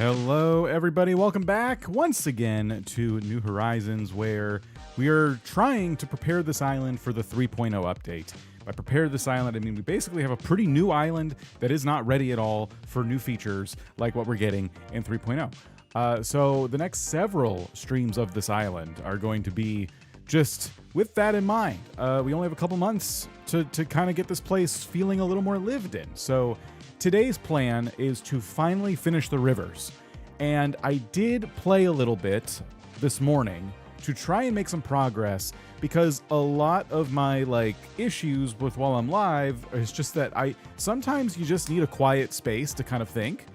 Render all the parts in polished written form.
Hello, everybody. Welcome back once again to New Horizons, where we are trying to prepare this island for the 3.0 update. By prepare this island, I mean we basically have a pretty new island that is not ready at all for new features like what we're getting in 3.0. So the next several streams of this island are going to be just with that in mind. We only have a couple months to kind of get this place feeling a little more lived in. So today's plan is to finally finish the rivers. And I did play a little bit this morning to try and make some progress, because a lot of my issues with while I'm live is just that sometimes you just need a quiet space to kind of think,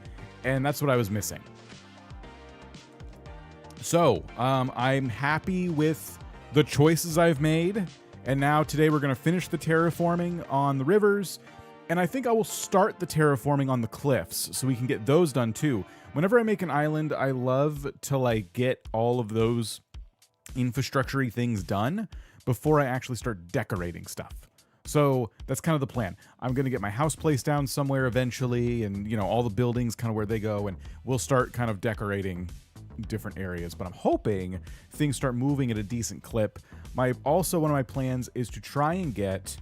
and that's what I was missing. So I'm happy with the choices I've made, and now today we're going to finish the terraforming on the rivers, and I think I will start the terraforming on the cliffs so we can get those done too. Whenever I make an island, I love to get all of those infrastructure-y things done before I actually start decorating stuff. So that's kind of the plan. I'm going to get my house placed down somewhere eventually, and all the buildings kind of where they go, and we'll start kind of decorating different areas. But I'm hoping things start moving at a decent clip. Also one of my plans is to try and get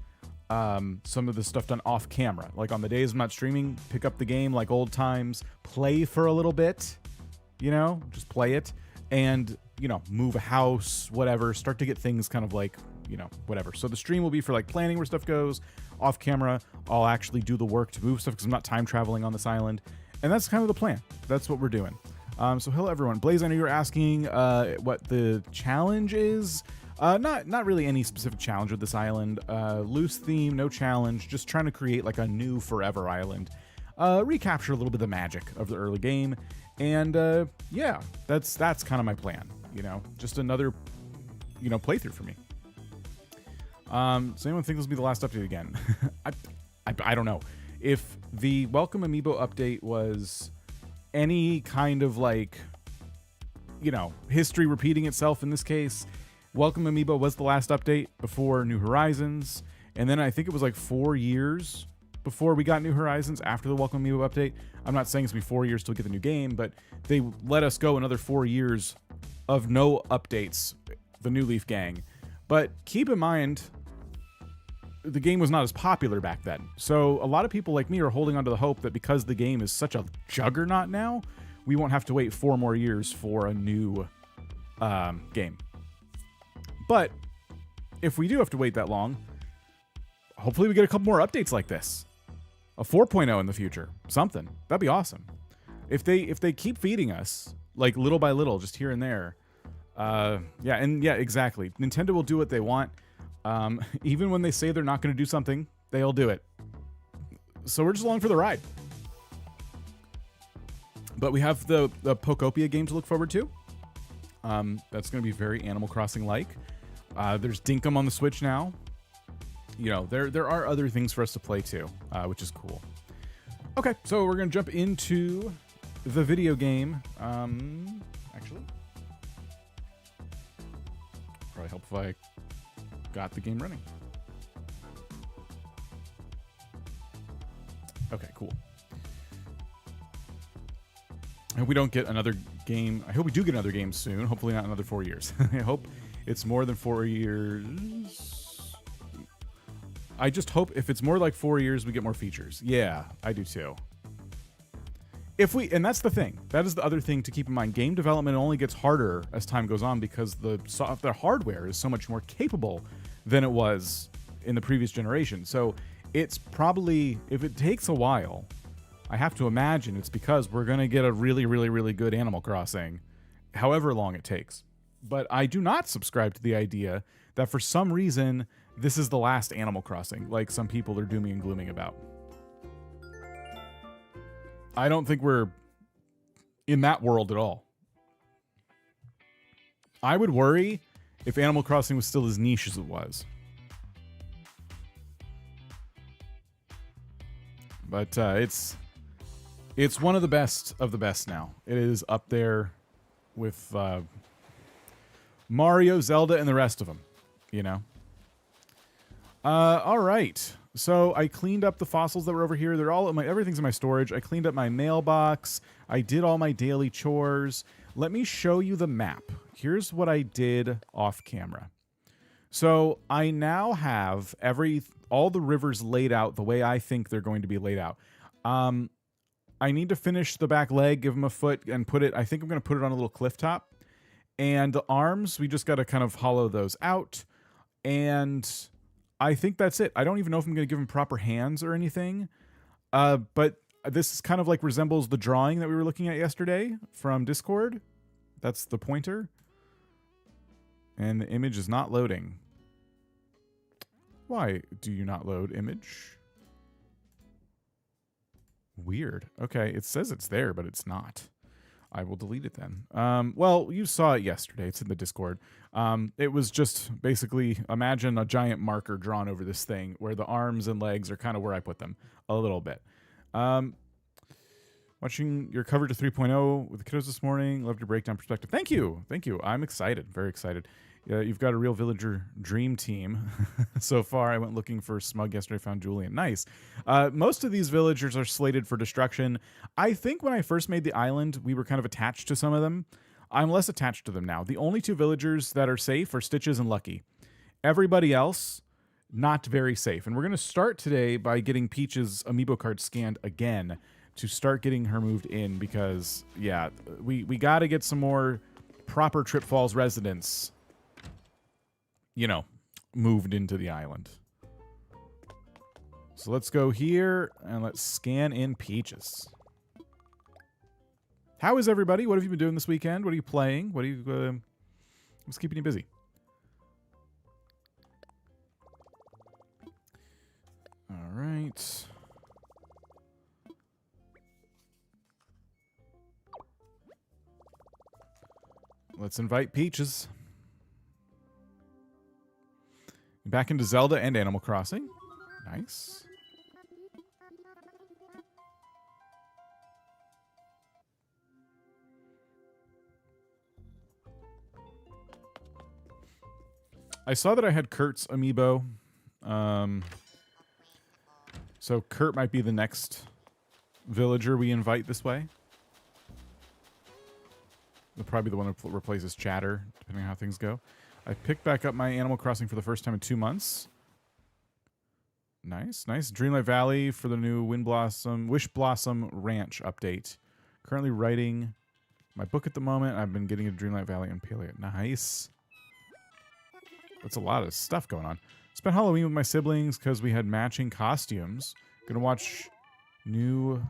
some of the stuff done off camera. Like on the days I'm not streaming, pick up the game like old times, play for a little bit, just play it, and move a house, whatever, start to get things kind of whatever. So the stream will be for planning where stuff goes. Off camera, I'll actually do the work to move stuff because I'm not time traveling on this island. And that's kind of the plan. That's what we're doing. So hello everyone. Blaze, I know you're asking what the challenge is. Not really any specific challenge with this island. Loose theme, no challenge, just trying to create a new forever island. Recapture a little bit of the magic of the early game. And yeah, that's kind of my plan. Just another playthrough for me. Does anyone think this will be the last update again? I don't know. If the welcome Amiibo update was any kind of history repeating itself in this case, welcome Amiibo was the last update before New Horizons, and then I think it was 4 years before we got New Horizons after the welcome Amiibo update. I'm not saying it's going to be 4 years till we get the new game, but they let us go another 4 years of no updates, the New Leaf gang. But keep in mind, the game was not as popular back then. So a lot of people like me are holding on to the hope that because the game is such a juggernaut now, we won't have to wait 4 more years for a new game. But if we do have to wait that long, hopefully we get a couple more updates like this. A 4.0 in the future. Something. That'd be awesome. If they keep feeding us, little by little, just here and there. Yeah, exactly. Nintendo will do what they want. Even when they say they're not going to do something, they'll do it. So we're just along for the ride. But we have the Pokopia game to look forward to. That's going to be very Animal Crossing-like. There's Dinkum on the Switch now. There are other things for us to play too, which is cool. Okay, so we're going to jump into the video game. Actually, probably help if I got the game running. Okay, cool. I hope we don't get another game. I hope we do get another game soon. Hopefully not another 4 years. I hope it's more than 4 years. I just hope if it's more like 4 years, we get more features. Yeah, I do too. And that's the thing. That is the other thing to keep in mind. Game development only gets harder as time goes on because the hardware is so much more capable than it was in the previous generation. So it's probably, if it takes a while, I have to imagine it's because we're going to get a really, really, really good Animal Crossing, however long it takes. But I do not subscribe to the idea that for some reason this is the last Animal Crossing, like some people are dooming and glooming about. I don't think we're in that world at all. I would worry if Animal Crossing was still as niche as it was. But it's one of the best now. It is up there with Mario, Zelda, and the rest of them, All right. So I cleaned up the fossils that were over here. They're all everything's in my storage. I cleaned up my mailbox. I did all my daily chores. Let me show you the map. Here's what I did off camera. So I now have all the rivers laid out the way I think they're going to be laid out. I need to finish the back leg, give them a foot, and put it. I think I'm going to put it on a little cliff top. And the arms, we just got to kind of hollow those out. And I think that's it. I don't even know if I'm going to give them proper hands or anything. But this is kind of like resembles the drawing that we were looking at yesterday from Discord. That's the pointer. And the image is not loading. Why do you not load image? Weird. Okay, it says it's there, but it's not. I will delete it then. Well, you saw it yesterday. It's in the Discord. It was just basically, imagine a giant marker drawn over this thing where the arms and legs are kind of where I put them a little bit. Watching your coverage of 3.0 with the kiddos this morning. Loved your breakdown perspective. Thank you. Thank you. I'm excited. Very excited. You've got a real villager dream team so far. I went looking for Smug yesterday, found Julian. Nice. Most of these villagers are slated for destruction. I think when I first made the island, we were kind of attached to some of them. I'm less attached to them now. The only two villagers that are safe are Stitches and Lucky. Everybody else, not very safe. And we're going to start today by getting Peach's amiibo card scanned again to start getting her moved in because, yeah, we got to get some more proper Trip Falls residents, you know, moved into the island. So let's go here and let's scan in Peaches. How is everybody? What have you been doing this weekend? What are you playing? What are you, what's keeping you busy? All right. Let's invite Peaches. Back into Zelda and Animal Crossing. Nice. I saw that I had Kurt's amiibo. So Kurt might be the next villager we invite this way. They'll probably be the one that replaces Chatter, depending on how things go. I picked back up my Animal Crossing for the first time in 2 months. Nice, nice. Dreamlight Valley for the new Wish Blossom Ranch update. Currently writing my book at the moment. I've been getting into Dreamlight Valley and Paleo. Nice. That's a lot of stuff going on. Spent Halloween with my siblings because we had matching costumes. Gonna watch new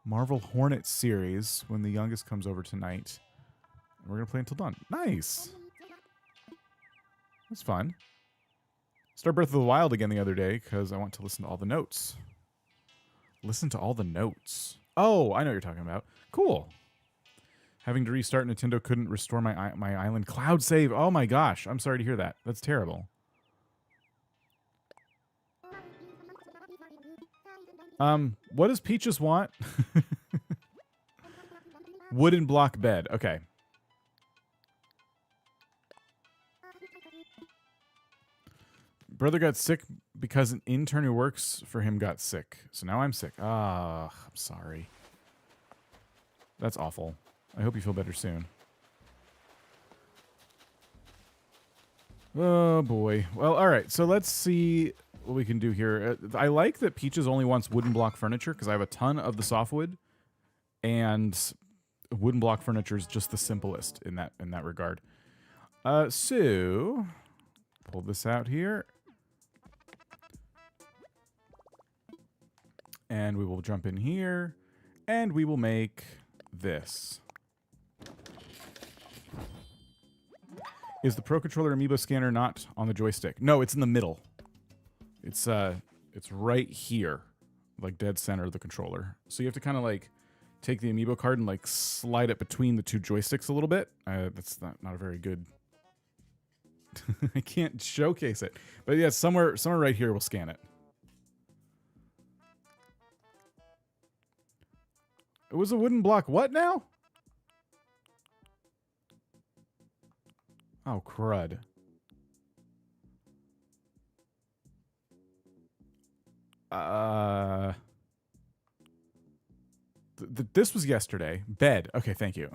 Marvel Hornet series when the youngest comes over tonight. We're going to play until dawn. Nice. That's fun. Start Breath of the Wild again the other day because I want to listen to all the notes. Listen to all the notes. Oh, I know what you're talking about. Cool. Having to restart Nintendo couldn't restore my island cloud save. Oh my gosh. I'm sorry to hear that. That's terrible. What does Peaches want? Wooden block bed. Okay. Brother got sick because an intern who works for him got sick. So now I'm sick. Ah, I'm sorry. That's awful. I hope you feel better soon. Oh, boy. Well, all right. So let's see what we can do here. I like that Peaches only wants wooden block furniture because I have a ton of the softwood, and wooden block furniture is just the simplest in that regard. So pull this out here, and we will jump in here, and we will make this. Is the Pro Controller Amiibo scanner not on the joystick? No, it's in the middle. It's right here, like dead center of the controller. So you have to kind of like take the Amiibo card and like slide it between the two joysticks a little bit. That's not a very good. I can't showcase it, but yeah, somewhere right here we'll scan it. It was a wooden block. What now? Oh, crud. This was yesterday. Bed. Okay, thank you.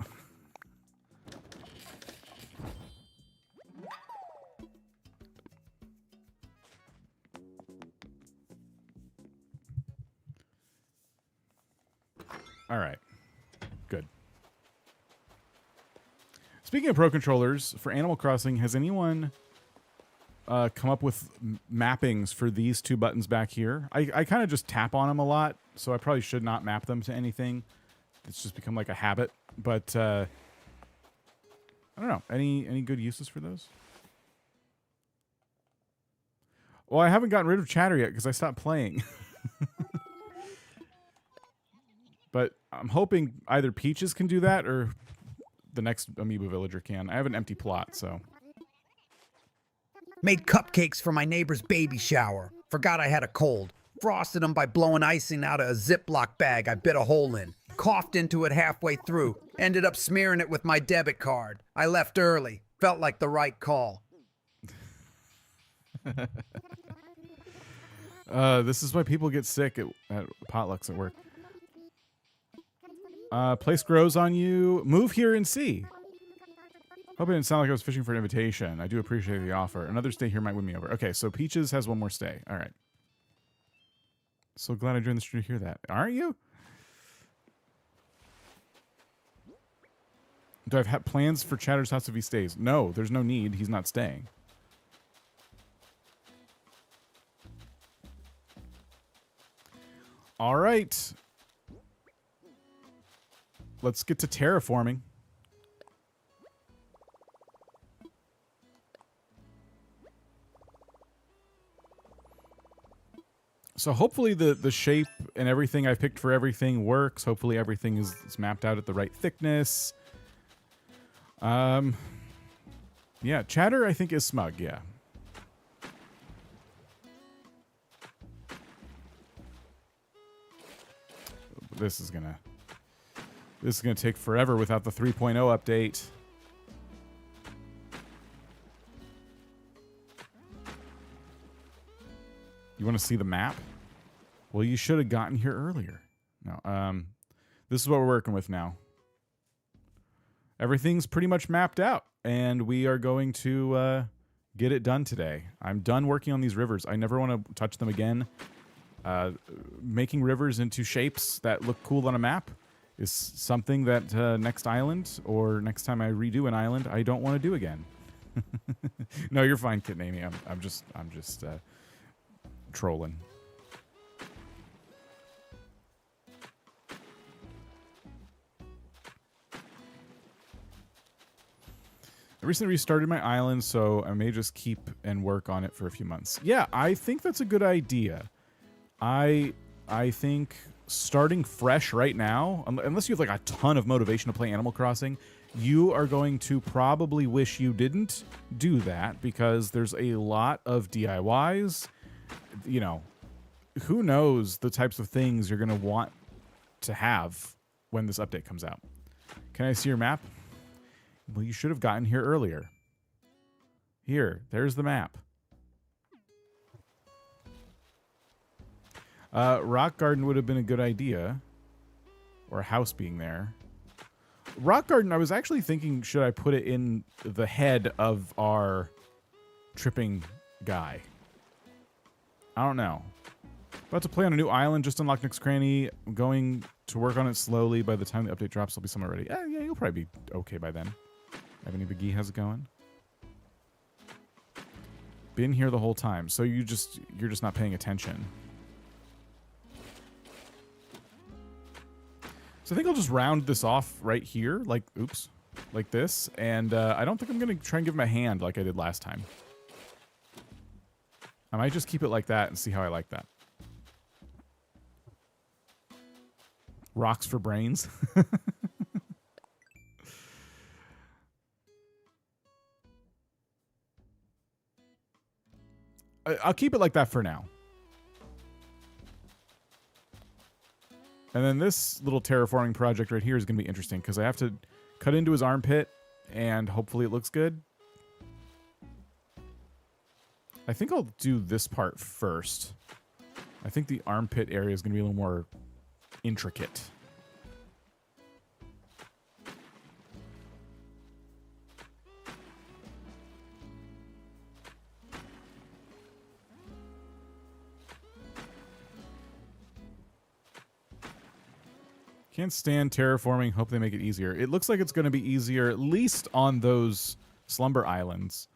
All right. Good. Speaking of Pro Controllers, for Animal Crossing, has anyone come up with mappings for these two buttons back here? I kind of just tap on them a lot, so I probably should not map them to anything. It's just become like a habit. But I don't know. Any good uses for those? Well, I haven't gotten rid of chatter yet because I stopped playing. But I'm hoping either Peaches can do that or the next Amiibo villager can. I have an empty plot, so. Made cupcakes for my neighbor's baby shower. Forgot I had a cold. Frosted them by blowing icing out of a Ziploc bag I bit a hole in. Coughed into it halfway through. Ended up smearing it with my debit card. I left early. Felt like the right call. This is why people get sick at potlucks at work. Place grows on you. Move here and see. Hope it didn't sound like I was fishing for an invitation. I do appreciate the offer. Another stay here might win me over. Okay, so Peaches has one more stay. All right. So glad I joined the stream to hear that. Aren't you? Do I have plans for Chatter's house if he stays? No, there's no need. He's not staying. All right. Let's get to terraforming. So hopefully the shape and everything I picked for everything works. Hopefully everything is mapped out at the right thickness. Yeah, Chatter I think is smug, yeah. This is gonna take forever without the 3.0 update. You want to see the map? Well, you should have gotten here earlier. No, this is what we're working with now. Everything's pretty much mapped out, and we are going to get it done today. I'm done working on these rivers. I never want to touch them again. Making rivers into shapes that look cool on a map is something that next island or next time I redo an island, I don't want to do again. No, you're fine, Kit Amy. I'm just trolling. I recently restarted my island, so I may just keep and work on it for a few months. Yeah, I think that's a good idea. I think starting fresh right now, unless you have like a ton of motivation to play Animal Crossing, you are going to probably wish you didn't do that because there's a lot of DIYs. You know, who knows the types of things you're going to want to have when this update comes out. Can I see your map? Well, you should have gotten here earlier. Here, there's the map. Rock garden would have been a good idea. Or a house being there. Rock garden, I was actually thinking, should I put it in the head of our tripping guy? I don't know. About to play on a new island, just unlocked Nook's Cranny. I'm going to work on it slowly. By the time the update drops, I'll be somewhere ready. Yeah, you'll probably be okay by then. Ebony McGee, how's it going? Been here the whole time, so you're just not paying attention. So I think I'll just round this off right here, like, oops, like this. And I don't think I'm going to try and give him a hand like I did last time. I might just keep it like that and see how I like that. Rocks for brains. I'll keep it like that for now. And then this little terraforming project right here is going to be interesting because I have to cut into his armpit and hopefully it looks good. I think I'll do this part first. I think the armpit area is going to be a little more intricate. Can't stand terraforming. Hope they make it easier. It looks like it's going to be easier, at least on those slumber islands.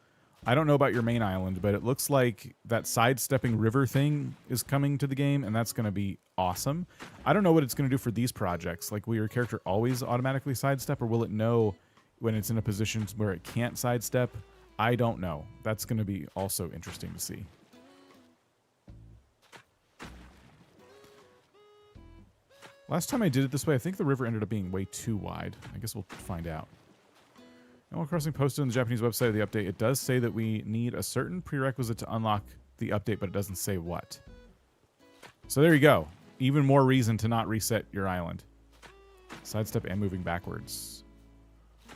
I don't know about your main island, but it looks like that sidestepping river thing is coming to the game, and that's going to be awesome. I don't know what it's going to do for these projects. Like, will your character always automatically sidestep, or will it know when it's in a position where it can't sidestep? I don't know. That's going to be also interesting to see. Last time I did it this way, I think the river ended up being way too wide. I guess we'll find out. Animal Crossing posted on the Japanese website of the update. It does say that we need a certain prerequisite to unlock the update, but it doesn't say what. So there you go. Even more reason to not reset your island. Sidestep and moving backwards.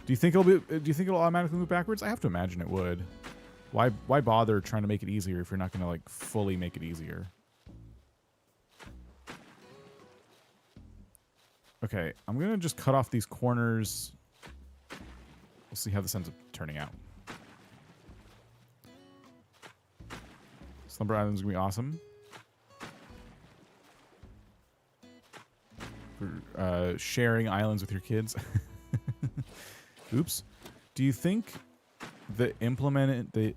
Do you think it'll automatically move backwards? I have to imagine it would. Why bother trying to make it easier if you're not going to like fully make it easier? Okay, I'm going to just cut off these corners. We'll see how this ends up turning out. Slumber Island's going to be awesome. For sharing islands with your kids. Oops. Do you think they implemented the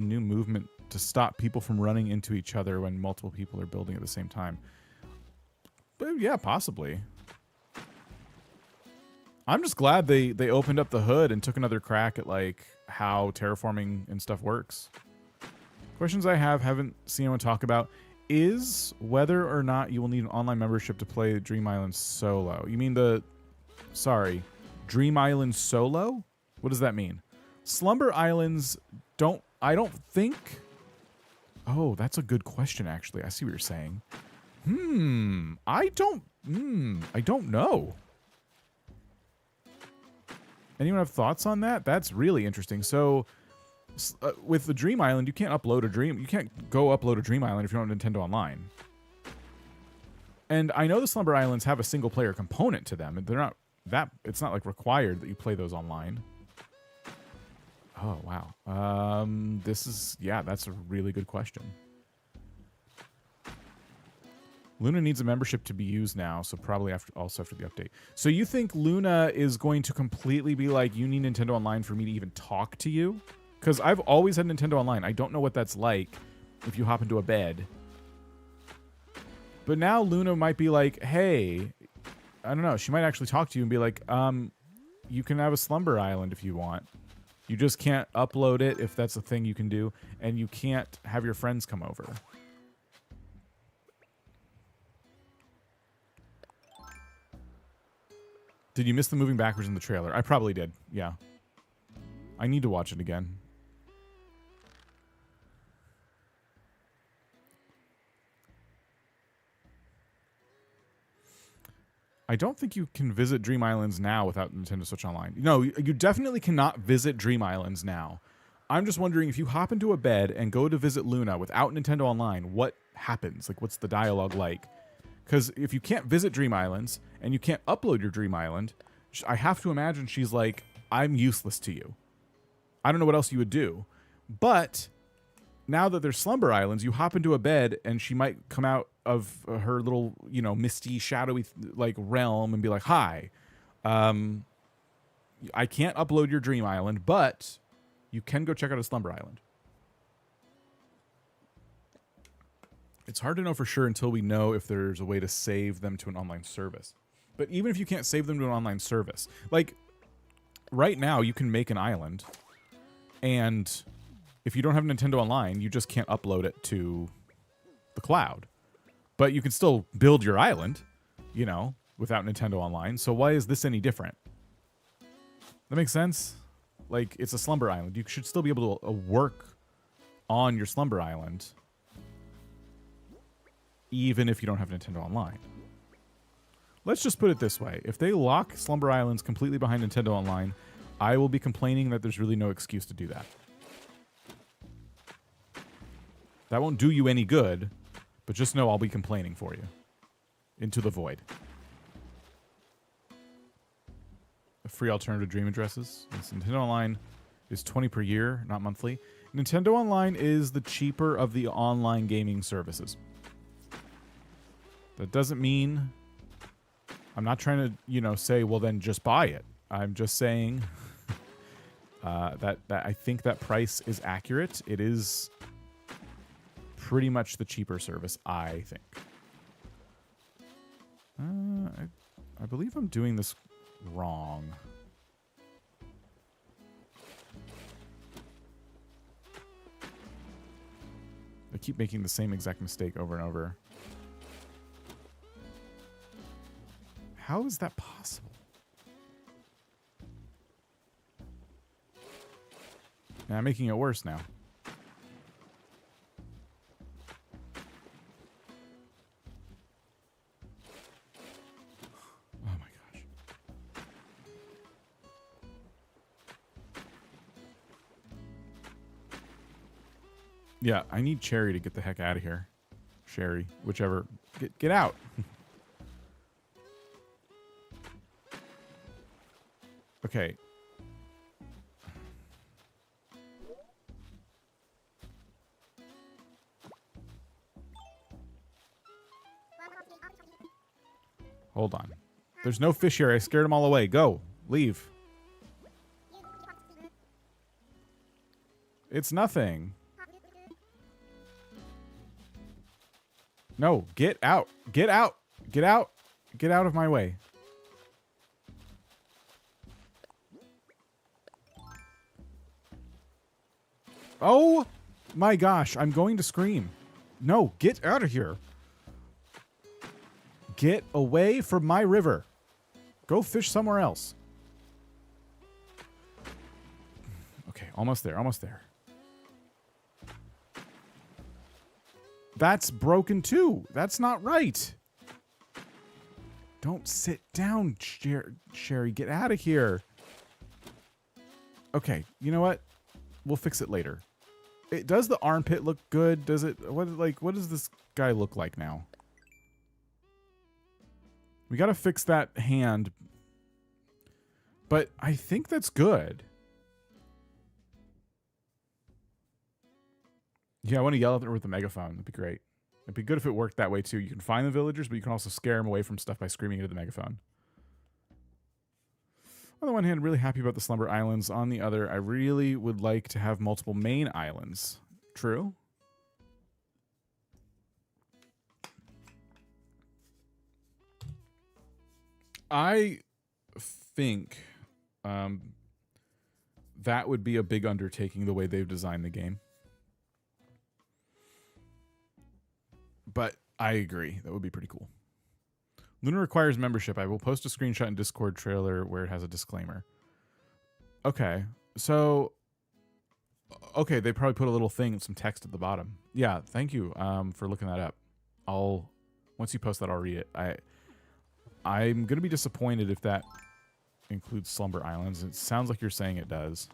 new movement to stop people from running into each other when multiple people are building at the same time? But yeah, possibly. I'm just glad they opened up the hood and took another crack at like how terraforming and stuff works. Questions I haven't seen anyone talk about is whether or not you will need an online membership to play Dream Island solo. You mean Dream Island solo? What does that mean? Slumber Islands I don't think. Oh, that's a good question actually. I see what you're saying. I don't know. Anyone have thoughts on that? That's really interesting. So, with the Dream Island, you can't go upload a Dream Island if you don't have Nintendo Online. And I know the Slumber Islands have a single player component to them, and it's not like required that you play those online. Oh wow. That's a really good question. Luna needs a membership to be used now, so probably after the update. So you think Luna is going to completely be like, you need Nintendo Online for me to even talk to you? Because I've always had Nintendo Online. I don't know what that's like if you hop into a bed. But now Luna might be like, hey, I don't know. She might actually talk to you and be like, you can have a Slumber Island if you want. You just can't upload it if that's a thing you can do, and you can't have your friends come over. Did you miss the moving backwards in the trailer? I probably did, yeah. I need to watch it again. I don't think you can visit Dream Islands now without Nintendo Switch Online. No, you definitely cannot visit Dream Islands now. I'm just wondering if you hop into a bed and go to visit Luna without Nintendo Online, what happens? Like, what's the dialogue like? Because if you can't visit Dream Islands and you can't upload your Dream Island, I have to imagine she's like, I'm useless to you. I don't know what else you would do. But now that there's Slumber Islands, you hop into a bed and she might come out of her little, misty, shadowy like realm and be like, hi, I can't upload your Dream Island, but you can go check out a Slumber Island. It's hard to know for sure until we know if there's a way to save them to an online service. But even if you can't save them to an online service, like right now you can make an island, and if you don't have Nintendo Online, you just can't upload it to the cloud. But you can still build your island, without Nintendo Online. So why is this any different? That makes sense? Like, it's a Slumber Island. You should still be able to work on your Slumber Island even if you don't have Nintendo Online. Let's just put it this way. If they lock Slumber Islands completely behind Nintendo Online, I will be complaining that there's really no excuse to do that. That won't do you any good, But just know I'll be complaining for you. Into the void. A free alternative dream addresses. Yes, Nintendo Online is 20 per year, not monthly. Nintendo Online is the cheaper of the online gaming services. That doesn't mean... I'm not trying to, say, well, then just buy it. I'm just saying that I think that price is accurate. It is pretty much the cheaper service, I think. I believe I'm doing this wrong. I keep making the same exact mistake over and over. How is that possible? Yeah, I'm making it worse now. Oh my gosh. Yeah, I need Cherry to get the heck out of here. Sherry, whichever. Get out. Okay. Hold on. There's no fish here. I scared them all away. Go. Leave. It's nothing. No, get out. Get out. Get out. Get out of my way. Oh my gosh, I'm going to scream. No, get out of here. Get away from my river. Go fish somewhere else. Okay, almost there, almost there. That's broken too. That's not right. Don't sit down, Sherry. Get out of here. Okay, you know what? We'll fix it later. Does the armpit look good? Does it... What does this guy look like now? We gotta fix that hand. But I think that's good. Yeah, I want to yell at her with a megaphone. That'd be great. It'd be good if it worked that way too. You can find the villagers, but you can also scare them away from stuff by screaming into the megaphone. On the one hand, I'm really happy about the Slumber Islands. On the other, I really would like to have multiple main islands. True? I think that would be a big undertaking the way they've designed the game. But I agree. That would be pretty cool. Luna requires membership. I will post a screenshot in Discord trailer where it has a disclaimer. Okay. So, okay, they probably put a little thing, some text at the bottom. Yeah, thank you for looking that up. Once you post that, I'll read it. I'm going to be disappointed if that includes Slumber Islands. It sounds like you're saying it does.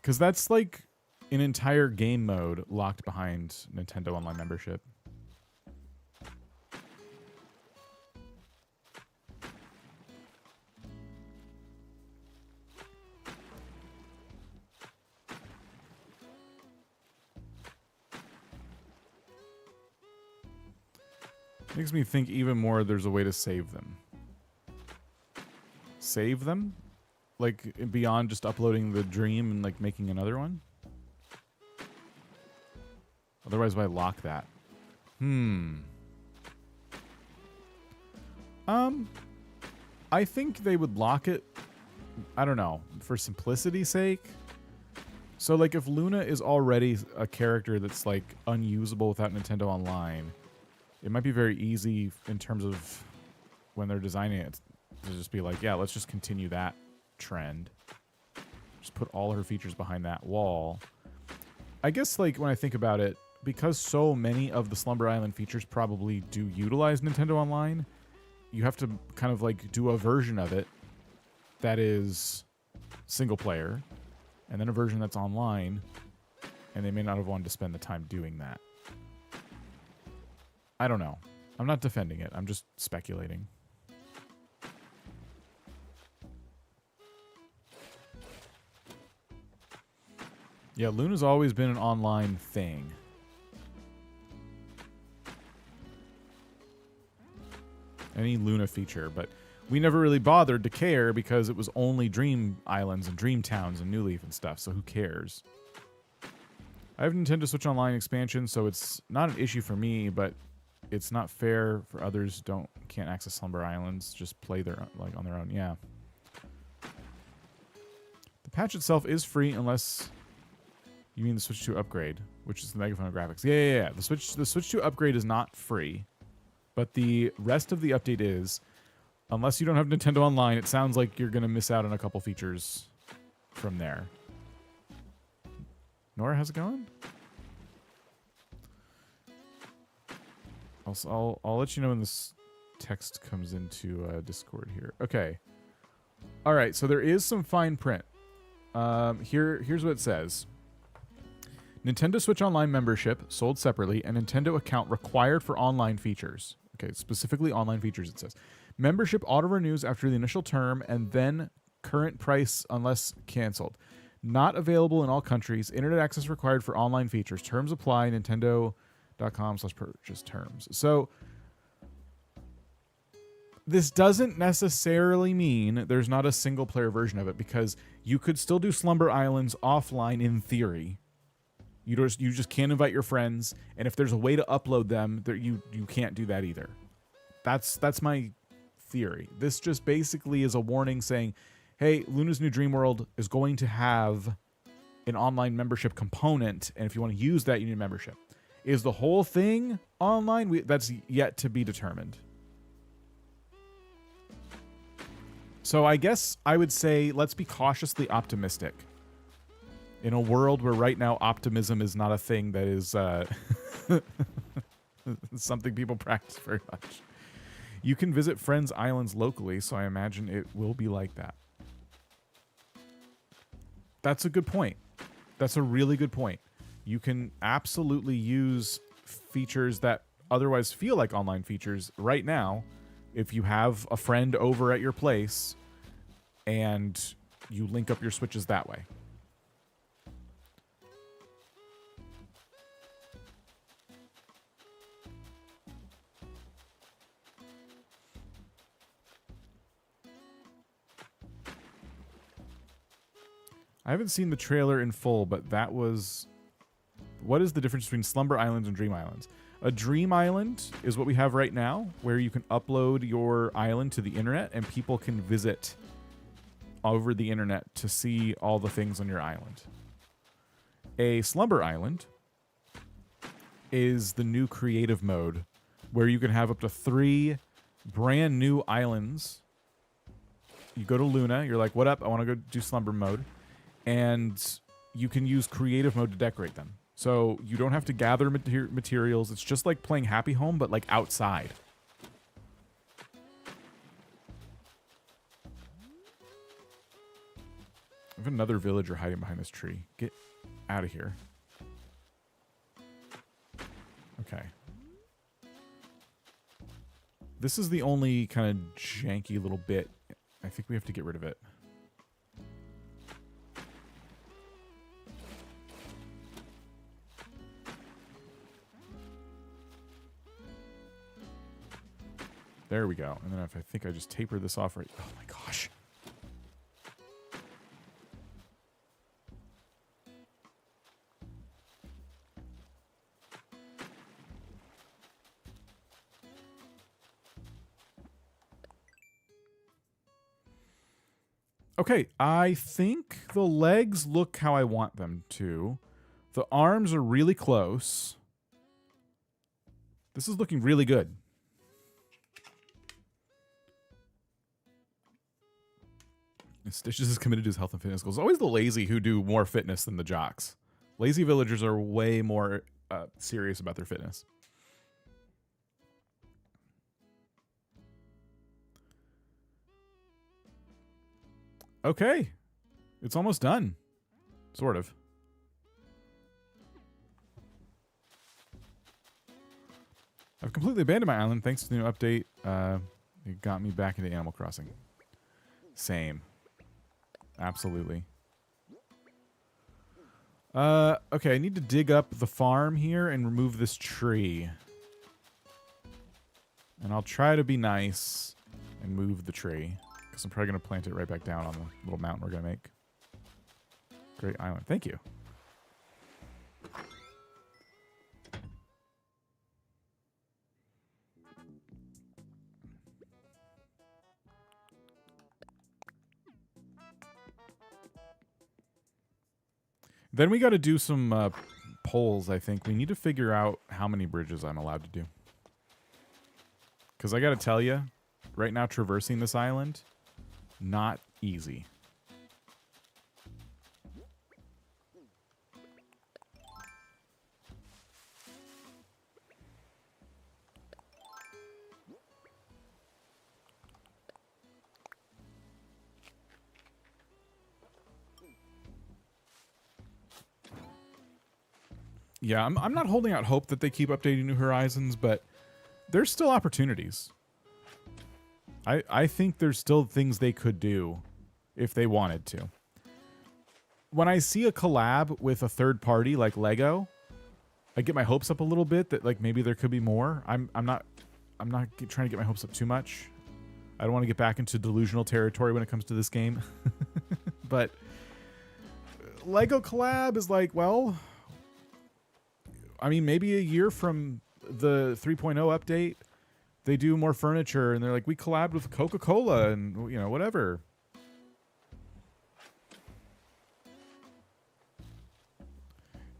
Because that's like an entire game mode locked behind Nintendo Online membership. Makes me think even more there's a way to save them. Save them? Like, beyond just uploading the dream and, like, making another one? Otherwise, why lock that? I think they would lock it, I don't know, for simplicity's sake. So, like, if Luna is already a character that's, like, unusable without Nintendo Online, it might be very easy in terms of when they're designing it to just be like, yeah, let's just continue that trend. Just put all her features behind that wall. I guess, like, when I think about it, because so many of the Slumber Island features probably do utilize Nintendo Online, you have to kind of, like, do a version of it that is single player and then a version that's online, and they may not have wanted to spend the time doing that. I don't know. I'm not defending it. I'm just speculating. Yeah, Luna's always been an online thing. Any Luna feature, but we never really bothered to care because it was only Dream Islands and Dream Towns and New Leaf and stuff, so who cares? I have Nintendo Switch Online expansion, so it's not an issue for me, but it's not fair for others who can't access Slumber Islands, just play on their own. Yeah. The patch itself is free unless you mean the Switch 2 upgrade, which is the megaphone graphics. Yeah. The Switch 2 upgrade is not free, but the rest of the update is. Unless you don't have Nintendo Online, it sounds like you're going to miss out on a couple features from there. Nora, how's it going? I'll let you know when this text comes into Discord here. Okay. All right, so there is some fine print. Here's what it says. Nintendo Switch Online membership sold separately, and Nintendo account required for online features. Okay, specifically online features, it says. Membership auto-renews after the initial term and then current price unless canceled. Not available in all countries. Internet access required for online features. Terms apply. Nintendo.com/purchase terms. So this doesn't necessarily mean there's not a single-player version of it, because you could still do Slumber Islands offline in theory. You just can't invite your friends, and if there's a way to upload them, you can't do that either. That's my theory. This just basically is a warning saying, hey, Luna's New Dream World is going to have an online membership component, and if you want to use that, you need a membership. Is the whole thing online? That's yet to be determined. So I guess I would say let's be cautiously optimistic. In a world where right now optimism is not a thing that is something people practice very much. You can visit friends' islands locally, so I imagine it will be like that. That's a good point. That's a really good point. You can absolutely use features that otherwise feel like online features right now if you have a friend over at your place and you link up your Switches that way. I haven't seen the trailer in full, but that was... What is the difference between Slumber Islands and Dream Islands? A Dream Island is what we have right now, where you can upload your island to the internet and people can visit over the internet to see all the things on your island. A Slumber Island is the new creative mode, where you can have up to 3 brand new islands. You go to Luna, you're like, what up? I want to go do Slumber mode. And you can use creative mode to decorate them. So you don't have to gather materials. It's just like playing Happy Home, but like outside. I have another villager hiding behind this tree. Get out of here. Okay. This is the only kind of janky little bit. I think we have to get rid of it. There we go. And then if I think I just taper this off right... Oh my gosh. Okay, I think the legs look how I want them to. The arms are really close. This is looking really good. Stitches is committed to his health and fitness goals. Always the lazy who do more fitness than the jocks. Lazy villagers are way more serious about their fitness. Okay. It's almost done. Sort of. I've completely abandoned my island thanks to the new update. It got me back into Animal Crossing. Same. Absolutely. Okay, I need to dig up the farm here and remove this tree. And I'll try to be nice and move the tree. Because I'm probably going to plant it right back down on the little mountain we're going to make. Great island. Thank you. Then we got to do some polls, I think. We need to figure out how many bridges I'm allowed to do. Because I got to tell you, right now traversing this island, not easy. Yeah, I'm not holding out hope that they keep updating New Horizons, but there's still opportunities. I think there's still things they could do if they wanted to. When I see a collab with a third party like Lego, I get my hopes up a little bit that like maybe there could be more. I'm not trying to get my hopes up too much. I don't want to get back into delusional territory when it comes to this game. But Lego collab is like, well, I mean, maybe a year from the 3.0 update, they do more furniture, and they're like, we collabed with Coca-Cola, and, you know, whatever.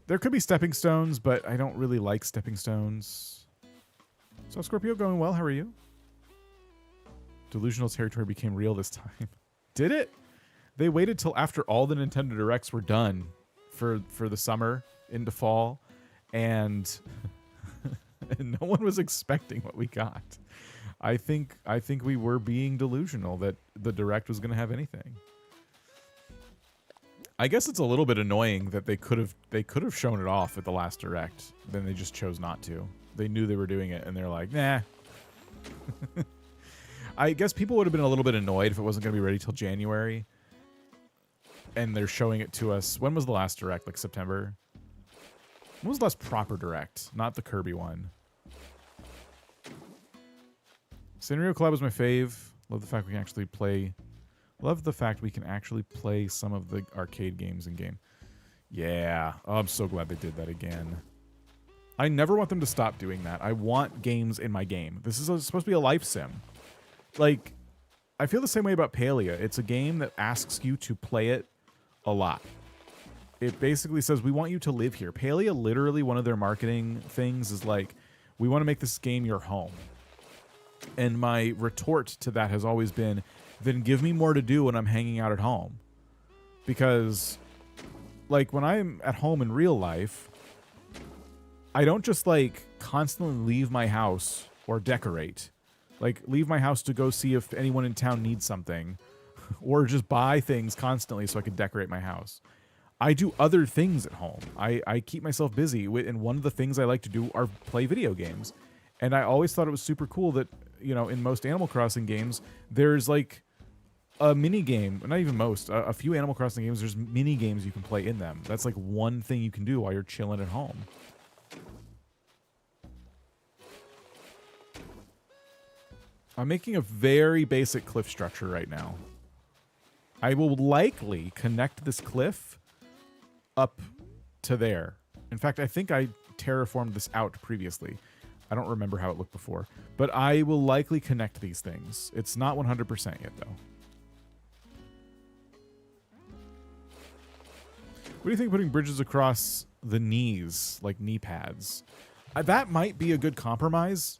There could be stepping stones, but I don't really like stepping stones. So, Scorpio, going well. How are you? Delusional territory became real this time. Did it? They waited till after all the Nintendo Directs were done for the summer into fall. And no one was expecting what we got. I think we were being delusional that the Direct was going to have anything. I guess it's a little bit annoying that they could have shown it off at the last Direct, then they just chose not to. They knew they were doing it, and they're like, nah. I guess people would have been a little bit annoyed if it wasn't going to be ready till January, and they're showing it to us. When was the last Direct? Like September? When was the last proper Direct? Not the Kirby one. Sanrio Collab was my fave. Love the fact we can actually play. Love the fact we can actually play some of the arcade games in game. Yeah. Oh, I'm so glad they did that again. I never want them to stop doing that. I want games in my game. This is supposed to be a life sim. Like, I feel the same way about Palia. It's a game that asks you to play it a lot. It basically says, we want you to live here. Palia, literally, one of their marketing things is like, we want to make this game your home. And my retort to that has always been, then give me more to do when I'm hanging out at home. Because, like, when I'm at home in real life, I don't just, like, constantly leave my house or decorate. Like, leave my house to go see if anyone in town needs something. Or just buy things constantly so I can decorate my house. I do other things at home. I keep myself busy, and one of the things I like to do are play video games. And I always thought it was super cool that, you know, in most Animal Crossing games, there's like a mini game. Not even most. A few Animal Crossing games, there's mini games you can play in them. That's like one thing you can do while you're chilling at home. I'm making a very basic cliff structure right now. I will likely connect this cliff up to there. In fact, I think I terraformed this out previously. I don't remember how it looked before. But I will likely connect these things. It's not 100% yet, though. What do you think of putting bridges across the knees, like knee pads? That might be a good compromise.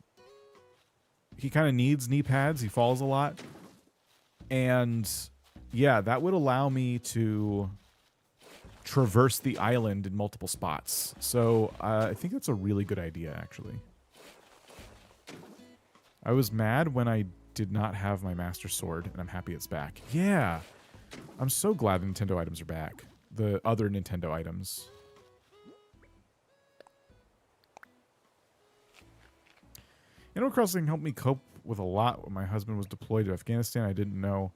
He kind of needs knee pads. He falls a lot. And yeah, that would allow me to traverse the island in multiple spots. So I think that's a really good idea, actually. I was mad when I did not have my Master Sword, and I'm happy it's back. Yeah, I'm so glad the Nintendo items are back. the other Nintendo items. Animal Crossing helped me cope with a lot when my husband was deployed to Afghanistan. I didn't know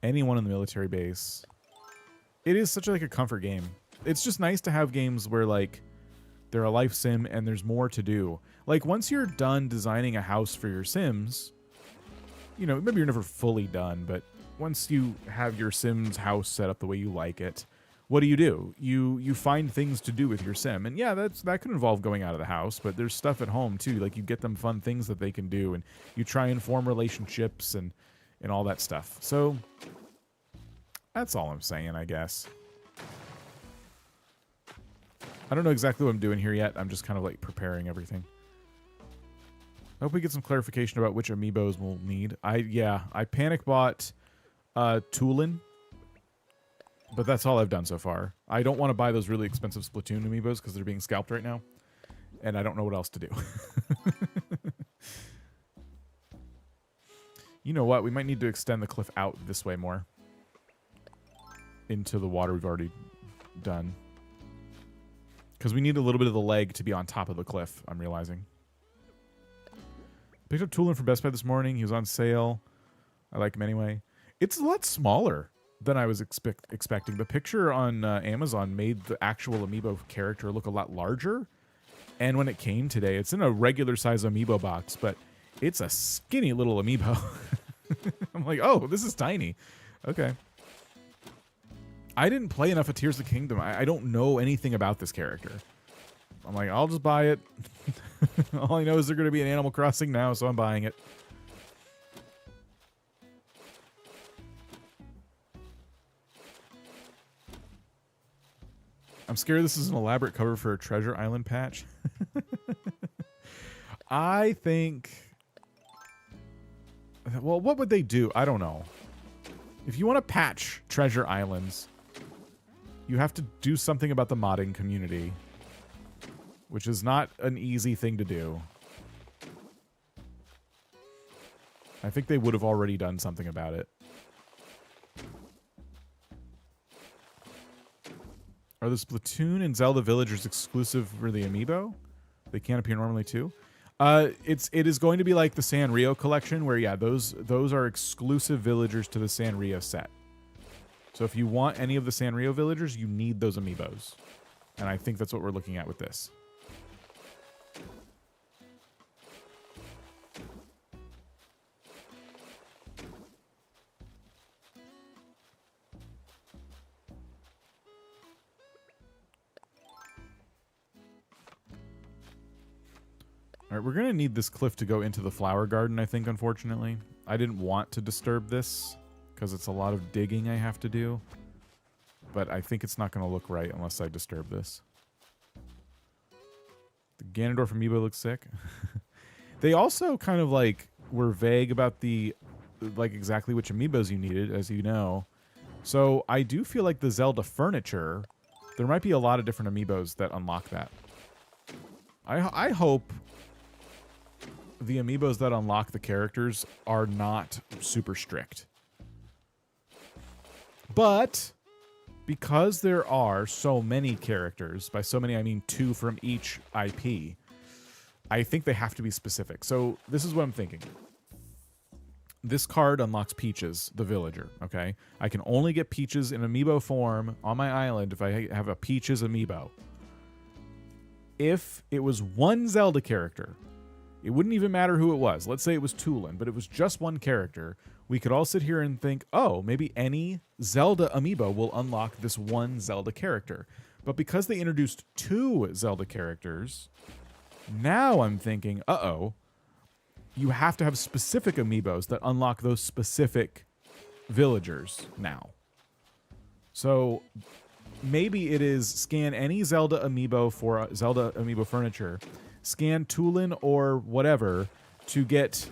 anyone in the military base. It is such like a comfort game. It's just nice to have games where like they're a life sim and there's more to do. Like once you're done designing a house for your Sims, you know, maybe you're never fully done, but once you have your Sims house set up the way you like it, what do? You find things to do with your Sim. And yeah, that could involve going out of the house, but there's stuff at home too. Like you get them fun things that they can do, and you try and form relationships and all that stuff. So that's all I'm saying, I guess. I don't know exactly what I'm doing here yet. I'm just kind of like preparing everything. I hope we get some clarification about which amiibos we'll need. I panic bought Toolin, but that's all I've done so far. I don't want to buy those really expensive Splatoon amiibos because they're being scalped right now, and I don't know what else to do. You know what? We might need to extend the cliff out this way more. Into the water we've already done. Because we need a little bit of the leg to be on top of the cliff, I'm realizing. Picked up Toolin from Best Buy this morning. He was on sale. I like him anyway. It's a lot smaller than I was expecting. The picture on Amazon made the actual amiibo character look a lot larger. And when it came today, it's in a regular size amiibo box, but it's a skinny little amiibo. I'm like, oh, this is tiny. Okay. I didn't play enough of Tears of the Kingdom. I don't know anything about this character. I'm like, I'll just buy it. All I know is they're going to be in Animal Crossing now, so I'm buying it. I'm scared this is an elaborate cover for a Treasure Island patch. I think... Well, what would they do? I don't know. If you want to patch Treasure Islands, you have to do something about the modding community, which is not an easy thing to do. I think they would have already done something about it. Are the Splatoon and Zelda villagers exclusive for the Amiibo? They can't appear normally too? It is going to be like the Sanrio collection, where yeah, those are exclusive villagers to the Sanrio set. So if you want any of the Sanrio villagers, you need those amiibos, and I think that's what we're looking at with this. All right, we're going to need this cliff to go into the flower garden, I think, unfortunately. I didn't want to disturb this because it's a lot of digging I have to do. But I think it's not going to look right unless I disturb this. The Ganondorf amiibo looks sick. They also kind of like were vague about the like exactly which amiibos you needed, as you know. So I do feel like the Zelda furniture, there might be a lot of different amiibos that unlock that. I hope the amiibos that unlock the characters are not super strict. But because there are so many characters, by so many I mean 2 from each IP, I think they have to be specific. So this is what I'm thinking. This card unlocks Peaches, the villager, okay? I can only get Peaches in amiibo form on my island if I have a Peaches amiibo. If it was one Zelda character, it wouldn't even matter who it was. Let's say it was Toolin, but it was just one character. We could all sit here and think, oh, maybe any Zelda amiibo will unlock this one Zelda character. But because they introduced 2 Zelda characters, now I'm thinking, uh-oh, you have to have specific amiibos that unlock those specific villagers now. So maybe it is scan any Zelda amiibo for Zelda amiibo furniture, scan Toolin or whatever to get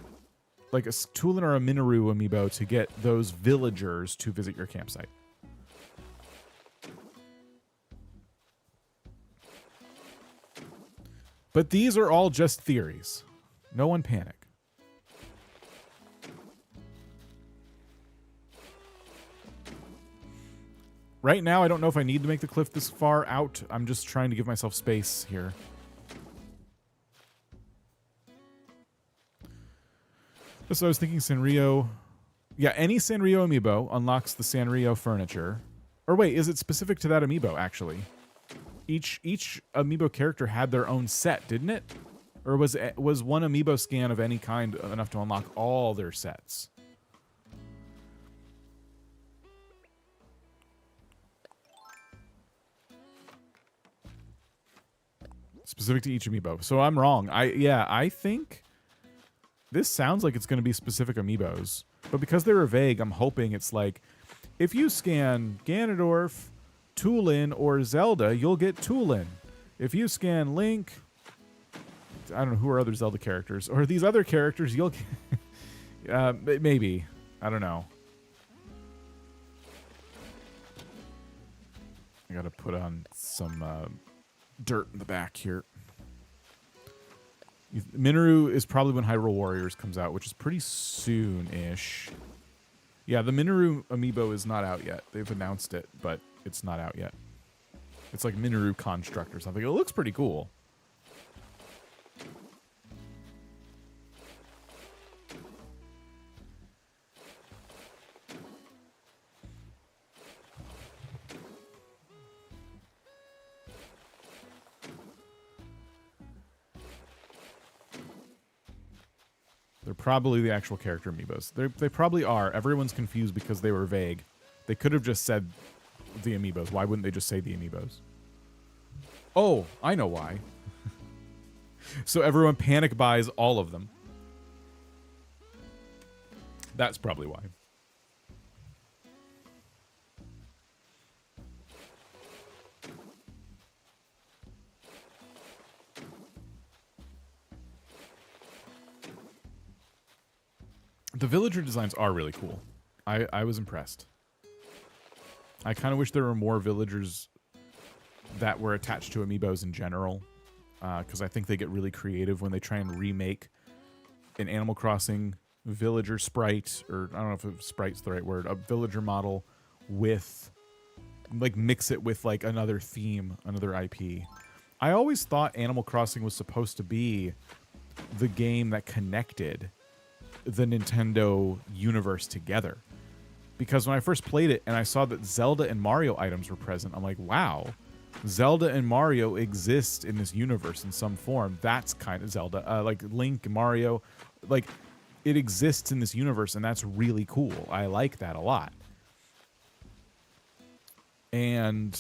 like a Toolin or a Minoru amiibo to get those villagers to visit your campsite. But these are all just theories. No one panic. Right now, I don't know if I need to make the cliff this far out. I'm just trying to give myself space here. So I was thinking Sanrio. Yeah, any Sanrio amiibo unlocks the Sanrio furniture. Or wait, is it specific to that amiibo, actually? Each amiibo character had their own set, didn't it? Or was one amiibo scan of any kind enough to unlock all their sets? Specific to each amiibo. So I'm wrong. I think this sounds like it's going to be specific amiibos. But because they were vague, I'm hoping it's like, if you scan Ganondorf, Tulin, or Zelda, you'll get Tulin. If you scan Link, I don't know who are other Zelda characters, or these other characters, you'll get... maybe. I don't know. I gotta put on some dirt in the back here. Minoru is probably when Hyrule Warriors comes out, which is pretty soon-ish. Yeah, the Minoru amiibo is not out yet. They've announced it, but it's not out yet. It's like Minoru Construct or something. It looks pretty cool. They're probably the actual character amiibos. They probably are. Everyone's confused because they were vague. They could have just said the amiibos. Why wouldn't they just say the amiibos? Oh, I know why. So everyone panic buys all of them. That's probably why. The villager designs are really cool. I was impressed. I kind of wish there were more villagers that were attached to amiibos in general, because I think they get really creative when they try and remake an Animal Crossing villager sprite, or I don't know if sprite's the right word, a villager model with, like, mix it with, like, another theme, another IP. I always thought Animal Crossing was supposed to be the game that connected the Nintendo universe together, because when I first played it and I saw that Zelda and Mario items were present, I'm like, wow, Zelda and Mario exist in this universe in some form. That's kind of Zelda, like Link and Mario, like it exists in this universe, and that's really cool. I like that a lot. And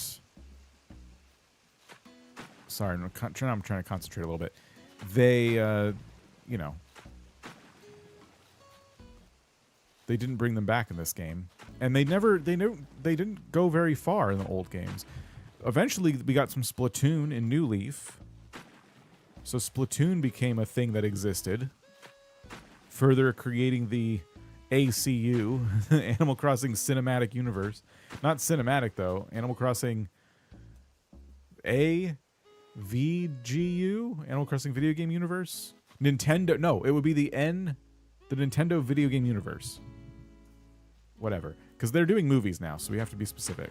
sorry, I'm trying to concentrate a little bit. They, you know, they didn't bring them back in this game, and they didn't go very far in the old games. Eventually, we got some Splatoon in New Leaf, so Splatoon became a thing that existed, further creating the ACU, Animal Crossing Cinematic Universe. Not cinematic though. Animal Crossing AVGU, Animal Crossing Video Game Universe. Nintendo. No, it would be the Nintendo Video Game Universe. Whatever, because they're doing movies now, so we have to be specific.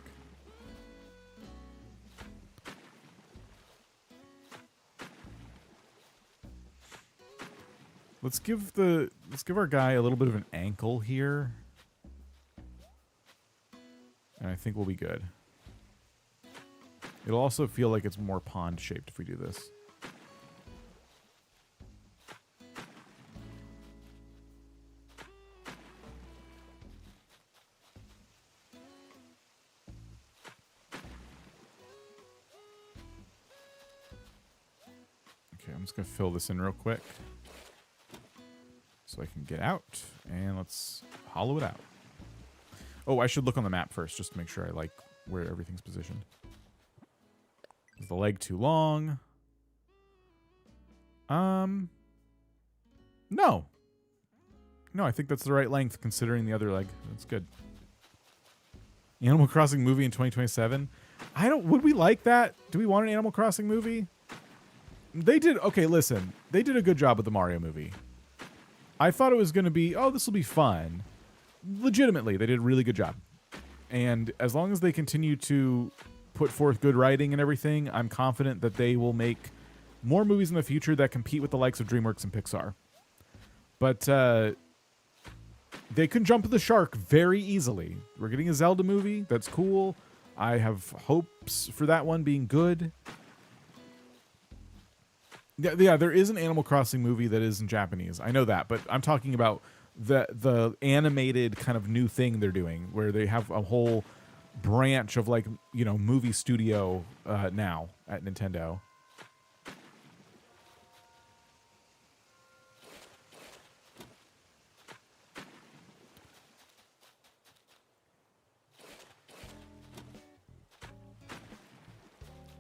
Let's give our guy a little bit of an ankle here, and I think we'll be good. It'll also feel like it's more pond shaped if we do this. I'm just going to fill this in real quick so I can get out, and let's hollow it out. Oh, I should look on the map first just to make sure I like where everything's positioned. Is the leg too long? No. No, I think that's the right length considering the other leg. That's good. Animal Crossing movie in 2027? Would we like that? Do we want an Animal Crossing movie? They did, okay, listen. They did a good job with the Mario movie. I thought it was going to be, oh, this will be fun. Legitimately, they did a really good job. And as long as they continue to put forth good writing and everything, I'm confident that they will make more movies in the future that compete with the likes of DreamWorks and Pixar. But they can jump the shark very easily. We're getting a Zelda movie. That's cool. I have hopes for that one being good. Yeah, there is an Animal Crossing movie that is in Japanese. I know that, but I'm talking about the animated kind of new thing they're doing, where they have a whole branch of, like, you know, movie studio now at Nintendo.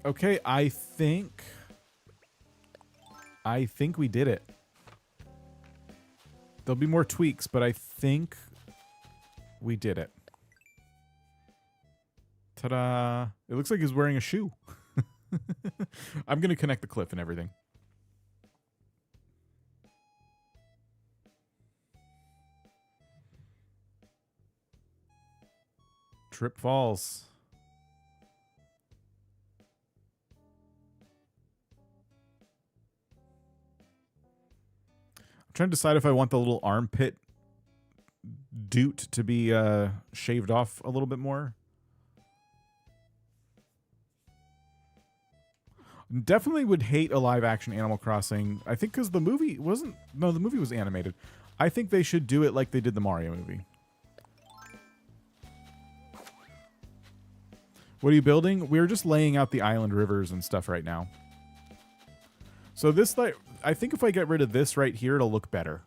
Okay, I think we did it. There'll be more tweaks, but I think we did it. Ta-da! It looks like he's wearing a shoe. I'm going to connect the cliff and everything. Trip falls. I'm trying to decide if I want the little armpit doot to be shaved off a little bit more. Definitely would hate a live action Animal Crossing. I think because the movie wasn't... No, the movie was animated. I think they should do it like they did the Mario movie. What are you building? We're just laying out the island rivers and stuff right now. So this, like, I think if I get rid of this right here, it'll look better.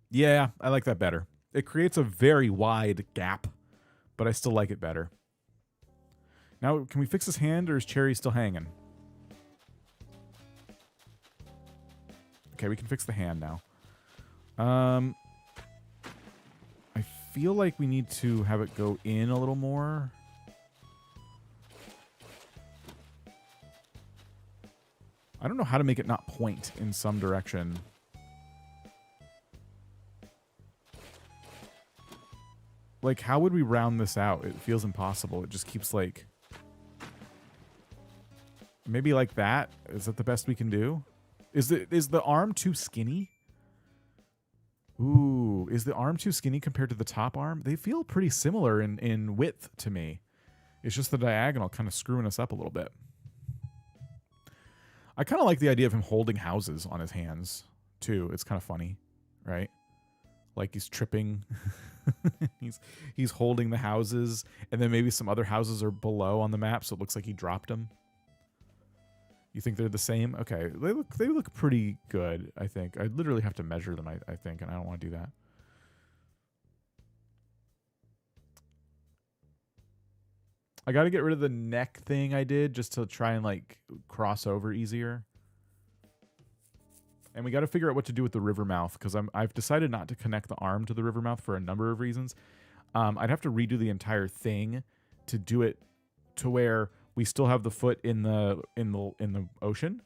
Yeah, I like that better. It creates a very wide gap, but I still like it better. Now, can we fix his hand, or is Cherry still hanging? Okay, we can fix the hand now. I feel like we need to have it go in a little more. I don't know how to make it not point in some direction. Like, how would we round this out? It feels impossible. It just keeps, like... Maybe like that? Is that the best we can do? Is the arm too skinny? Ooh, is the arm too skinny compared to the top arm? They feel pretty similar in width to me. It's just the diagonal kind of screwing us up a little bit. I kind of like the idea of him holding houses on his hands, too. It's kind of funny, right? Like he's tripping. he's holding the houses, and then maybe some other houses are below on the map, so it looks like he dropped them. You think they're the same? Okay, they look pretty good, I think. I literally have to measure them, I think, and I don't want to do that. I got to get rid of the neck thing I did just to try and, like, cross over easier. And we got to figure out what to do with the river mouth, because I've decided not to connect the arm to the river mouth for a number of reasons. I'd have to redo the entire thing to do it to where we still have the foot in the ocean,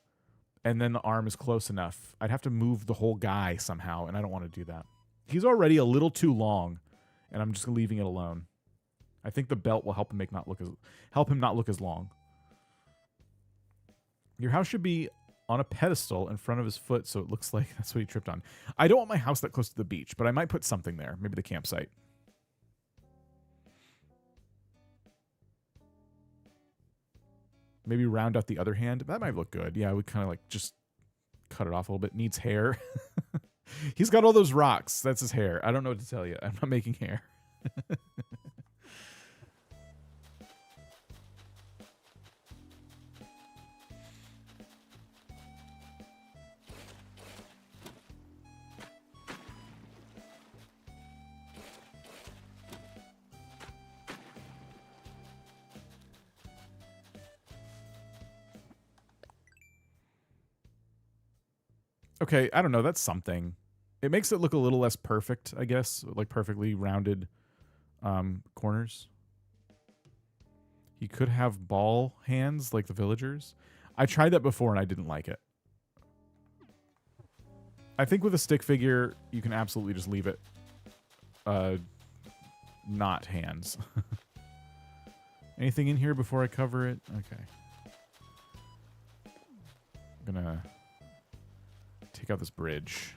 and then the arm is close enough. I'd have to move the whole guy somehow, and I don't want to do that. He's already a little too long, and I'm just leaving it alone. I think the belt will help him not look as long. Your house should be on a pedestal in front of his foot, so it looks like that's what he tripped on. I don't want my house that close to the beach, but I might put something there. Maybe the campsite. Maybe round out the other hand. That might look good. Yeah, we kind of like just cut it off a little bit. Needs hair. He's got all those rocks. That's his hair. I don't know what to tell you. I'm not making hair. Okay, I don't know. That's something. It makes it look a little less perfect, I guess. Like perfectly rounded corners. He could have ball hands like the villagers. I tried that before and I didn't like it. I think with a stick figure, you can absolutely just leave it not hands. Anything in here before I cover it? Okay. I'm gonna take out this bridge.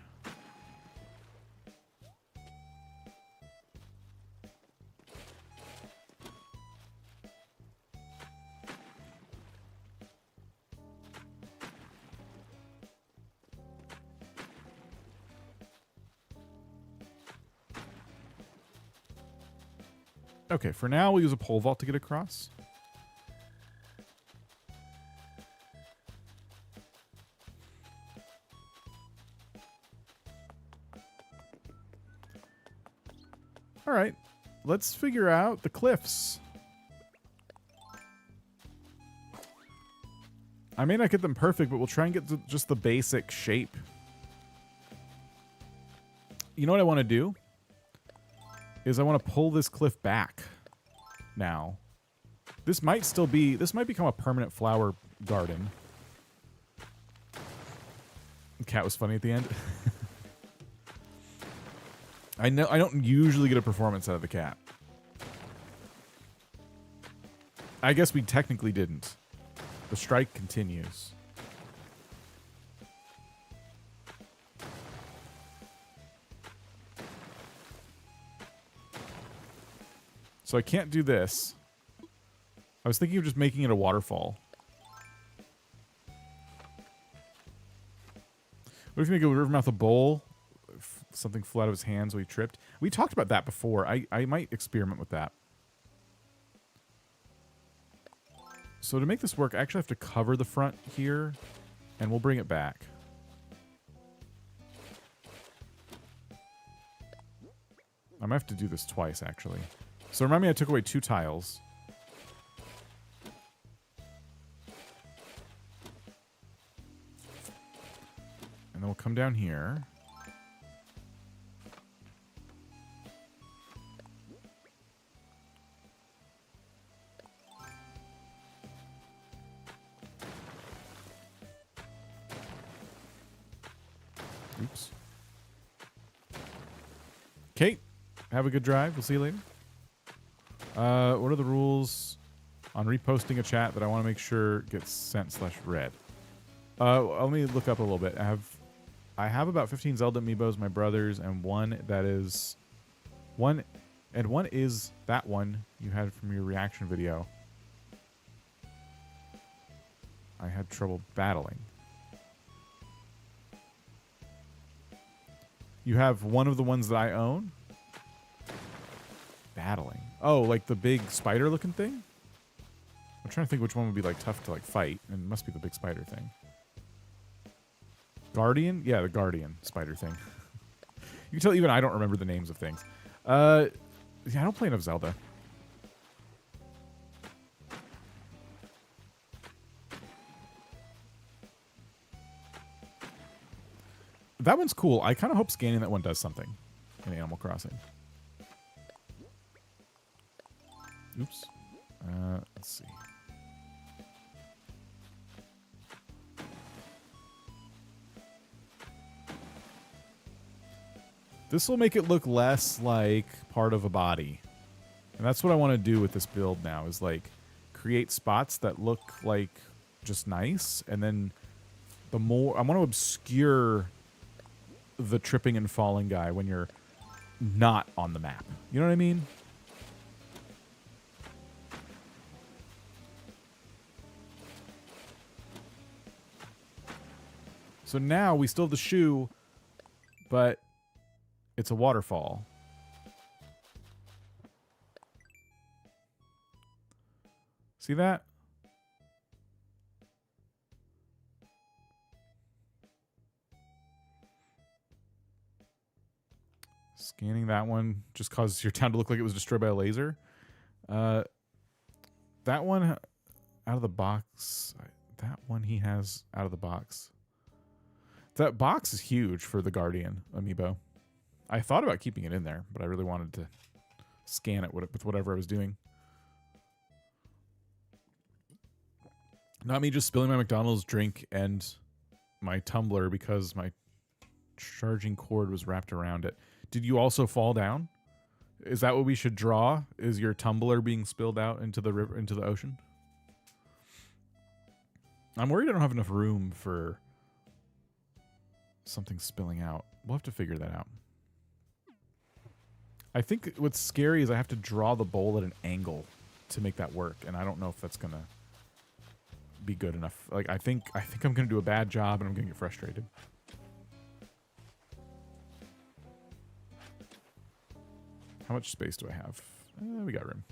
Okay, for now we'll use a pole vault to get across. All right, let's figure out the cliffs. I may not get them perfect, but we'll try and get just the basic shape. You know what I want to do? Is I want to pull this cliff back now. This might become a permanent flower garden. The cat was funny at the end. I know I don't usually get a performance out of the cat. I guess we technically didn't. The strike continues. So I can't do this. I was thinking of just making it a waterfall. What if you make a rivermouth a bowl? If something flew out of his hands when he tripped. We talked about that before. I might experiment with that. So to make this work, I actually have to cover the front here, and we'll bring it back. I might have to do this twice, actually. So remind me I took away 2 tiles. And then we'll come down here. Oops. Okay. Have a good drive. We'll see you later. What are the rules on reposting a chat that I want to make sure gets sent/read? Let me look up a little bit. I have about 15 Zelda Amiibos, my brothers, and one is that one you had from your reaction video. I had trouble battling. You have one of the ones that I own? Battling. Oh, like the big spider looking thing? I'm trying to think which one would be like tough to like fight, and it must be the big spider thing. Guardian? Yeah, the Guardian spider thing. You can tell even I don't remember the names of things. Yeah, I don't play enough Zelda. That one's cool. I kind of hope scanning that one does something in Animal Crossing. Oops. Let's see. This will make it look less like part of a body. And that's what I want to do with this build now, is like create spots that look like just nice. And then the more I want to obscure the tripping and falling guy when you're not on the map. You know what I mean? So now we still have the shoe, but it's a waterfall. See that? Scanning that one just causes your town to look like it was destroyed by a laser. That one out of the box. That one he has out of the box. That box is huge for the Guardian Amiibo. I thought about keeping it in there, but I really wanted to scan it with whatever I was doing. Not me just spilling my McDonald's drink and my tumbler because my charging cord was wrapped around it. Did you also fall down? Is that what we should draw? Is your tumbler being spilled out into the river, into the ocean? I'm worried I don't have enough room for something spilling out. We'll have to figure that out. I think what's scary is I have to draw the bowl at an angle to make that work, and I don't know if that's gonna be good enough. Like I think I'm gonna do a bad job, and I'm gonna get frustrated. How much space do I have? We got room.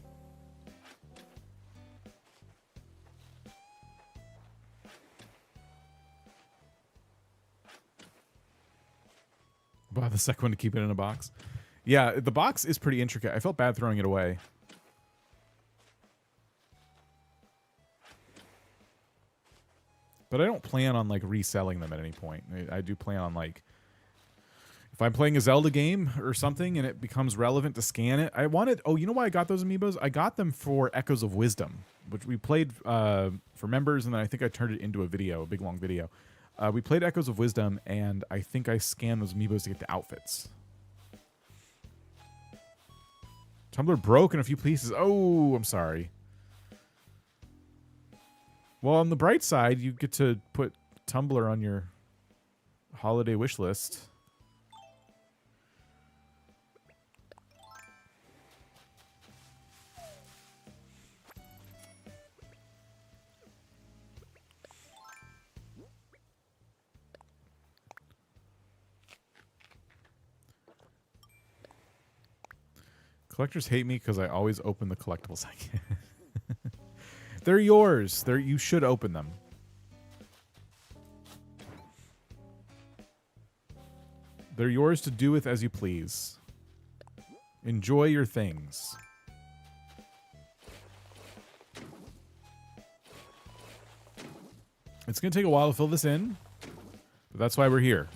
Wow, the second one to keep it in a box. Yeah, the box is pretty intricate. I felt bad throwing it away. But I don't plan on like reselling them at any point. I do plan on like, if I'm playing a Zelda game or something and it becomes relevant to scan it. I wanted, oh, you know why I got those amiibos? I got them for Echoes of Wisdom, which we played for members, and then I think I turned it into a video, a big long video. We played Echoes of Wisdom, and I think I scanned those amiibos to get the outfits. Tumbler broke in a few pieces. Oh, I'm sorry. Well, on the bright side, you get to put Tumbler on your holiday wish list. Collectors hate me because I always open the collectibles I get. They're yours. You should open them. They're yours to do with as you please. Enjoy your things. It's going to take a while to fill this in, but that's why we're here.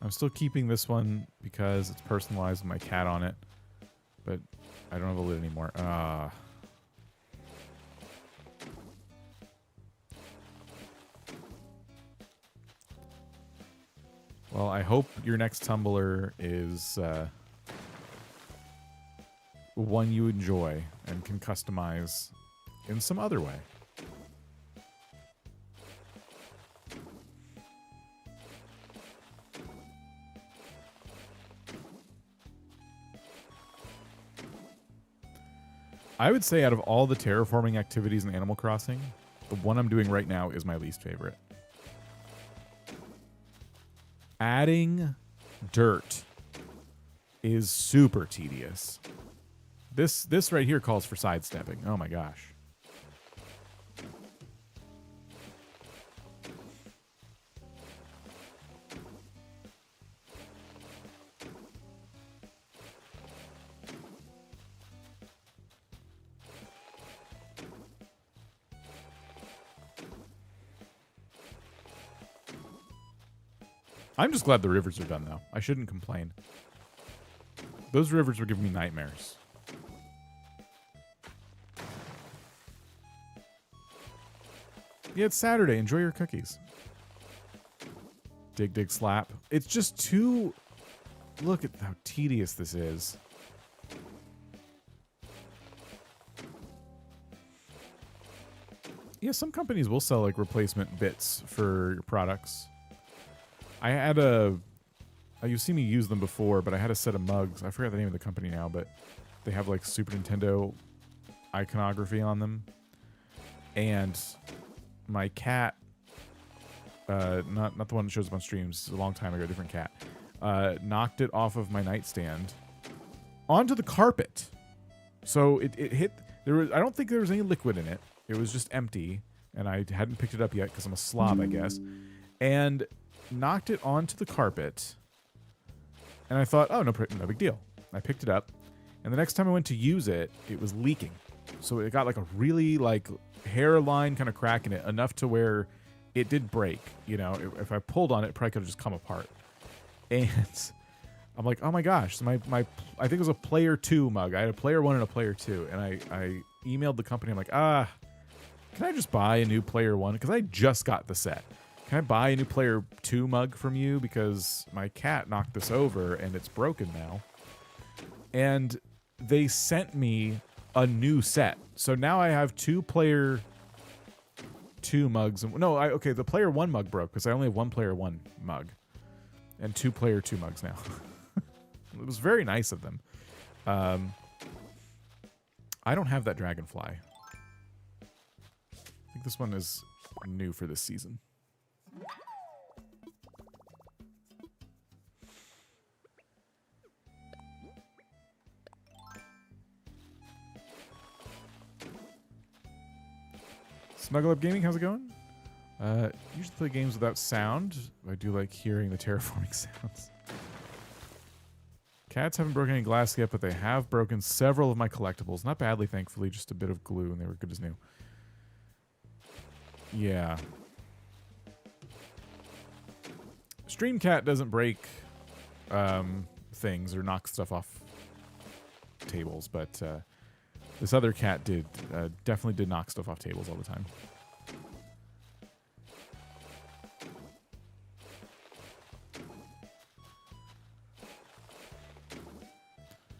I'm still keeping this one because it's personalized with my cat on it, but I don't have a lid anymore. Well, I hope your next tumbler is one you enjoy and can customize in some other way. I would say out of all the terraforming activities in Animal Crossing, the one I'm doing right now is my least favorite. Adding dirt is super tedious. This right here calls for sidestepping. Oh my gosh. I'm just glad the rivers are done, though. I shouldn't complain. Those rivers were giving me nightmares. Yeah, it's Saturday. Enjoy your cookies. Dig, dig, slap. It's just too... Look at how tedious this is. Yeah, some companies will sell, like, replacement bits for your products. I had you've seen me use them before, but I had a set of mugs. I forgot the name of the company now, but they have like Super Nintendo iconography on them. And my cat, not the one that shows up on streams, a long time ago, different cat, knocked it off of my nightstand onto the carpet. So it hit. I don't think there was any liquid in it. It was just empty, and I hadn't picked it up yet because I'm a slob, I guess. And knocked it onto the carpet, and I thought, oh, no big deal. I picked it up, and the next time I went to use it, it was leaking. So it got like a really like hairline kind of crack in it, enough to where it did break. You know, if I pulled on it, it probably could have just come apart. And I'm like, oh my gosh, so my I think it was a player 2 mug. I had a player 1 and a player 2, and I emailed the company. I'm like, can I just buy a new player 1? Because I just got the set. Can I buy a new player 2 mug from you? Because my cat knocked this over and it's broken now. And they sent me a new set. So now I have 2 player 2 mugs. No, okay, the player 1 mug broke because I only have 1 player 1 mug. And 2 player 2 mugs now. It was very nice of them. I don't have that dragonfly. I think this one is new for this season. Snuggle Up Gaming, how's it going? Usually play games without sound. I do like hearing the terraforming sounds. Cats haven't broken any glass yet, but they have broken several of my collectibles. Not badly, thankfully, just a bit of glue, and they were good as new. Yeah. Streamcat doesn't break things or knock stuff off tables, but this other cat did. Definitely did knock stuff off tables all the time.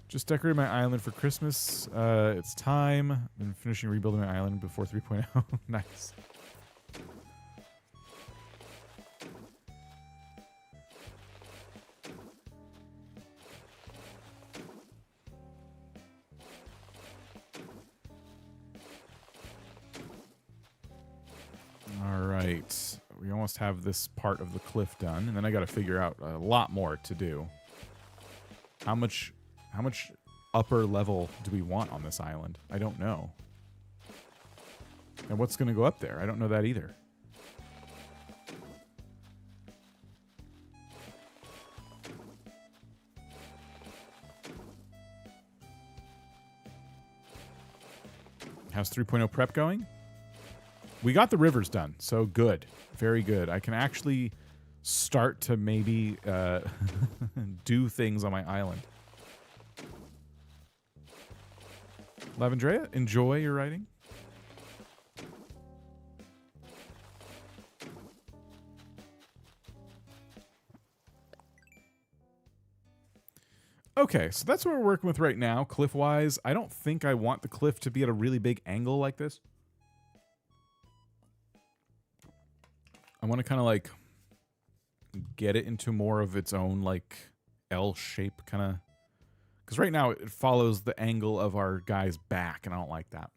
Just decorated my island for Christmas. It's time. Been finishing rebuilding my island before 3.0. Nice. All right. We almost have this part of the cliff done, and then I got to figure out a lot more to do. How much upper level do we want on this island? I don't know. And what's going to go up there? I don't know that either. How's 3.0 prep going? We got the rivers done, so good. Very good. I can actually start to maybe do things on my island. Lavandrea, enjoy your writing. Okay, so that's what we're working with right now, cliff-wise. I don't think I want the cliff to be at a really big angle like this. I want to kind of like get it into more of its own like L shape kind of. Because right now it follows the angle of our guy's back, and I don't like that.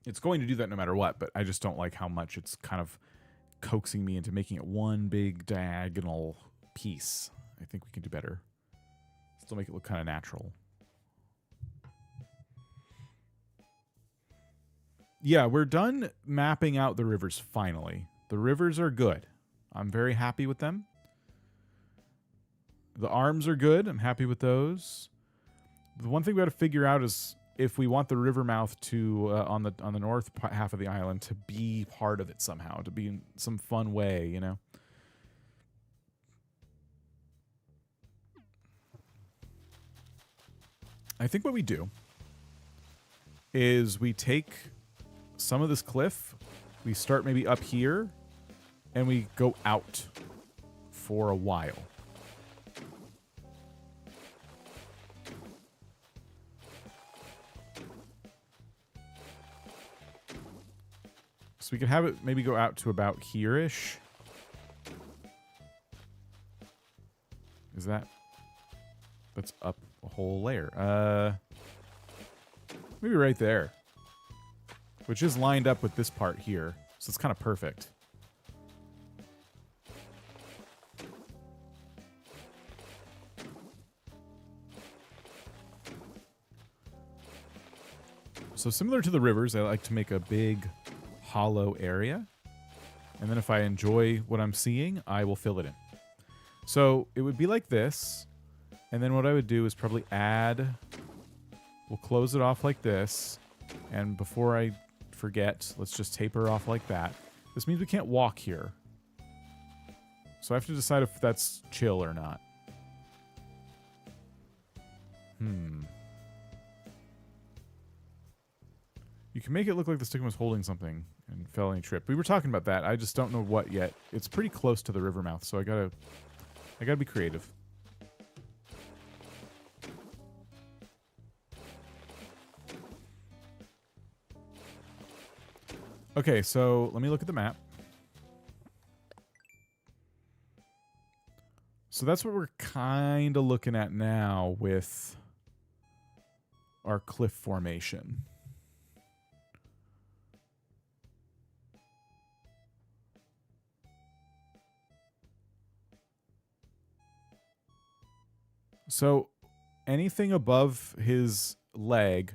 It's going to do that no matter what, but I just don't like how much it's kind of coaxing me into making it one big diagonal piece. I think we can do better. Still make it look kind of natural. Yeah, we're done mapping out the rivers finally. The rivers are good. I'm very happy with them. The arms are good. I'm happy with those. The one thing we got to figure out is if we want the river mouth to on the north half of the island to be part of it somehow, to be in some fun way, you know. I think what we do is we take some of this cliff, we start maybe up here, and we go out for a while. So we could have it maybe go out to about here-ish. Is that... That's up a whole layer. Maybe right there. Which is lined up with this part here. So it's kind of perfect. So similar to the rivers, I like to make a big hollow area. And then if I enjoy what I'm seeing, I will fill it in. So it would be like this. And then what I would do is probably add... We'll close it off like this. And before I forget. Let's just taper off like that. This means we can't walk here. So I have to decide if that's chill or not. You can make it look like the stick was holding something and fell and tripped. We were talking about that. I just don't know what yet. It's pretty close to the river mouth, so I gotta be creative. Okay, so let me look at the map. So that's what we're kind of looking at now with our cliff formation. So anything above his leg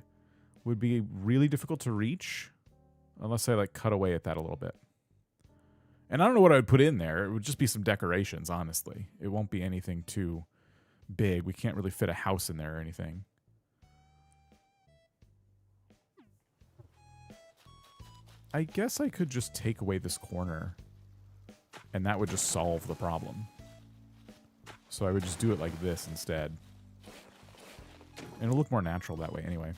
would be really difficult to reach unless I like cut away at that a little bit. And I don't know what I would put in there. It would just be some decorations, honestly. It won't be anything too big. We can't really fit a house in there or anything. I guess I could just take away this corner and that would just solve the problem. So I would just do it like this instead. And it'll look more natural that way anyway.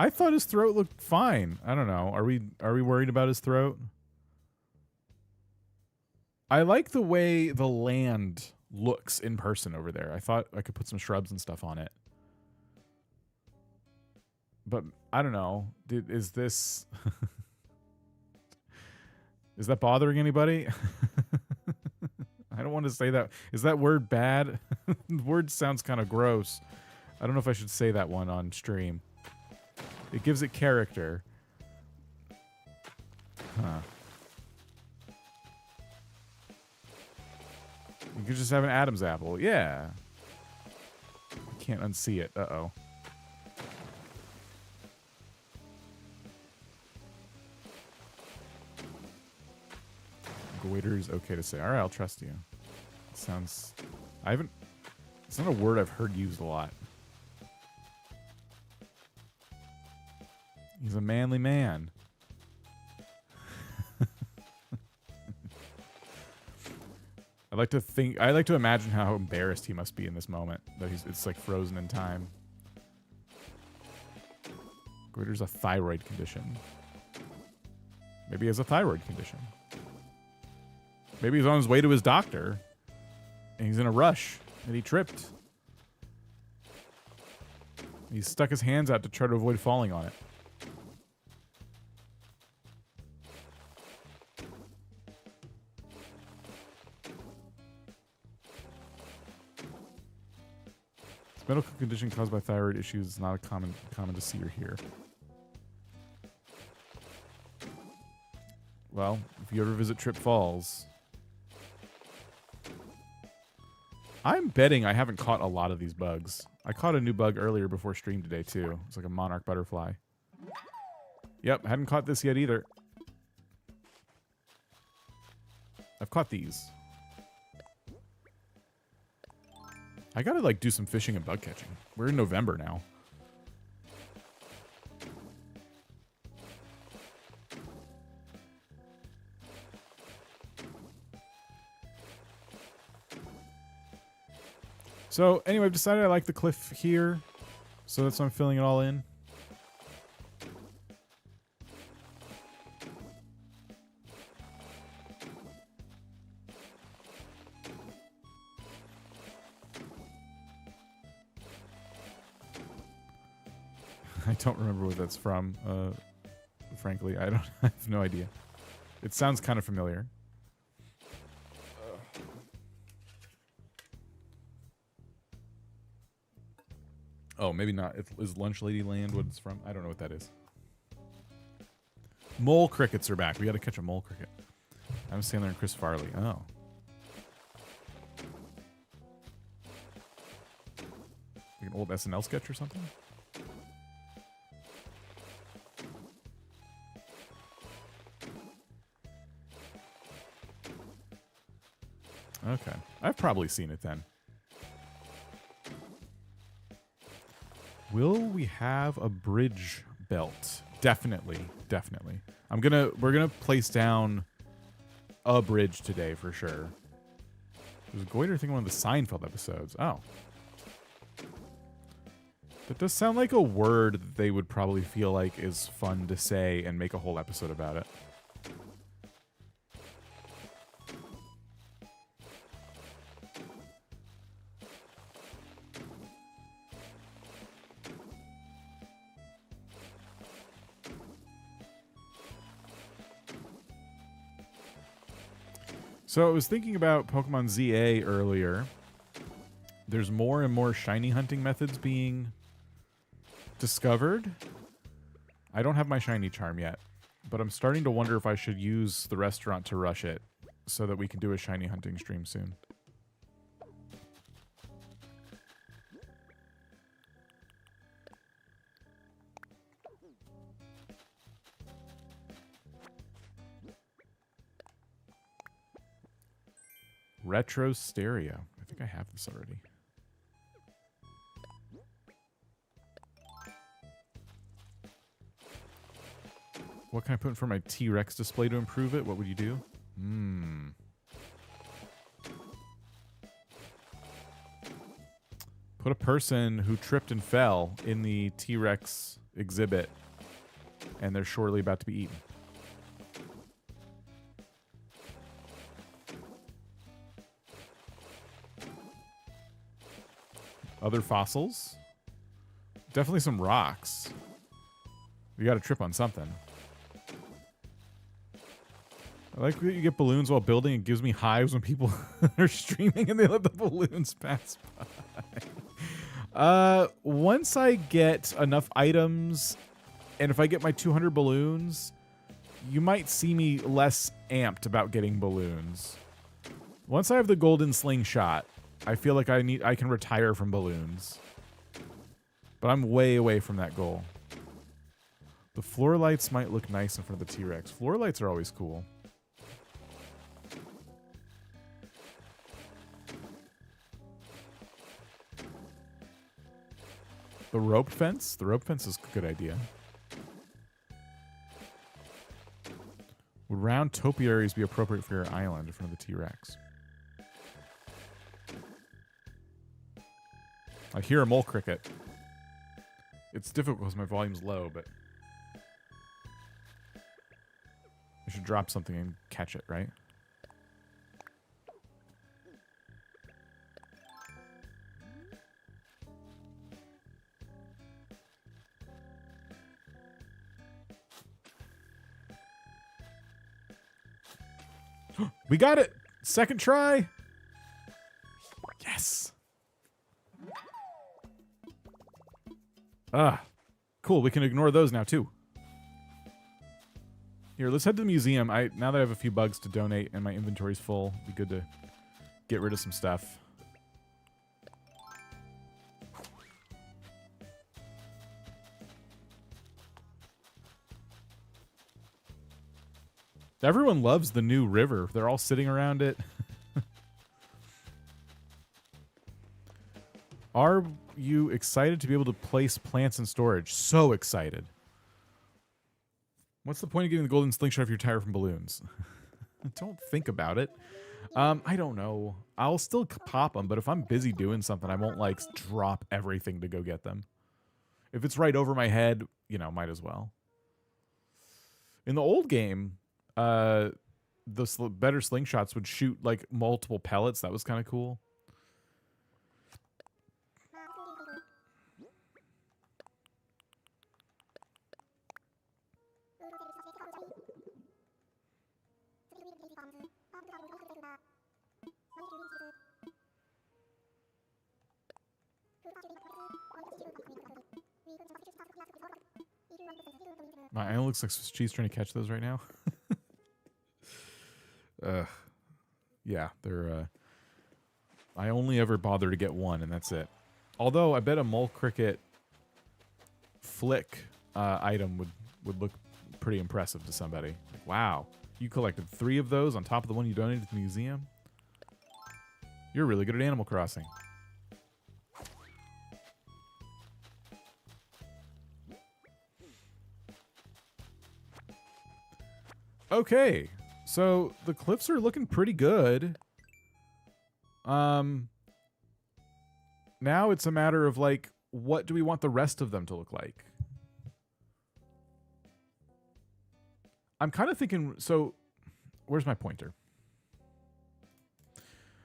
I thought his throat looked fine. I don't know. Are we worried about his throat? I like the way the land looks in person over there. I thought I could put some shrubs and stuff on it. But I don't know. Is this... Is that bothering anybody? I don't want to say that. Is that word bad? The word sounds kind of gross. I don't know if I should say that one on stream. It gives it character. Huh. You could just have an Adam's apple. Yeah. I can't unsee it. Uh-oh. Goiter is okay to say. All right, I'll trust you. It sounds... It's not a word I've heard used a lot. He's a manly man. I like to imagine how embarrassed he must be in this moment. That it's like frozen in time. Goiter's a thyroid condition. Maybe he has a thyroid condition. Maybe he's on his way to his doctor. And he's in a rush. And he tripped. He stuck his hands out to try to avoid falling on it. Medical condition caused by thyroid issues is not a common to see or hear. Well, if you ever visit Trip Falls, I'm betting I haven't caught a lot of these bugs. I caught a new bug earlier before stream today too. It's like a monarch butterfly. Yep, hadn't caught this yet either. I've caught these. I gotta like do some fishing and bug catching. We're in November now. So anyway, I've decided I like the cliff here. So that's why I'm filling it all in. I don't remember what that's from. Frankly, I have no idea. It sounds kind of familiar. Oh, maybe not. Is Lunch Lady Land what it's from? I don't know what that is. Mole crickets are back. We got to catch a mole cricket. I'm Sandler and Chris Farley. Oh. Like an old SNL sketch or something? Okay. I've probably seen it then. Will we have a bridge belt? Definitely, definitely. We're gonna place down a bridge today for sure. There's a goiter thing in one of the Seinfeld episodes. Oh. That does sound like a word that they would probably feel like is fun to say and make a whole episode about it. So I was thinking about Pokemon ZA earlier. There's more and more shiny hunting methods being discovered. I don't have my shiny charm yet, but I'm starting to wonder if I should use the restaurant to rush it so that we can do a shiny hunting stream soon. Retro stereo. I think I have this already. What can I put in for my T-Rex display to improve it? What would you do? Put a person who tripped and fell in the T-Rex exhibit, and they're shortly about to be eaten. Other fossils? Definitely some rocks. You gotta trip on something. I like that you get balloons while building. It gives me hives when people are streaming and they let the balloons pass by. Once I get enough items, and if I get my 200 balloons, you might see me less amped about getting balloons. Once I have the golden slingshot, I feel like I can retire from balloons. But I'm way away from that goal. The floor lights might look nice in front of the T-Rex. Floor lights are always cool. The rope fence? The rope fence is a good idea. Would round topiaries be appropriate for your island in front of the T-Rex? I hear a mole cricket. It's difficult because my volume's low, but I should drop something and catch it, right? We got it! Second try! Yes! Ah, cool. We can ignore those now, too. Here, let's head to the museum. Now that I have a few bugs to donate and my inventory's full, it'd be good to get rid of some stuff. Everyone loves the new river. They're all sitting around it. Are you excited to be able to place plants in storage? So excited. What's the point of getting the golden slingshot if you're tired from balloons? Don't think about it. I don't know. I'll still pop them, but if I'm busy doing something, I won't like drop everything to go get them. If it's right over my head, you know, might as well. In the old game, the better slingshots would shoot like multiple pellets. That was kind of cool. My eye looks like she's trying to catch those right now. Yeah, they're. I only ever bother to get one, and that's it. Although I bet a mole cricket flick item would look pretty impressive to somebody. Like, wow, you collected 3 of those on top of the one you donated to the museum. You're really good at Animal Crossing. Okay, so the cliffs are looking pretty good. Now it's a matter of like, what do we want the rest of them to look like? I'm kind of thinking, so where's my pointer?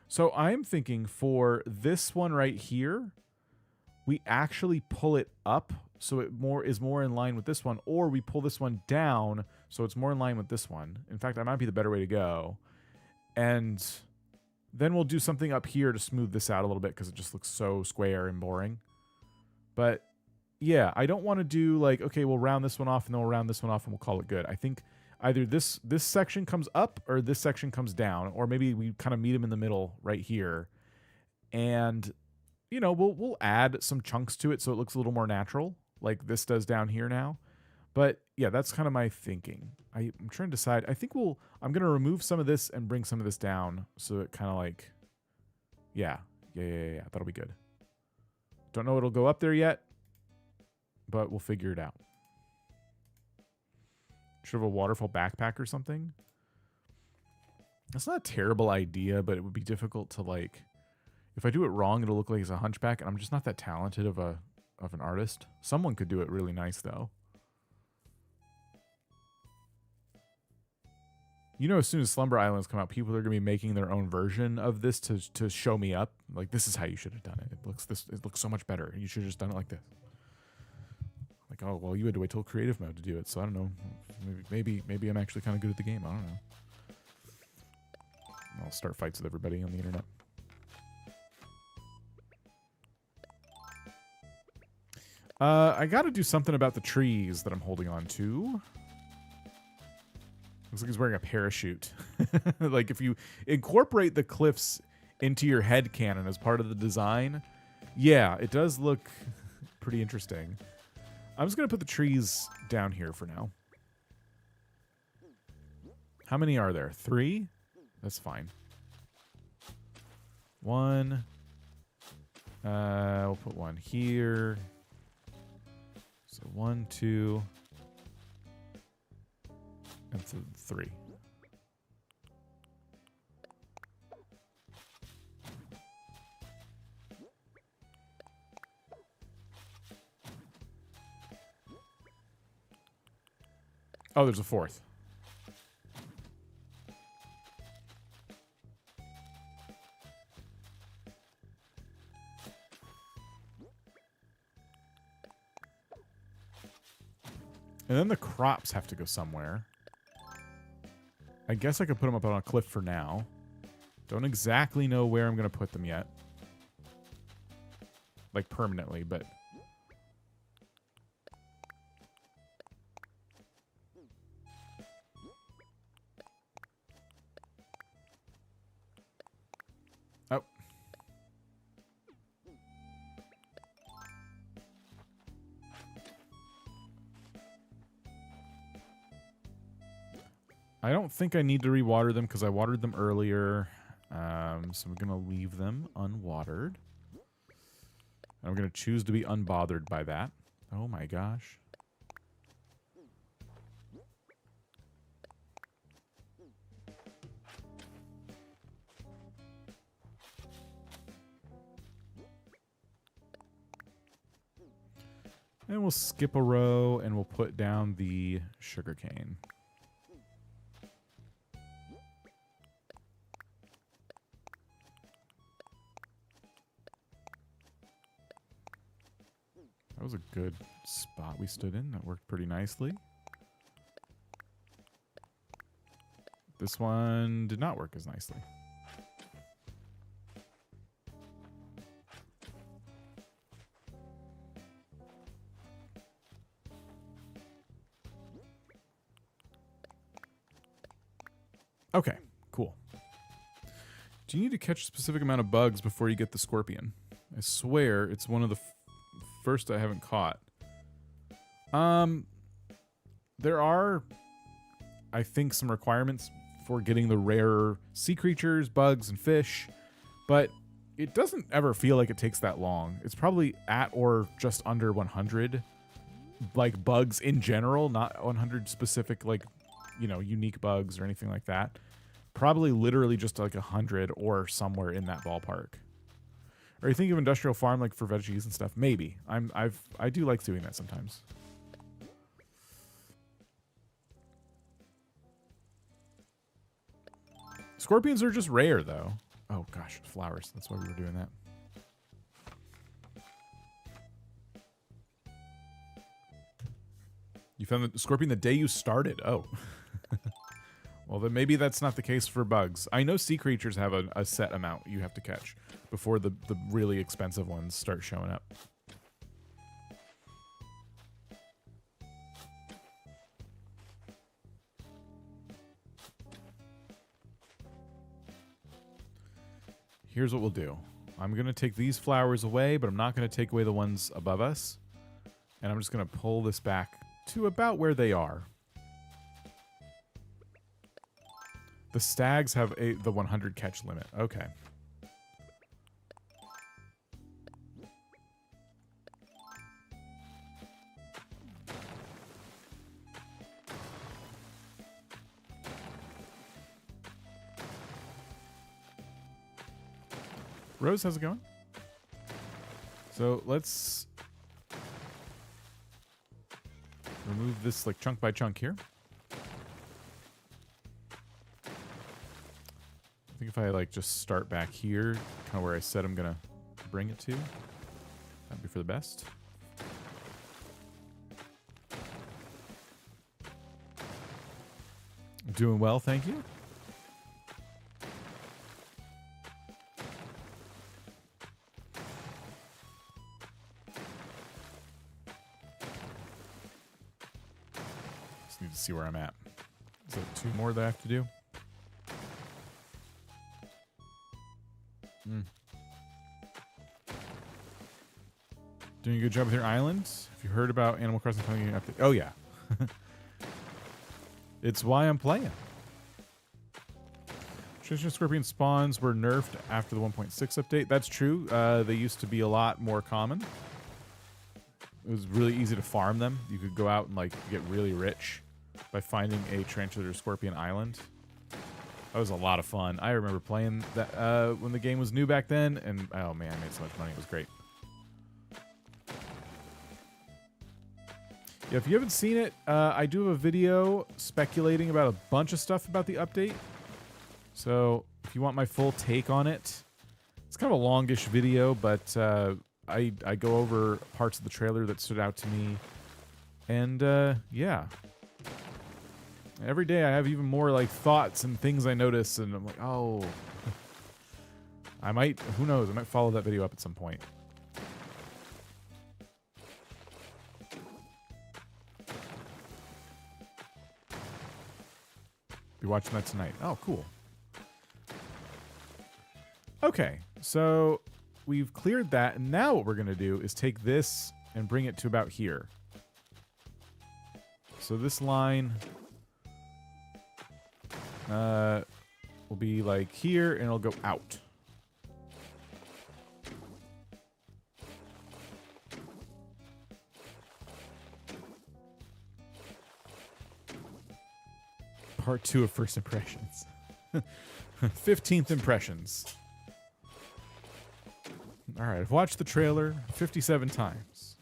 So I'm thinking for this one right here, we actually pull it up so it is more in line with this one, or we pull this one down so it's more in line with this one. In fact, that might be the better way to go. And then we'll do something up here to smooth this out a little bit because it just looks so square and boring. But yeah, I don't want to do like, okay, we'll round this one off and then we'll round this one off and we'll call it good. I think either this section comes up or this section comes down, or maybe we kind of meet them in the middle right here. And, you know, we'll add some chunks to it so it looks a little more natural, like this does down here now. But yeah, that's kind of my thinking. I'm trying to decide. I think I'm going to remove some of this and bring some of this down so it kind of like, yeah, that'll be good. Don't know it'll go up there yet, but we'll figure it out. Should have a waterfall backpack or something. That's not a terrible idea, but it would be difficult to like, if I do it wrong, it'll look like it's a hunchback, and I'm just not that talented of an artist. Someone could do it really nice though. You know, as soon as Slumber Islands come out, people are going to be making their own version of this to show me up. Like, this is how you should have done it. It looks so much better. You should have just done it like this. Like, oh, well, you had to wait till creative mode to do it. So I don't know. Maybe I'm actually kind of good at the game. I don't know. I'll start fights with everybody on the internet. I got to do something about the trees that I'm holding on to. Looks like he's wearing a parachute. Like, if you incorporate the cliffs into your head canon as part of the design, yeah, it does look pretty interesting. I'm just going to put the trees down here for now. How many are there? 3? That's fine. 1. We'll put 1 here. So 1, 2... and 3. Oh, there's a 4th. And then the crops have to go somewhere. I guess I could put them up on a cliff for now. Don't exactly know where I'm going to put them yet. Like permanently, but... Oh. I don't think I need to rewater them because I watered them earlier. So we're going to leave them unwatered. And we're going to choose to be unbothered by that. Oh my gosh. And we'll skip a row and we'll put down the sugarcane. That was a good spot we stood in. That worked pretty nicely. This one did not work as nicely. Okay, cool. Do you need to catch a specific amount of bugs before you get the scorpion? I swear it's one of the first I haven't caught. There are, I think, some requirements for getting the rarer sea creatures, bugs, and fish, but it doesn't ever feel like it takes that long. It's probably at or just under 100, like bugs in general, not 100 specific like you know, unique bugs or anything like that. Probably literally just like 100 or somewhere in that ballpark. Or you think of industrial farm like for veggies and stuff? Maybe. I do like doing that sometimes. Scorpions are just rare though. Oh gosh, flowers. That's why we were doing that. You found the scorpion the day you started. Oh. Well, then maybe that's not the case for bugs. I know sea creatures have a set amount you have to catch before the really expensive ones start showing up. Here's what we'll do. I'm going to take these flowers away, but I'm not going to take away the ones above us. And I'm just going to pull this back to about where they are. The stags have the 100 catch limit. Okay. Rose, how's it going? So let's remove this like chunk by chunk here. I think if I like just start back here, kind of where I said I'm gonna bring it to, that'd be for the best. Doing well, thank you. Just need to see where I'm at. Is there 2 more that I have to do? Doing a good job with your island. Have you heard about Animal Crossing coming in update? Oh yeah. It's why I'm playing. Traditional scorpion spawns were nerfed after the 1.6 update. That's true. They used to be a lot more common. It was really easy to farm them. You could go out and like get really rich by finding a tarantula or scorpion island. That was a lot of fun. I remember playing that when the game was new back then, and oh man, I made so much money. It was great. Yeah, if you haven't seen it, I do have a video speculating about a bunch of stuff about the update. So if you want my full take on it, it's kind of a longish video, but I go over parts of the trailer that stood out to me. And yeah. Every day I have even more like thoughts and things I notice, and I'm like, oh. I might, who knows, I might follow that video up at some point. Be watching that tonight. Oh, cool. Okay, so we've cleared that, and now what we're going to do is take this and bring it to about here. So this line will be like here, and it'll go out. Part 2 of first impressions. 15th impressions. All right, I've watched the trailer 57 times.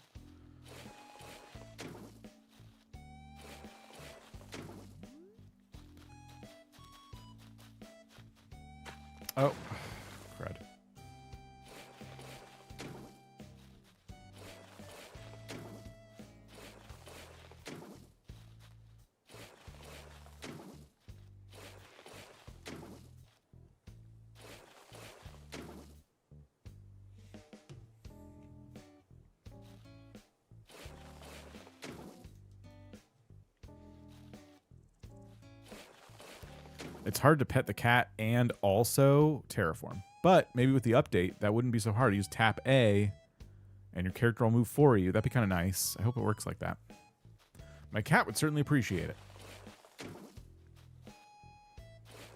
Oh, crud. It's hard to pet the cat and also terraform. But maybe with the update, that wouldn't be so hard. You just tap A, and your character will move for you. That'd be kind of nice. I hope it works like that. My cat would certainly appreciate it.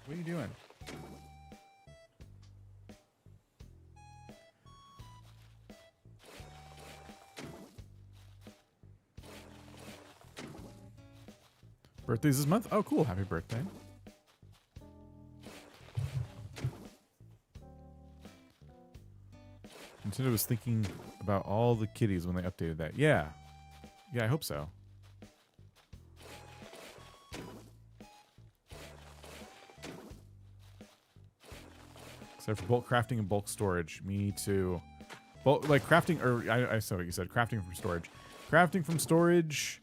What are you doing? Birthday's this month? Oh, cool. Happy birthday. Nintendo was thinking about all the kitties when they updated that. Yeah. Yeah, I hope so. Except for bulk crafting and bulk storage. Me too. Bulk, like crafting, or I saw what you said. Crafting from storage. Crafting from storage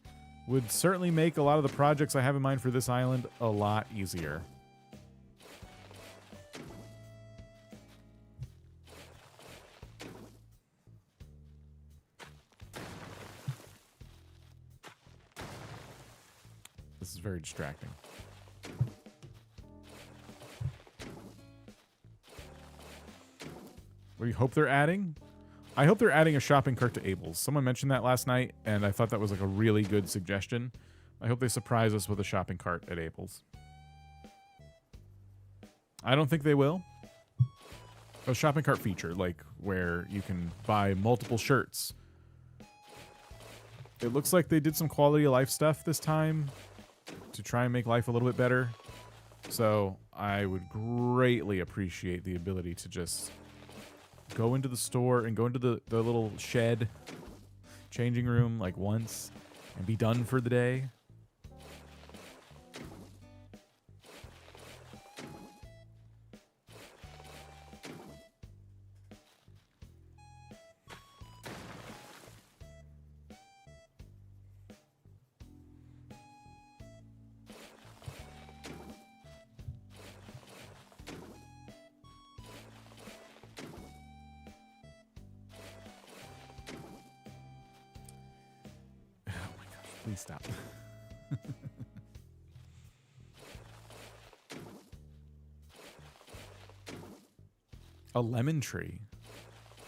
would certainly make a lot of the projects I have in mind for this island a lot easier. This is very distracting. What do you hope they're adding? I hope they're adding a shopping cart to Abel's. Someone mentioned that last night, and I thought that was like a really good suggestion. I hope they surprise us with a shopping cart at Abel's. I don't think they will. A shopping cart feature, like where you can buy multiple shirts. It looks like they did some quality of life stuff this time to try and make life a little bit better. So I would greatly appreciate the ability to just go into the store and go into the little shed changing room like once and be done for the day. Please stop. A lemon tree.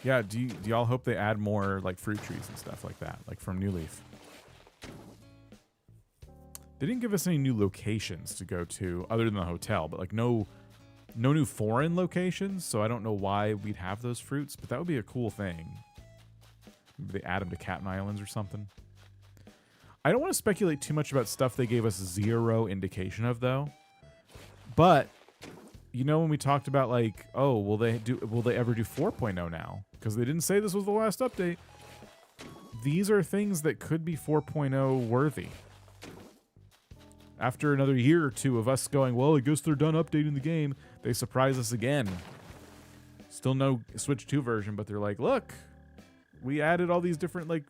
Yeah, do y'all hope they add more like fruit trees and stuff like that, like from New Leaf? They didn't give us any new locations to go to other than the hotel, but like no new foreign locations, so I don't know why we'd have those fruits, but that would be a cool thing. Maybe they add them to Catton Islands or something. I don't want to speculate too much about stuff they gave us zero indication of, though. But you know when we talked about like, oh, will they ever do 4.0 now? Because they didn't say this was the last update. These are things that could be 4.0 worthy. After another year or two of us going, well, I guess they're done updating the game, they surprise us again. Still no Switch 2 version, but they're like, look, we added all these different like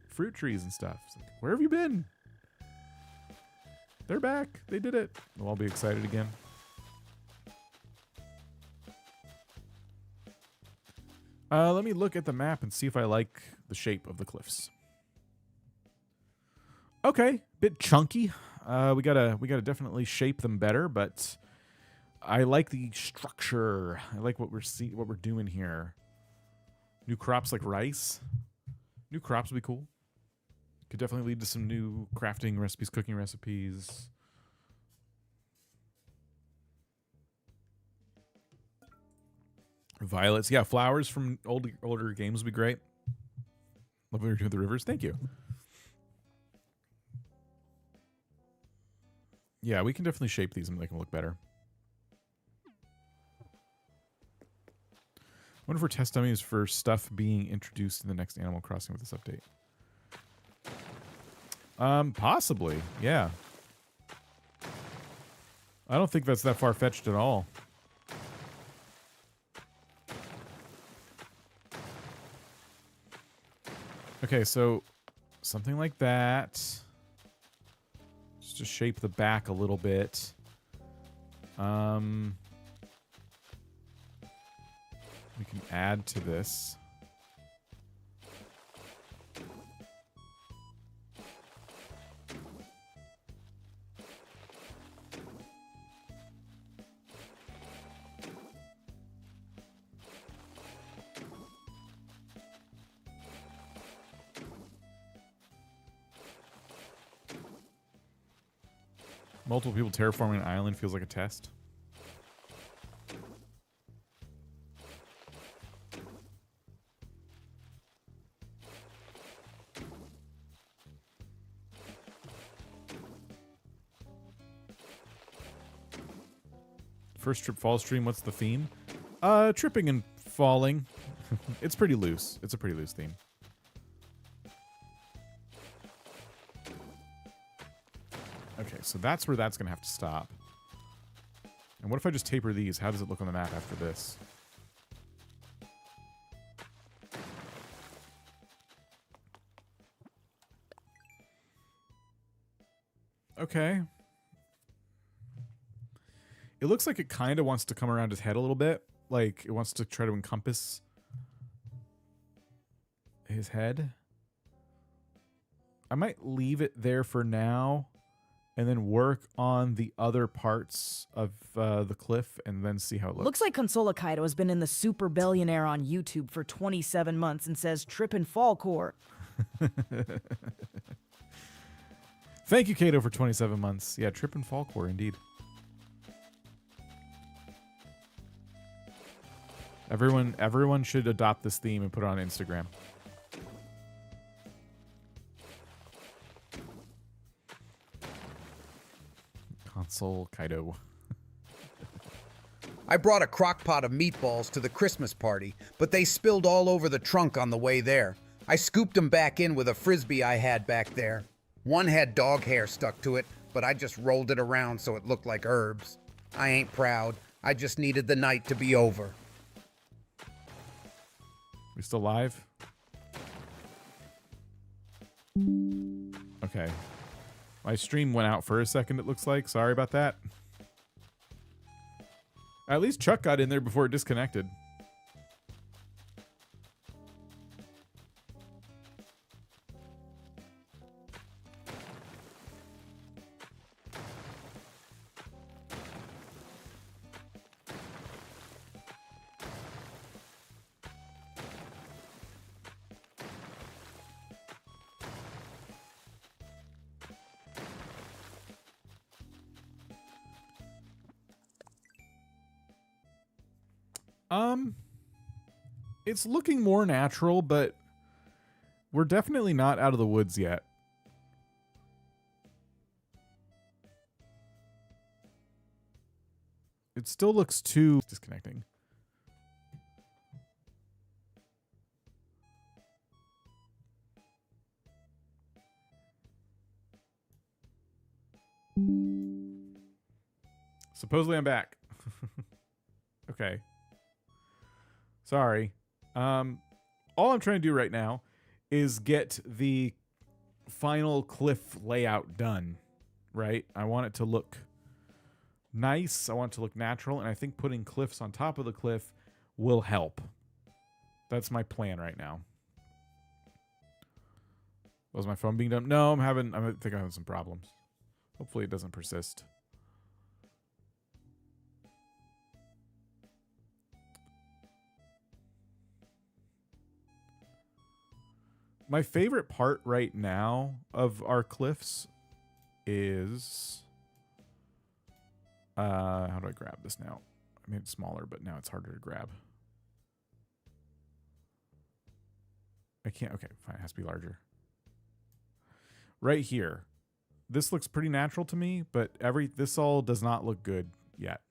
fruit trees and stuff. It's like, where have you been? They're back. They did it. We'll all be excited again. Let me look at the map and see if I like the shape of the cliffs. Okay, bit chunky. We gotta definitely shape them better, but I like the structure. I like what we're doing here. New crops like rice. New crops would be cool. Could definitely lead to some new crafting recipes, cooking recipes. Violets. Yeah, flowers from older games would be great. Love what you're doing with the rivers. Thank you. Yeah, we can definitely shape these and make them look better. I wonder if we're test dummies for stuff being introduced in the next Animal Crossing with this update. Possibly, yeah. I don't think that's that far-fetched at all. Okay, so something like that. Just to shape the back a little bit. We can add to this. Multiple people terraforming an island feels like a test. First trip fall stream, what's the theme? Tripping and falling. It's pretty loose. It's a pretty loose theme. Okay, so that's where that's going to have to stop. And what if I just taper these? How does it look on the map after this? Okay. It looks like it kind of wants to come around his head a little bit. Like, it wants to try to encompass his head. I might leave it there for now and then work on the other parts of the cliff and then see how it looks. Looks like Consola Kaido has been in the Super Billionaire on YouTube for 27 months and says trip and fall core. Thank you, Kato, for 27 months. Yeah, trip and fall core, indeed. Everyone should adopt this theme and put it on Instagram. Console Kaido. I brought a crock pot of meatballs to the Christmas party, but they spilled all over the trunk on the way there. I scooped them back in with a frisbee I had back there. One had dog hair stuck to it, but I just rolled it around so it looked like herbs. I ain't proud. I just needed the night to be over. We still live? Okay. My stream went out for a second, it looks like. Sorry about that. At least Chuck got in there before it disconnected. It's looking more natural, but we're definitely not out of the woods yet. It still looks too disconnecting. Supposedly I'm back. Okay. Sorry. All I'm trying to do right now is get the final cliff layout done, right? I want it to look nice. I want it to look natural. And I think putting cliffs on top of the cliff will help. That's my plan right now. Was my phone being done? No, I think I'm having some problems. Hopefully it doesn't persist. My favorite part right now of our cliffs is... how do I grab this now? I made it smaller, but now it's harder to grab. I can't... Okay, fine. It has to be larger. Right here. This looks pretty natural to me, but this all does not look good yet.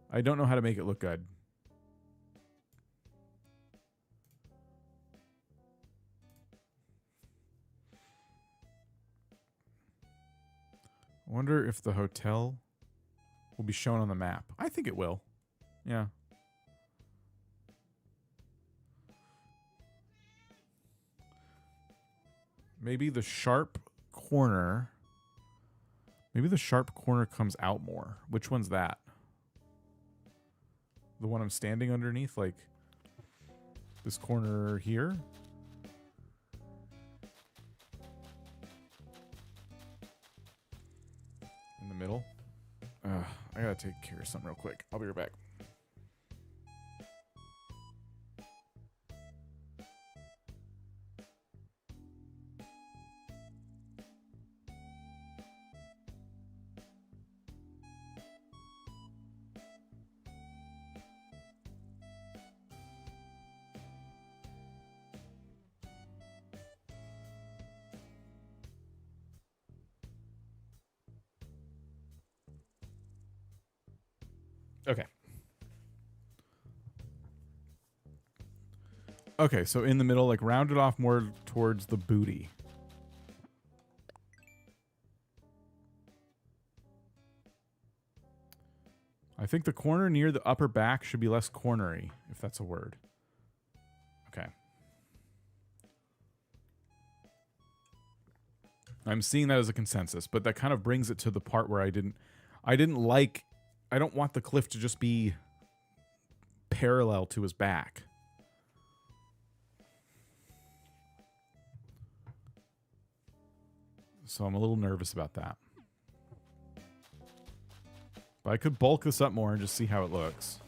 I don't know how to make it look good. I wonder if the hotel will be shown on the map. I think it will. Yeah. Maybe the sharp corner. Maybe the sharp corner comes out more. Which one's that? The one I'm standing underneath? Like this corner here? In the middle? I gotta take care of something real quick. I'll be right back. Okay. Okay, so in the middle, like round it off more towards the booty. I think the corner near the upper back should be less cornery, if that's a word. Okay. I'm seeing that as a consensus, but that kind of brings it to the part where I don't want the cliff to just be parallel to his back. So I'm a little nervous about that. But I could bulk this up more and just see how it looks.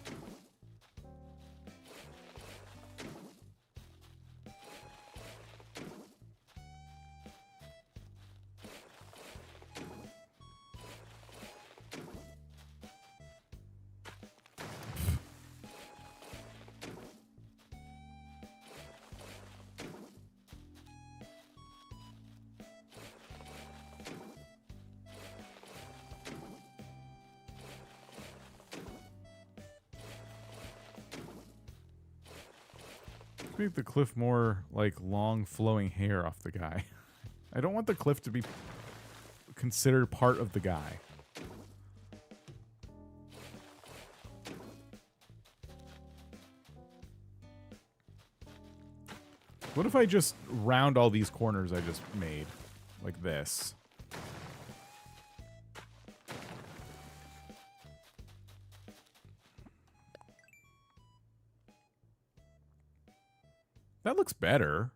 Make the cliff more like long flowing hair off the guy. I don't want the cliff to be considered part of the guy. What if I just round all these corners I just made like this? That looks better.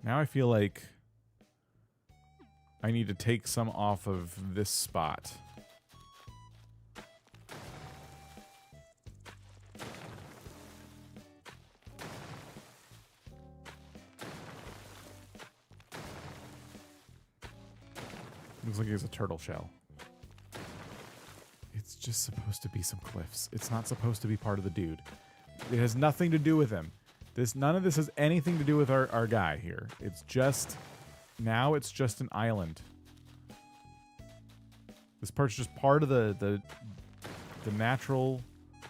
Now I feel like I need to take some off of this spot. Looks like he has a turtle shell. It's just supposed to be some cliffs. It's not supposed to be part of the dude. It has nothing to do with him. None of this has anything to do with our guy here. It's just, now it's just an island. This part's just part of the natural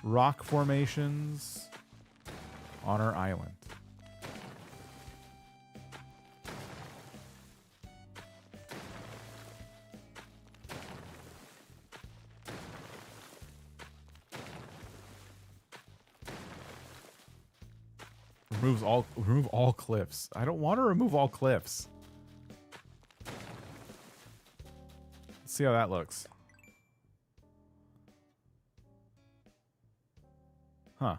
rock formations on our island. Remove all cliffs. I don't want to remove all cliffs. Let's see how that looks. Huh.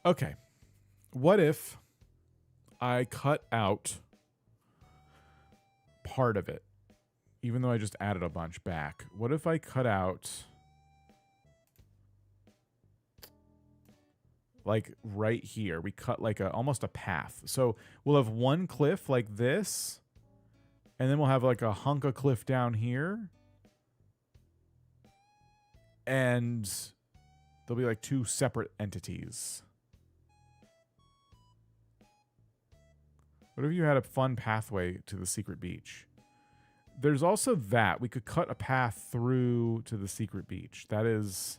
Okay. What if I cut out part of it, even though I just added a bunch back? What if I cut out like right here? We cut like almost a path. So we'll have one cliff like this, and then we'll have like a hunk of cliff down here, and there'll be like two separate entities. What if you had a fun pathway to the secret beach? There's also that. We could cut a path through to the secret beach. That's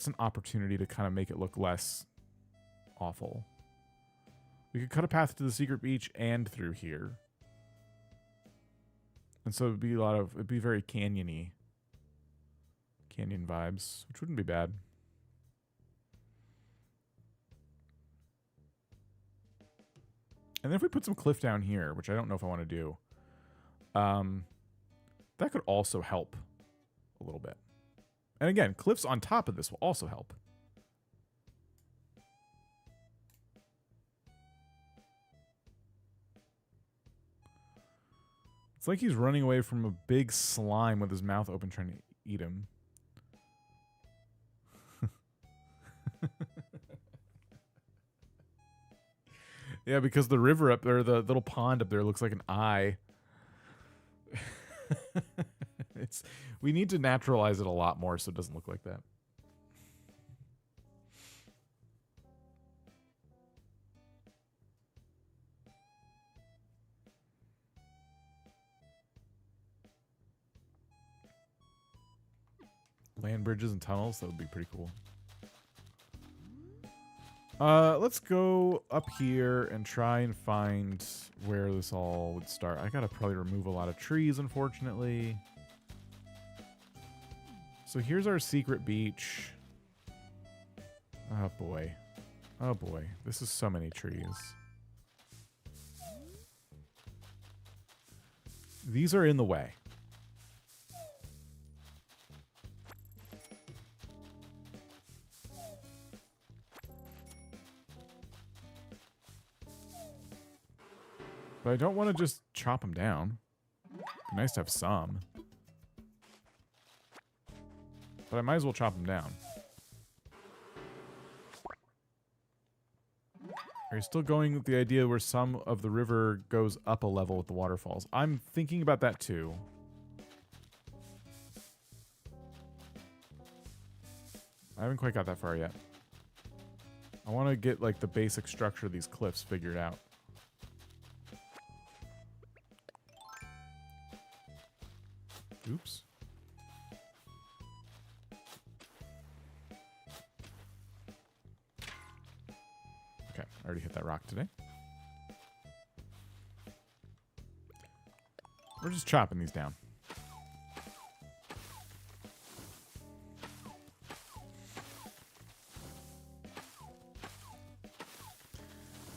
an opportunity to kind of make it look less awful. We could cut a path to the secret beach and through here. And so it'd be very canyon-y. Canyon vibes, which wouldn't be bad. And then if we put some cliff down here, which I don't know if I want to do, that could also help a little bit. And again, cliffs on top of this will also help. It's like he's running away from a big slime with his mouth open trying to eat him. Yeah, because the river up there, the little pond up there looks like an eye. We need to naturalize it a lot more so it doesn't look like that. Land bridges and tunnels, that would be pretty cool. Let's go up here and try and find where this all would start. I gotta probably remove a lot of trees, unfortunately. So here's our secret beach. Oh boy. Oh boy. This is so many trees. These are in the way. But I don't want to just chop them down. It'd be nice to have some. But I might as well chop them down. Are you still going with the idea where some of the river goes up a level with the waterfalls? I'm thinking about that too. I haven't quite got that far yet. I want to get like the basic structure of these cliffs figured out. Oops. Okay, I already hit that rock today. We're just chopping these down.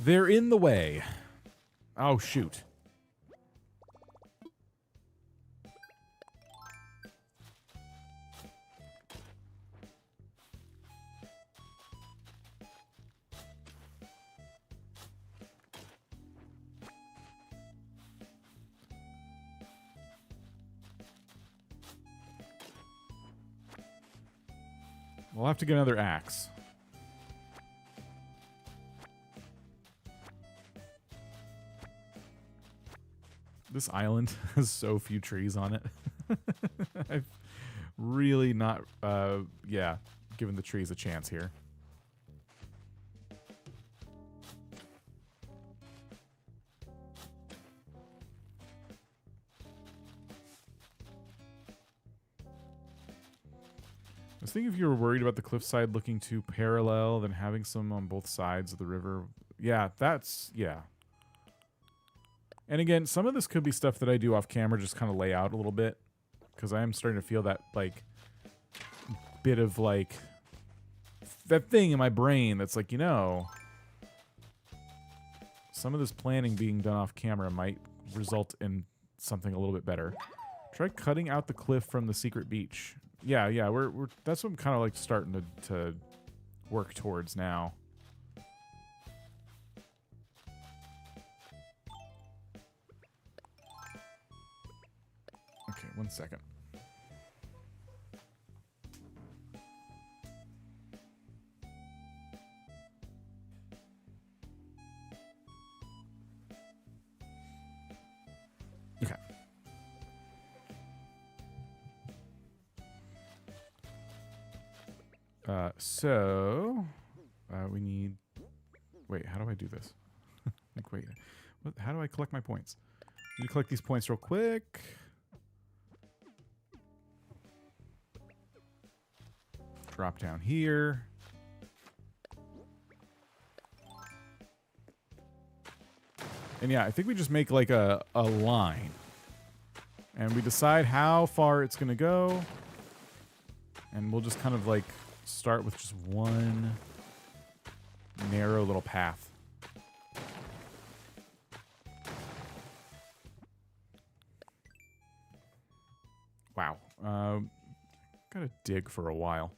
They're in the way. Oh, shoot. We'll have to get another axe. This island has so few trees on it. I've really not, yeah, given the trees a chance here. I was thinking if you were worried about the cliffside looking too parallel, then having some on both sides of the river. Yeah, that's, yeah. And again, some of this could be stuff that I do off camera, just kind of lay out a little bit. Because I am starting to feel that, like, bit of, like, that thing in my brain that's like, you know, some of this planning being done off camera might result in something a little bit better. Try cutting out the cliff from the secret beach. Yeah, we're that's what I'm kind of like starting to work towards now. Okay, 1 second. Okay. We need... Wait, how do I do this? Like, wait, how do I collect my points? Let me collect these points real quick. Drop down here. And yeah, I think we just make like a line. And we decide how far it's going to go. And we'll just kind of like start with just one narrow little path. Wow. Gotta dig for a while.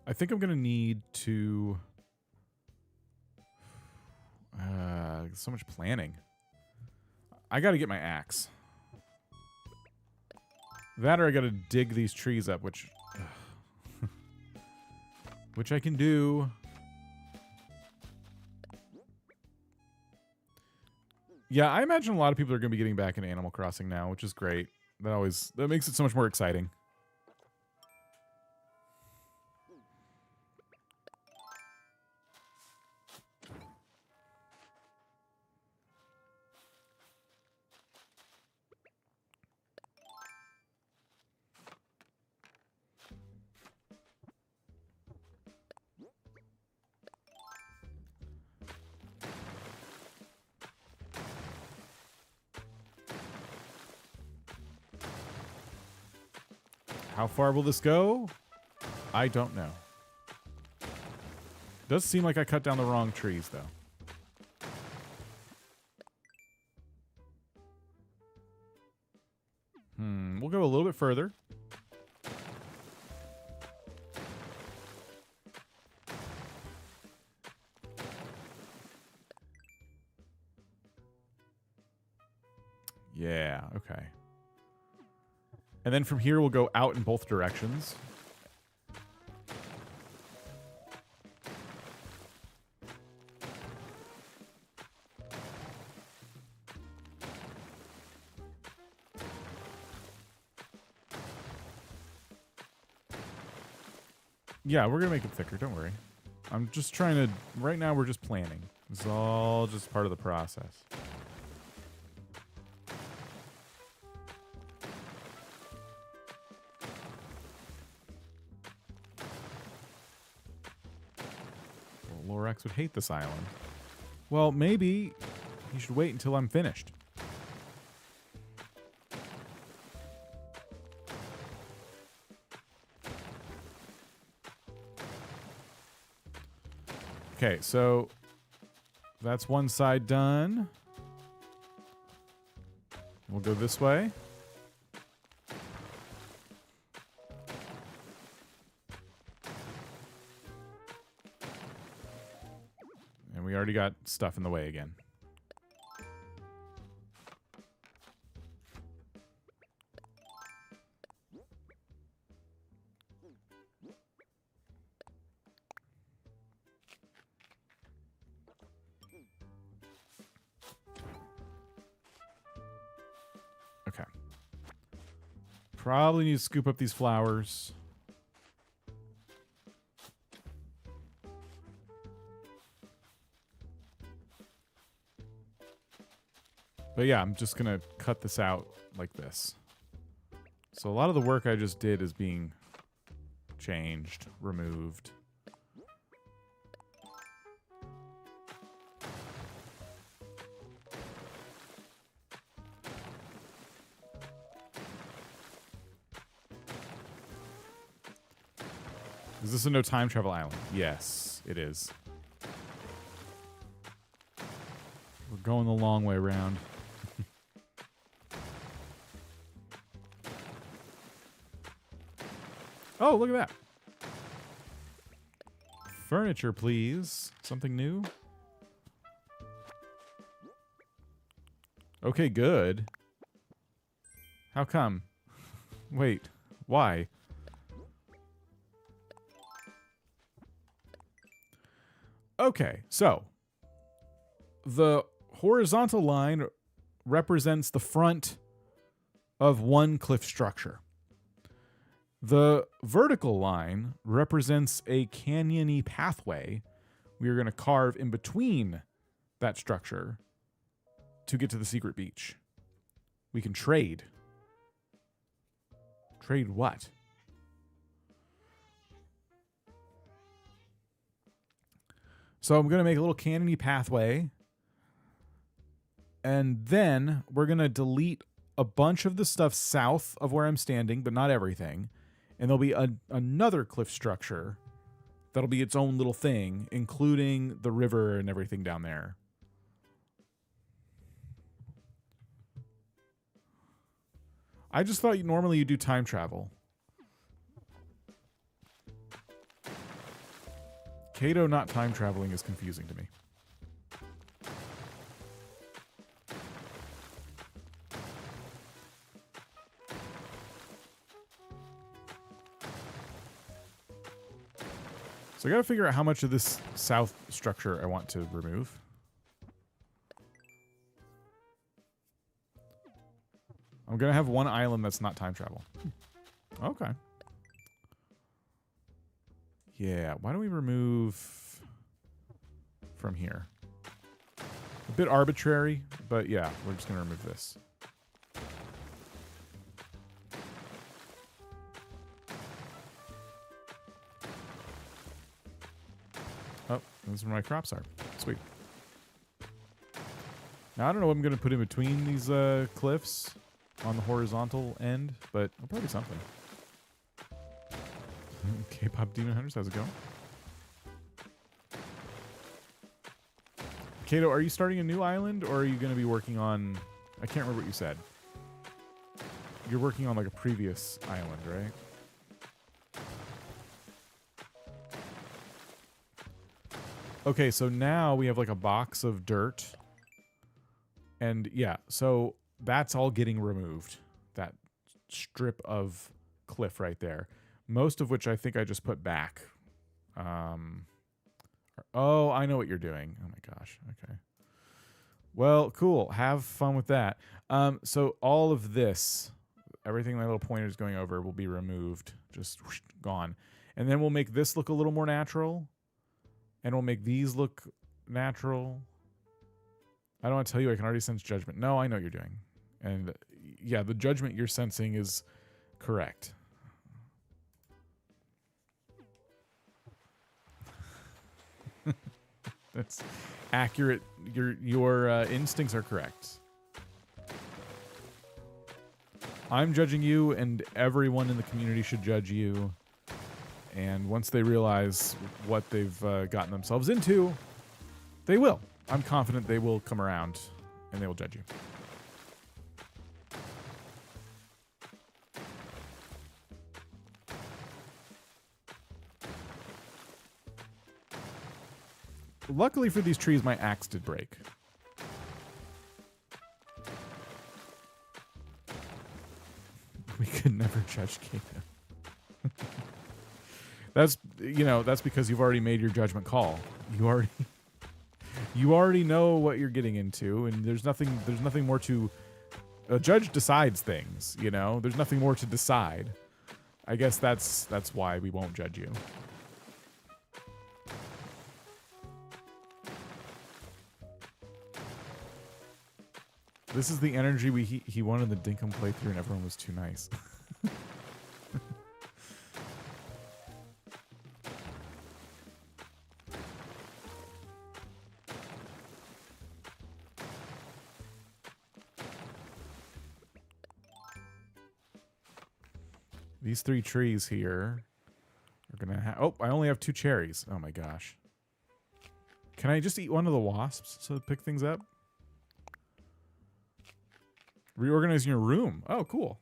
I think I'm gonna need to... so much planning. I gotta get my axe. That or I gotta dig these trees up, which... which I can do. Yeah, I imagine a lot of people are gonna be getting back into Animal Crossing now, which is great. That makes it so much more exciting. How far will this go? I don't know. Does seem like I cut down the wrong trees, though. We'll go a little bit further. Yeah, okay. And then from here, we'll go out in both directions. Yeah, we're going to make it thicker. Don't worry. I'm just trying to... Right now, we're just planning. It's all just part of the process. Well, Lorax would hate this island. Well, maybe you should wait until I'm finished. Okay, so that's one side done. We'll go this way. And we already got stuff in the way again. Okay. Probably need to scoop up these flowers. But yeah, I'm just going to cut this out like this. So a lot of the work I just did is being changed, removed. Is this a no time travel island? Yes, it is. We're going the long way around. Oh, look at that. Furniture, please. Something new? Okay, good. How come? Wait, why? Okay, so the horizontal line represents the front of one cliff structure. The vertical line represents a canyony pathway we are going to carve in between that structure to get to the secret beach. We can trade. Trade what? So I'm going to make a little canyony pathway. And then we're going to delete a bunch of the stuff south of where I'm standing, but not everything. And there'll be another cliff structure that'll be its own little thing, including the river and everything down there. I just thought normally you do time travel. Kato not time traveling is confusing to me. So I gotta figure out how much of this south structure I want to remove. I'm gonna have one island that's not time travel. Okay. Yeah, why don't we remove from here? A bit arbitrary, but yeah, we're just gonna remove this. Oh, that's where my crops are. Sweet. Now, I don't know what I'm going to put in between these cliffs on the horizontal end, but I'll probably do something. K-pop Demon Hunters, how's it going? Kato, are you starting a new island, or are you going to be working on... I can't remember what you said. You're working on like a previous island, right? Okay, so now we have like a box of dirt. And yeah, so that's all getting removed. That strip of cliff right there. Most of which I think I just put back. Oh, I know what you're doing. Oh my gosh. Okay. Well, cool. Have fun with that. So all of this, everything my little pointer is going over will be removed. Just whoosh, gone. And then we'll make this look a little more natural. And we'll make these look natural. I don't want to tell you, I can already sense judgment. No, I know what you're doing. And yeah, the judgment you're sensing is correct. That's accurate. Your instincts are correct. I'm judging you, and everyone in the community should judge you. And once they realize what they've gotten themselves into, they will. I'm confident they will come around, and they will judge you. Luckily for these trees, my axe did break. We could never judge Kato. That's, you know, that's because you've already made your judgment call. You already know what you're getting into, and there's nothing more to... A judge decides things, you know? There's nothing more to decide. I guess that's why we won't judge you. This is the energy he wanted the Dinkum playthrough, and everyone was too nice. These 3 trees here are gonna have... Oh, I only have 2 cherries. Oh my gosh. Can I just eat one of the wasps to pick things up? Reorganizing your room. Oh, cool.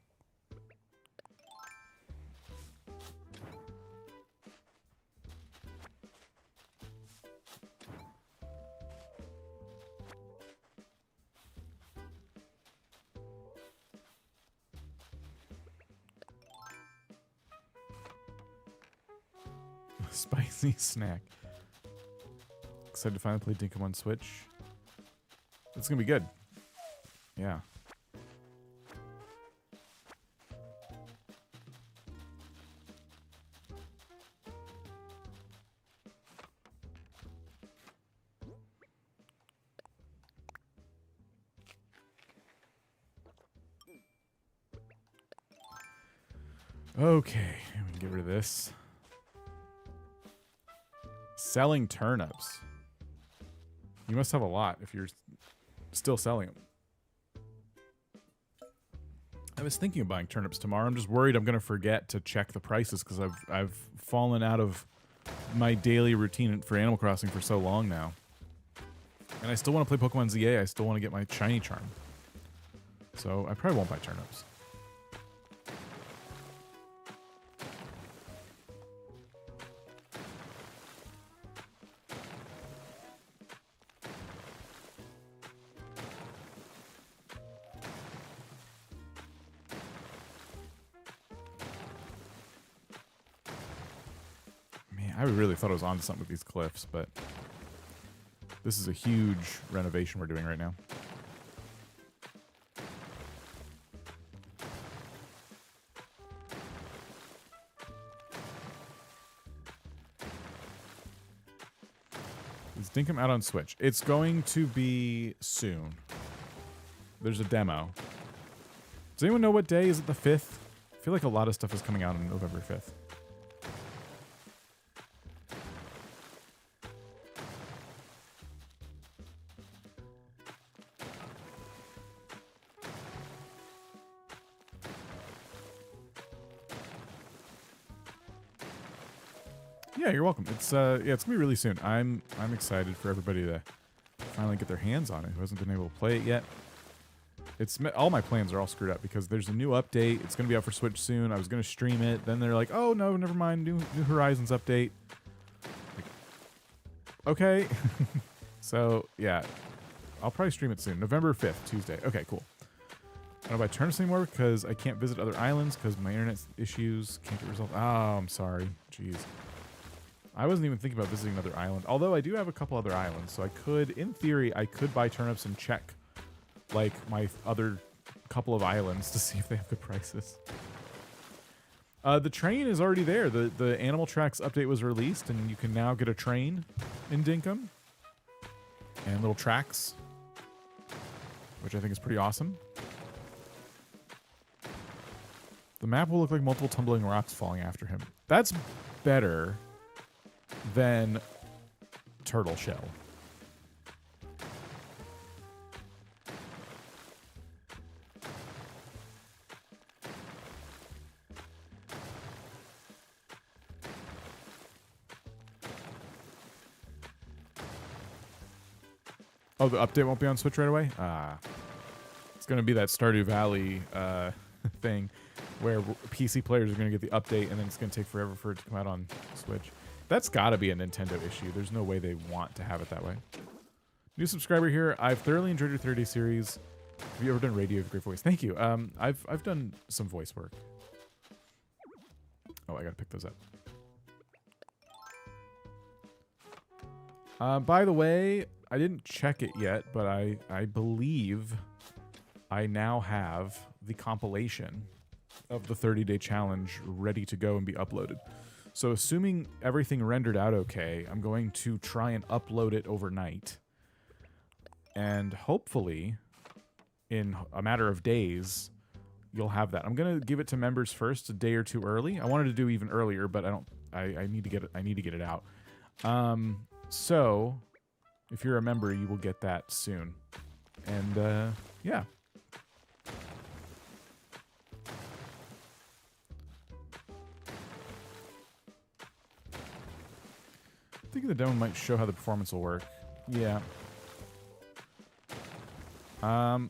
Spicy snack. Excited to finally play Dinkum on Switch. It's gonna be good. Yeah. Okay, we can get rid of this. Selling turnips. You must have a lot if you're still selling them. I was thinking of buying turnips tomorrow. I'm just worried I'm going to forget to check the prices because I've fallen out of my daily routine for Animal Crossing for so long now. And I still want to play Pokemon ZA. I still want to get my shiny charm. So I probably won't buy turnips. I really thought I was onto something with these cliffs, but this is a huge renovation we're doing right now. Is Dinkum out on Switch? It's going to be soon. There's a demo. Does anyone know what day? Is it the 5th? I feel like a lot of stuff is coming out on November 5th. Yeah, you're welcome. It's yeah, it's gonna be really soon. I'm excited for everybody to finally get their hands on it who hasn't been able to play it yet. All my plans are all screwed up because there's a new update. It's gonna be out for Switch soon. I was gonna stream it. Then they're like, oh no, never mind. New Horizons update. Like, okay. So yeah, I'll probably stream it soon. November 5th, Tuesday. Okay, cool. I don't know if I turn this anymore because I can't visit other islands because my internet issues can't get resolved. Oh, I'm sorry. Jeez. I wasn't even thinking about visiting another island. Although I do have a couple other islands. So I could, in theory, I could buy turnips and check like my other couple of islands to see if they have good prices. The train is already there. The Animal Tracks update was released and you can now get a train in Dinkum. And little tracks, which I think is pretty awesome. The map will look like multiple tumbling rocks falling after him. That's better than Turtle Shell. Oh, the update won't be on Switch right away? It's going to be that Stardew Valley thing where PC players are going to get the update and then it's going to take forever for it to come out on Switch. That's got to be a Nintendo issue. There's no way they want to have it that way. New subscriber here. I've thoroughly enjoyed your 30-day series. Have you ever done radio with a great voice? Thank you. I've done some voice work. Oh, I got to pick those up. By the way, I didn't check it yet, but I believe I now have the compilation of the 30-day challenge ready to go and be uploaded. So assuming everything rendered out okay, I'm going to try and upload it overnight. And hopefully, in a matter of days, you'll have that. I'm going to give it to members first a day or two early. I wanted to do even earlier, but I need to get it out. So if you're a member, you will get that soon. And yeah. I think the demo might show how the performance will work. Yeah. The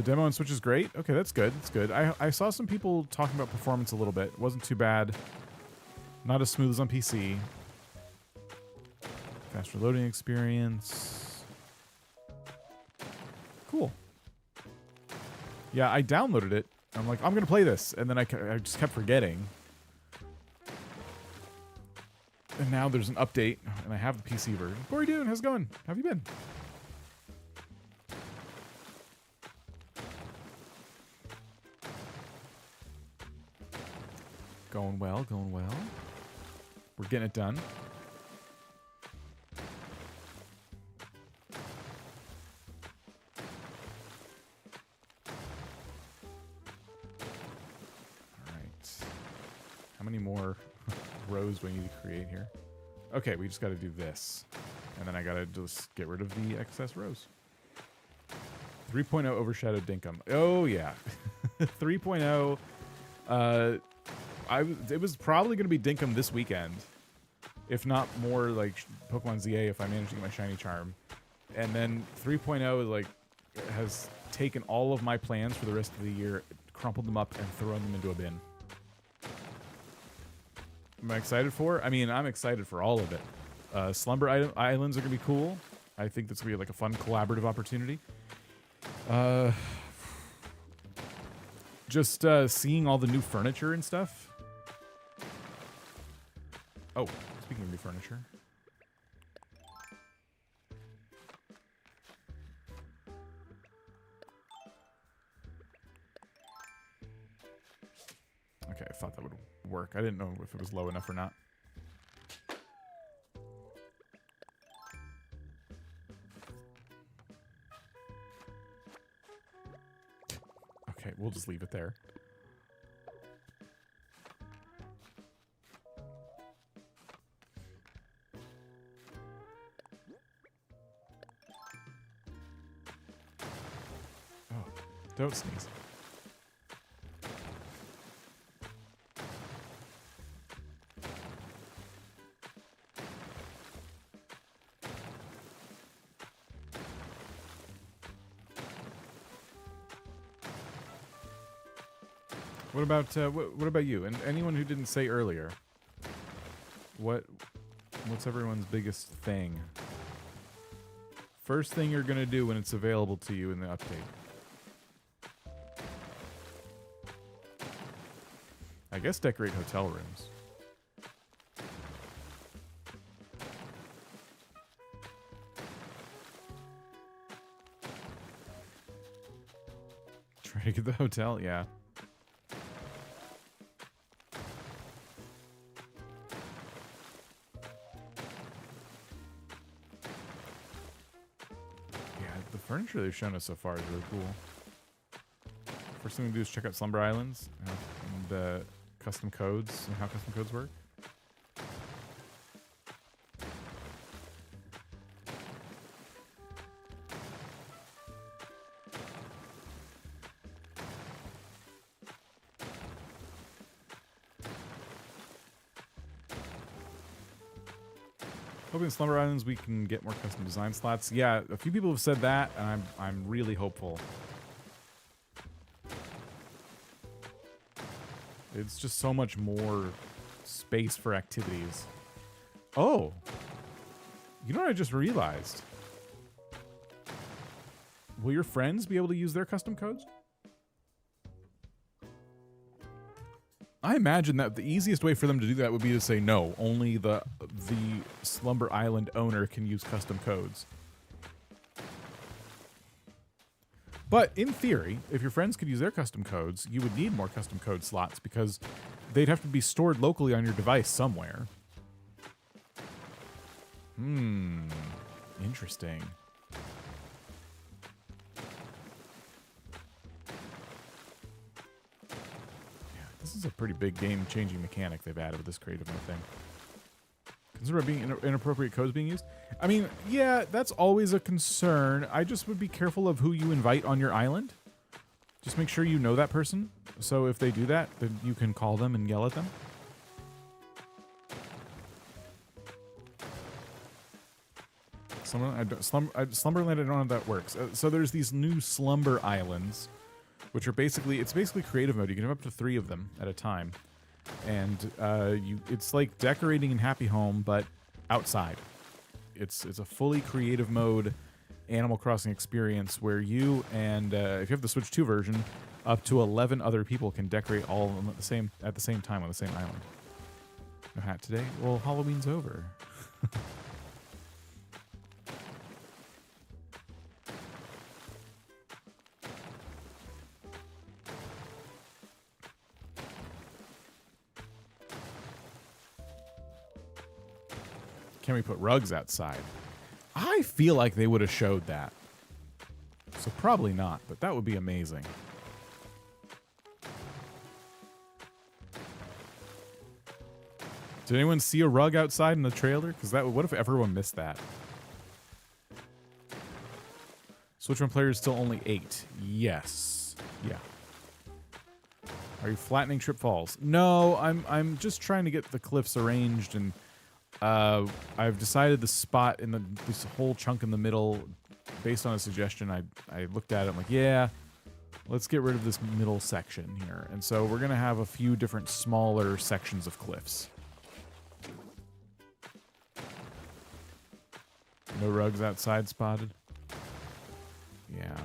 demo on Switch is great. Okay, that's good. That's good. I saw some people talking about performance a little bit. It wasn't too bad. Not as smooth as on PC. Faster loading experience. Cool. Yeah, I downloaded it. I'm like, I'm going to play this. And then I just kept forgetting. And now there's an update, and I have the PC version. What are you doing? How's it going? How have you been? Going well, going well. We're getting it done. All right. How many more rows do I need to create here? Okay, we just got to do this. And then I got to just get rid of the excess rows. 3.0 overshadowed Dinkum. Oh, yeah. 3.0. It was probably going to be Dinkum this weekend. If not more like Pokemon ZA if I manage to get my shiny charm. And then 3.0 like has taken all of my plans for the rest of the year, crumpled them up, and thrown them into a bin. Am I excited for? I mean, I'm excited for all of it. Slumber Islands are going to be cool. I think that's going to be like a fun collaborative opportunity. Just seeing all the new furniture and stuff. Oh, speaking of new furniture. Okay, I thought that would work. I didn't know if it was low enough or not. Okay, we'll just leave it there. Oh, don't sneeze. What about you? And anyone who didn't say earlier, what's everyone's biggest thing? First thing you're gonna do when it's available to you in the update. I guess decorate hotel rooms. Try to get the hotel, yeah. The furniture they've shown us so far is really cool. First thing we do is check out Slumber Islands and custom codes and how custom codes work. Hoping in Slumber Islands we can get more custom design slots. Yeah, a few people have said that, and I'm really hopeful. It's just so much more space for activities. Oh, you know what I just realized? Will your friends be able to use their custom codes? I imagine that the easiest way for them to do that would be to say no. Only the Slumber Island owner can use custom codes. But in theory, if your friends could use their custom codes, you would need more custom code slots because they'd have to be stored locally on your device somewhere. Interesting. This is a pretty big game-changing mechanic they've added with this creative mode thing. Consider being inappropriate codes being used? I mean, yeah, that's always a concern. I just would be careful of who you invite on your island. Just make sure you know that person. So if they do that, then you can call them and yell at them. Slumberland, I don't know how that works. So there's these new Slumber Islands, which are basically, it's basically creative mode. You can have up to 3 of them at a time. And it's like decorating in Happy Home, but outside. It's a fully creative mode Animal Crossing experience where you and, if you have the Switch 2 version, up to 11 other people can decorate all of them at the same time on the same island. No hat today? Well, Halloween's over. Can we put rugs outside? I feel like they would have showed that. So probably not, but that would be amazing. Did anyone see a rug outside in the trailer? Because what if everyone missed that? Switch 1 players still only 8. Yes. Yeah. Are you flattening Trip Falls? No, I'm just trying to get the cliffs arranged, and I've decided the spot in this whole chunk in the middle, based on a suggestion. I looked at it. I'm like, yeah, let's get rid of this middle section here. And so we're gonna have a few different smaller sections of cliffs. No rugs outside spotted. Yeah.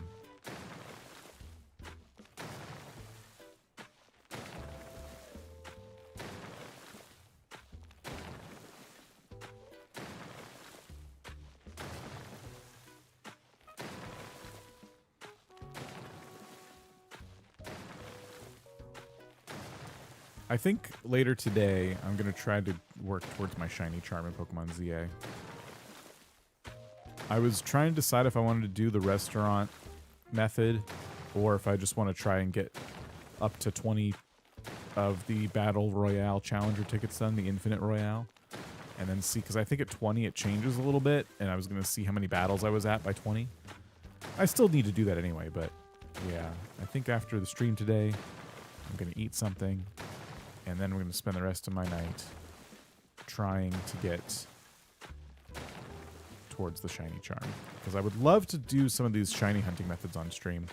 I think later today, I'm going to try to work towards my shiny charm in Pokemon ZA. I was trying to decide if I wanted to do the restaurant method or if I just want to try and get up to 20 of the Battle Royale Challenger tickets done, the Infinite Royale, and then see, because I think at 20 it changes a little bit, and I was going to see how many battles I was at by 20. I still need to do that anyway, but yeah, I think after the stream today, I'm going to eat something. And then we're going to spend the rest of my night trying to get towards the shiny charm. Because I would love to do some of these shiny hunting methods on stream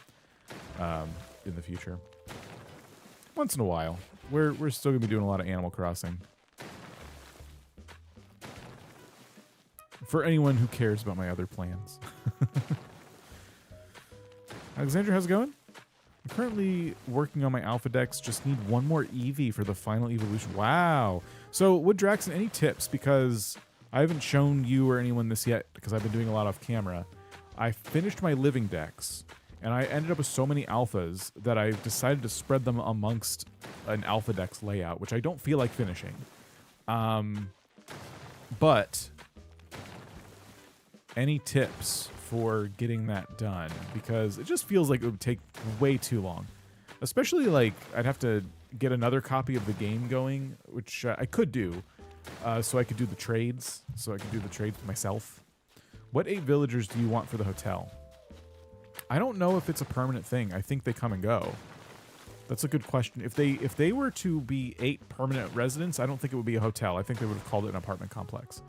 in the future. Once in a while. We're still gonna be doing a lot of Animal Crossing. For anyone who cares about my other plans. Alexandra, how's it going? I'm currently working on my alpha decks. Just need one more Eevee for the final evolution. Wow. So, Wood Draxon, any tips? Because I haven't shown you or anyone this yet because I've been doing a lot off camera. I finished my living decks, and I ended up with so many alphas that I decided to spread them amongst an alpha decks layout, which I don't feel like finishing. But any tips for getting that done? Because it just feels like it would take way too long. Especially like I'd have to get another copy of the game going, which I could do. So I could do the trades. So I could do the trades myself. What 8 villagers do you want for the hotel? I don't know if it's a permanent thing. I think they come and go. That's a good question. If they were to be 8 permanent residents, I don't think it would be a hotel. I think they would have called it an apartment complex.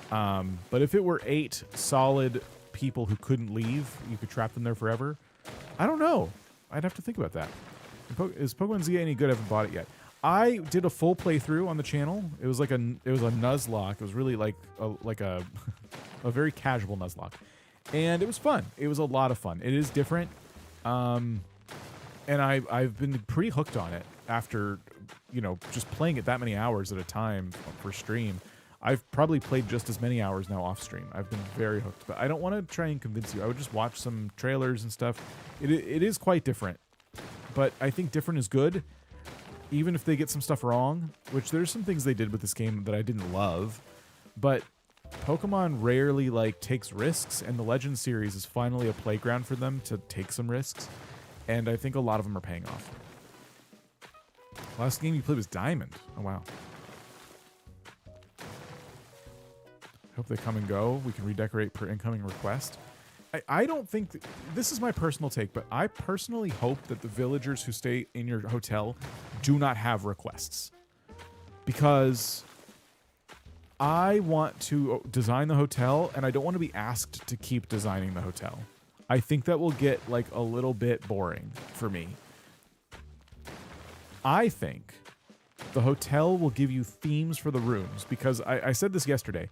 But if it were 8 solid people who couldn't leave, you could trap them there forever. I don't know. I'd have to think about that. Is Pokemon Z any good? I haven't bought it yet. I did a full playthrough on the channel. It was like a Nuzlocke. It was really like a a very casual Nuzlocke, and it was fun. It was a lot of fun. It is different, and I've been pretty hooked on it after, you know, just playing it that many hours at a time for stream. I've probably played just as many hours now off stream. I've been very hooked, but I don't want to try and convince you. I would just watch some trailers and stuff. It is quite different, but I think different is good, even if they get some stuff wrong, which there's some things they did with this game that I didn't love, but Pokemon rarely like takes risks, and the Legend series is finally a playground for them to take some risks, and I think a lot of them are paying off. Last game you played was Diamond. Oh wow. Hope they come and go. We can redecorate per incoming request. I don't think this is my personal take, but I personally hope that the villagers who stay in your hotel do not have requests, because I want to design the hotel and I don't want to be asked to keep designing the hotel. I think that will get like a little bit boring for me. I think the hotel will give you themes for the rooms, because I said this yesterday.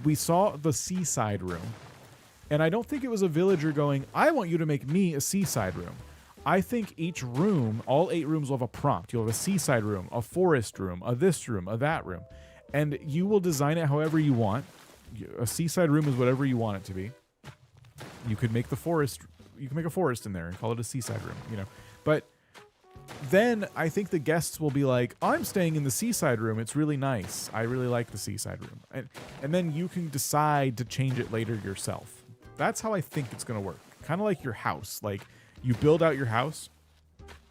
We saw the seaside room, and I don't think it was a villager going, I want you to make me a seaside room. I think each room, all 8 rooms will have a prompt. You'll have a seaside room, a forest room, a this room, a that room. And you will design it however you want. A seaside room is whatever you want it to be. You could make the forest, you can make a forest in there and call it a seaside room, you know. But then I think the guests will be like, I'm staying in the seaside room. It's really nice. I really like the seaside room. And then you can decide to change it later yourself. That's how I think it's going to work. Kind of like your house. Like, you build out your house,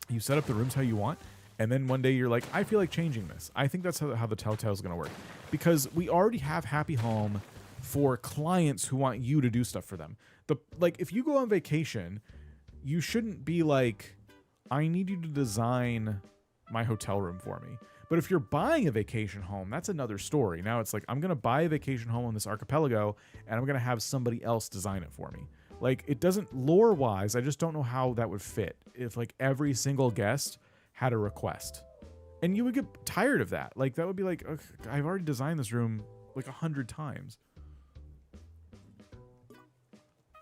you set up the rooms how you want, and then one day you're like, I feel like changing this. I think that's how the Telltale is going to work. Because we already have Happy Home for clients who want you to do stuff for them. Like, if you go on vacation, you shouldn't be like, I need you to design my hotel room for me. But if you're buying a vacation home, that's another story. Now it's like, I'm going to buy a vacation home on this archipelago, and I'm going to have somebody else design it for me. Like, it doesn't, lore-wise, I just don't know how that would fit if, like, every single guest had a request. And you would get tired of that. Like, that would be like, okay, I've already designed this room, like, 100 times.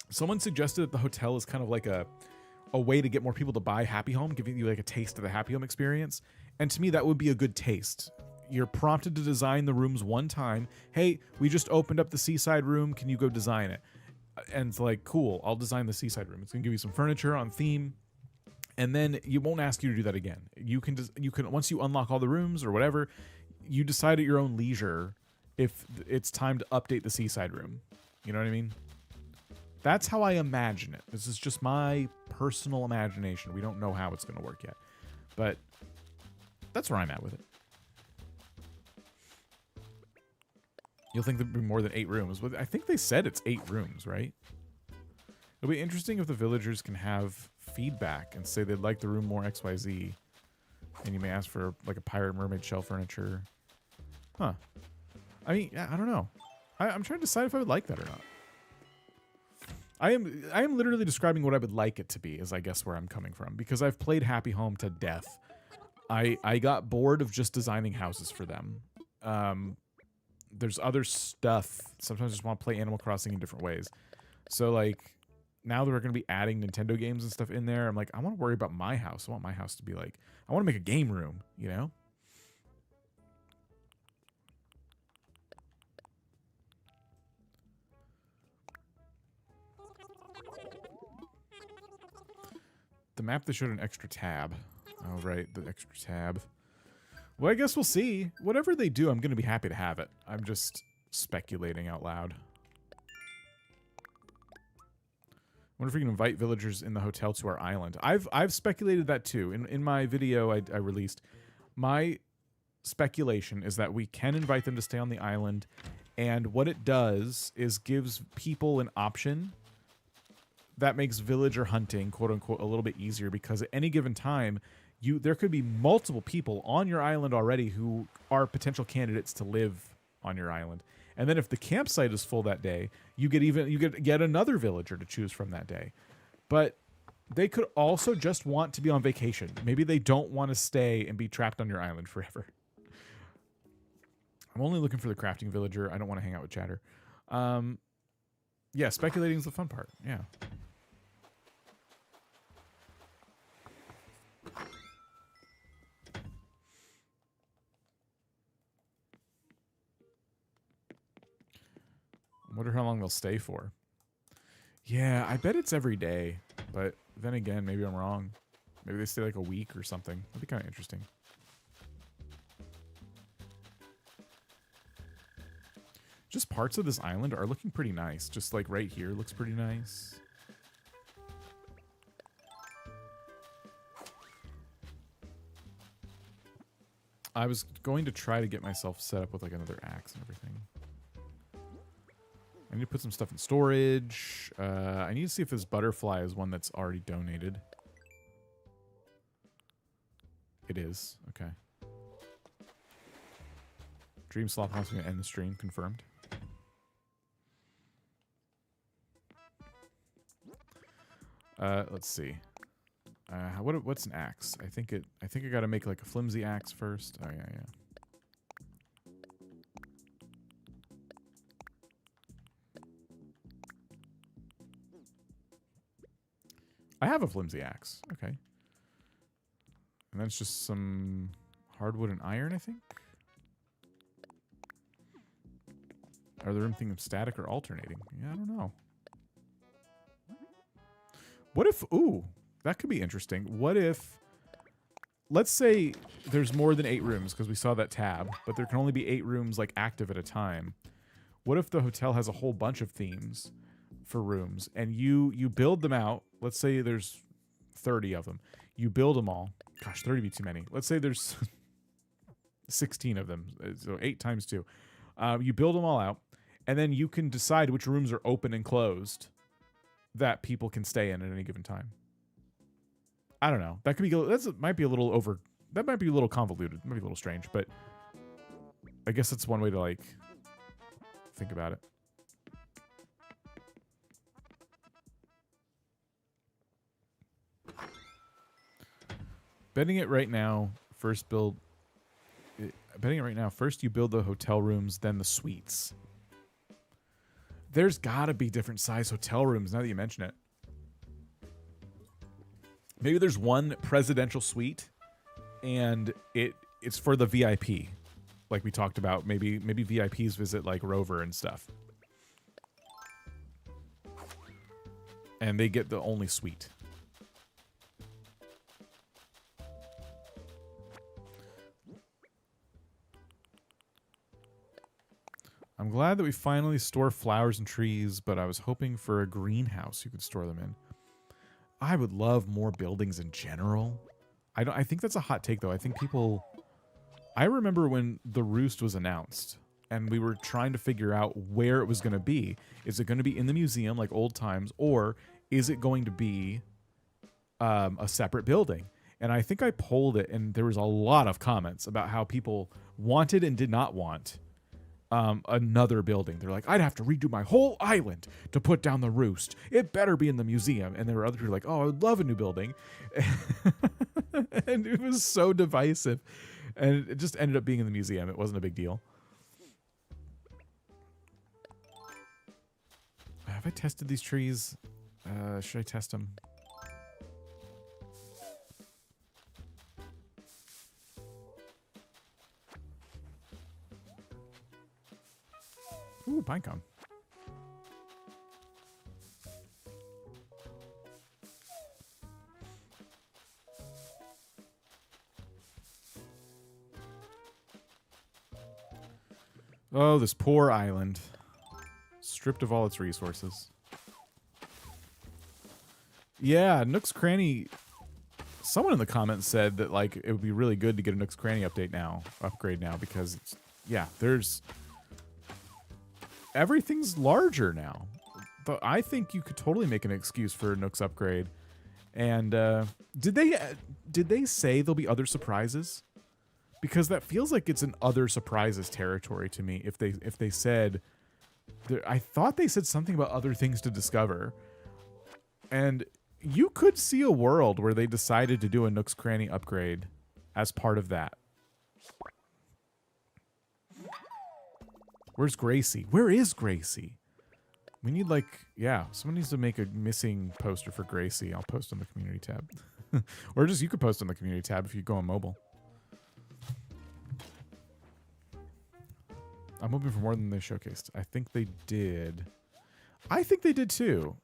Someone suggested that the hotel is kind of like a way to get more people to buy Happy Home, giving you, like, a taste of the Happy Home experience. And to me, that would be a good taste. You're prompted to design the rooms one time. Hey, we just opened up the seaside room. Can you go design it? And it's like, cool, I'll design the seaside room. It's going to give you some furniture on theme. And then you won't ask you to do that again. You can once you unlock all the rooms or whatever, you decide at your own leisure if it's time to update the seaside room. You know what I mean? That's how I imagine it. This is just my personal imagination. We don't know how it's going to work yet. But that's where I'm at with it. You'll think there'd be more than 8 rooms. But I think they said it's 8 rooms, right? It'll be interesting if the villagers can have feedback and say they'd like the room more XYZ. And you may ask for, like, a pirate mermaid shell furniture. Huh. I mean, I don't know. I'm trying to decide if I would like that or not. I am literally describing what I would like it to be, is I guess where I'm coming from, because I've played Happy Home to death. I got bored of just designing houses for them. There's other stuff. Sometimes I just want to play Animal Crossing in different ways. So like now that we're going to be adding Nintendo games and stuff in there, I'm like, I want to worry about my house. I want my house to be like, I want to make a game room, you know? The map, they showed an extra tab. Oh, right, the extra tab. Well, I guess we'll see. Whatever they do, I'm going to be happy to have it. I'm just speculating out loud. Wonder if we can invite villagers in the hotel to our island. I've speculated that too. In my video I released, my speculation is that we can invite them to stay on the island, and what it does is gives people an option that makes villager hunting, quote unquote, a little bit easier, because at any given time, there could be multiple people on your island already who are potential candidates to live on your island. And then if the campsite is full that day, you get another villager to choose from that day. But they could also just want to be on vacation. Maybe they don't want to stay and be trapped on your island forever. I'm only looking for the crafting villager. I don't want to hang out with chatter. Yeah, speculating is the fun part. Yeah. I wonder how long they'll stay for. Yeah, I bet it's every day. But then again, maybe I'm wrong. Maybe they stay like a week or something. That'd be kind of interesting. Just parts of this island are looking pretty nice. Just like right here looks pretty nice. I was going to try to get myself set up with like another axe and everything. I need to put some stuff in storage. I need to see if this butterfly is one that's already donated. It is. Okay. Dream Slop wants me to end the stream. Confirmed. Let's see. What's an axe? I think I got to make like a flimsy axe first. Oh yeah, yeah. I have a flimsy axe. Okay. And that's just some hardwood and iron, I think. Are the room thinking static or alternating? Yeah, I don't know. What if... Ooh, that could be interesting. What if... Let's say there's more than 8 rooms, because we saw that tab, but there can only be 8 rooms like active at a time. What if the hotel has a whole bunch of themes for rooms, and you build them out? Let's say there's 30 of them. You build them all. Gosh, 30 would be too many. Let's say there's 16 of them, so 8 times 2. You build them all out, and then you can decide which rooms are open and closed that people can stay in at any given time. I don't know. That could be... That might be a little over... That might be a little convoluted. It might be a little strange, but I guess that's one way to, like, think about it. Betting it right now, first you build the hotel rooms, then the suites. There's gotta be different size hotel rooms now that you mention it. Maybe there's one presidential suite, and it's for the VIP, like we talked about. Maybe VIPs visit like Rover and stuff, and they get the only suite. I'm glad that we finally store flowers and trees, but I was hoping for a greenhouse you could store them in. I would love more buildings in general. I think that's a hot take, though. I think people... I remember when the Roost was announced, and we were trying to figure out where it was going to be. Is it going to be in the museum, like old times, or is it going to be a separate building? And I think I polled it, and there was a lot of comments about how people wanted and did not want another building. They're like, I'd have to redo my whole island to put down the Roost. It better be in the museum. And there were other people like, oh, I would love a new building. And it was so divisive. And it just ended up being in the museum. It wasn't a big deal. Have I tested these trees? Should I test them? Ooh, pinecone. Oh, this poor island. Stripped of all its resources. Yeah, Nook's Cranny. Someone in the comments said that like it would be really good to get a Nook's Cranny upgrade now, because it's, yeah, there's everything's larger now. But I think you could totally make an excuse for a Nook's upgrade. And did they say there'll be other surprises? Because that feels like it's an other surprises territory to me. If they said, I thought they said something about other things to discover, and you could see a world where they decided to do a Nook's Cranny upgrade as part of that. Where's Gracie? Where is Gracie? We need someone needs to make a missing poster for Gracie. I'll post on the community tab. Or just you could post on the community tab if you go on mobile. I'm hoping for more than they showcased. I think they did. I think they did too.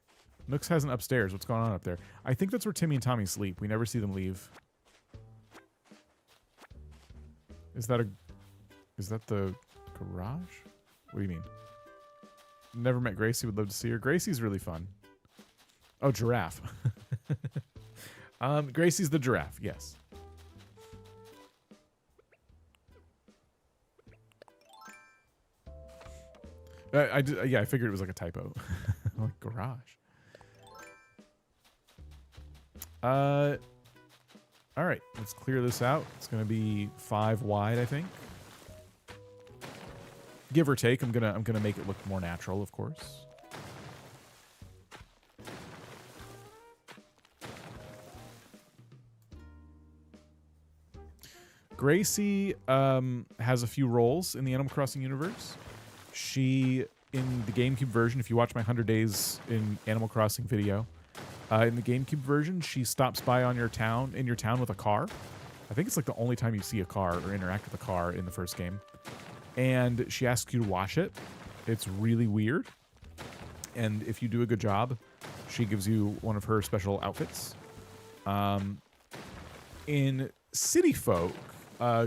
Nooks has an upstairs. What's going on up there? I think that's where Timmy and Tommy sleep. We never see them leave. Is that the garage? What do you mean? Never met Gracie. Would love to see her. Gracie's really fun. Oh, giraffe. Gracie's the giraffe. Yes. I figured it was like a typo. Like garage. All right, let's clear this out. It's gonna be 5 wide, I think. Give or take. I'm gonna make it look more natural, of course. Gracie has a few roles in the Animal Crossing universe. She, in the GameCube version, if you watch my 100 Days in Animal Crossing video, in the GameCube version, she stops by in your town with a car. I think it's like the only time you see a car or interact with a car in the first game. And she asks you to wash it. It's really weird. And if you do a good job, she gives you one of her special outfits. In City Folk,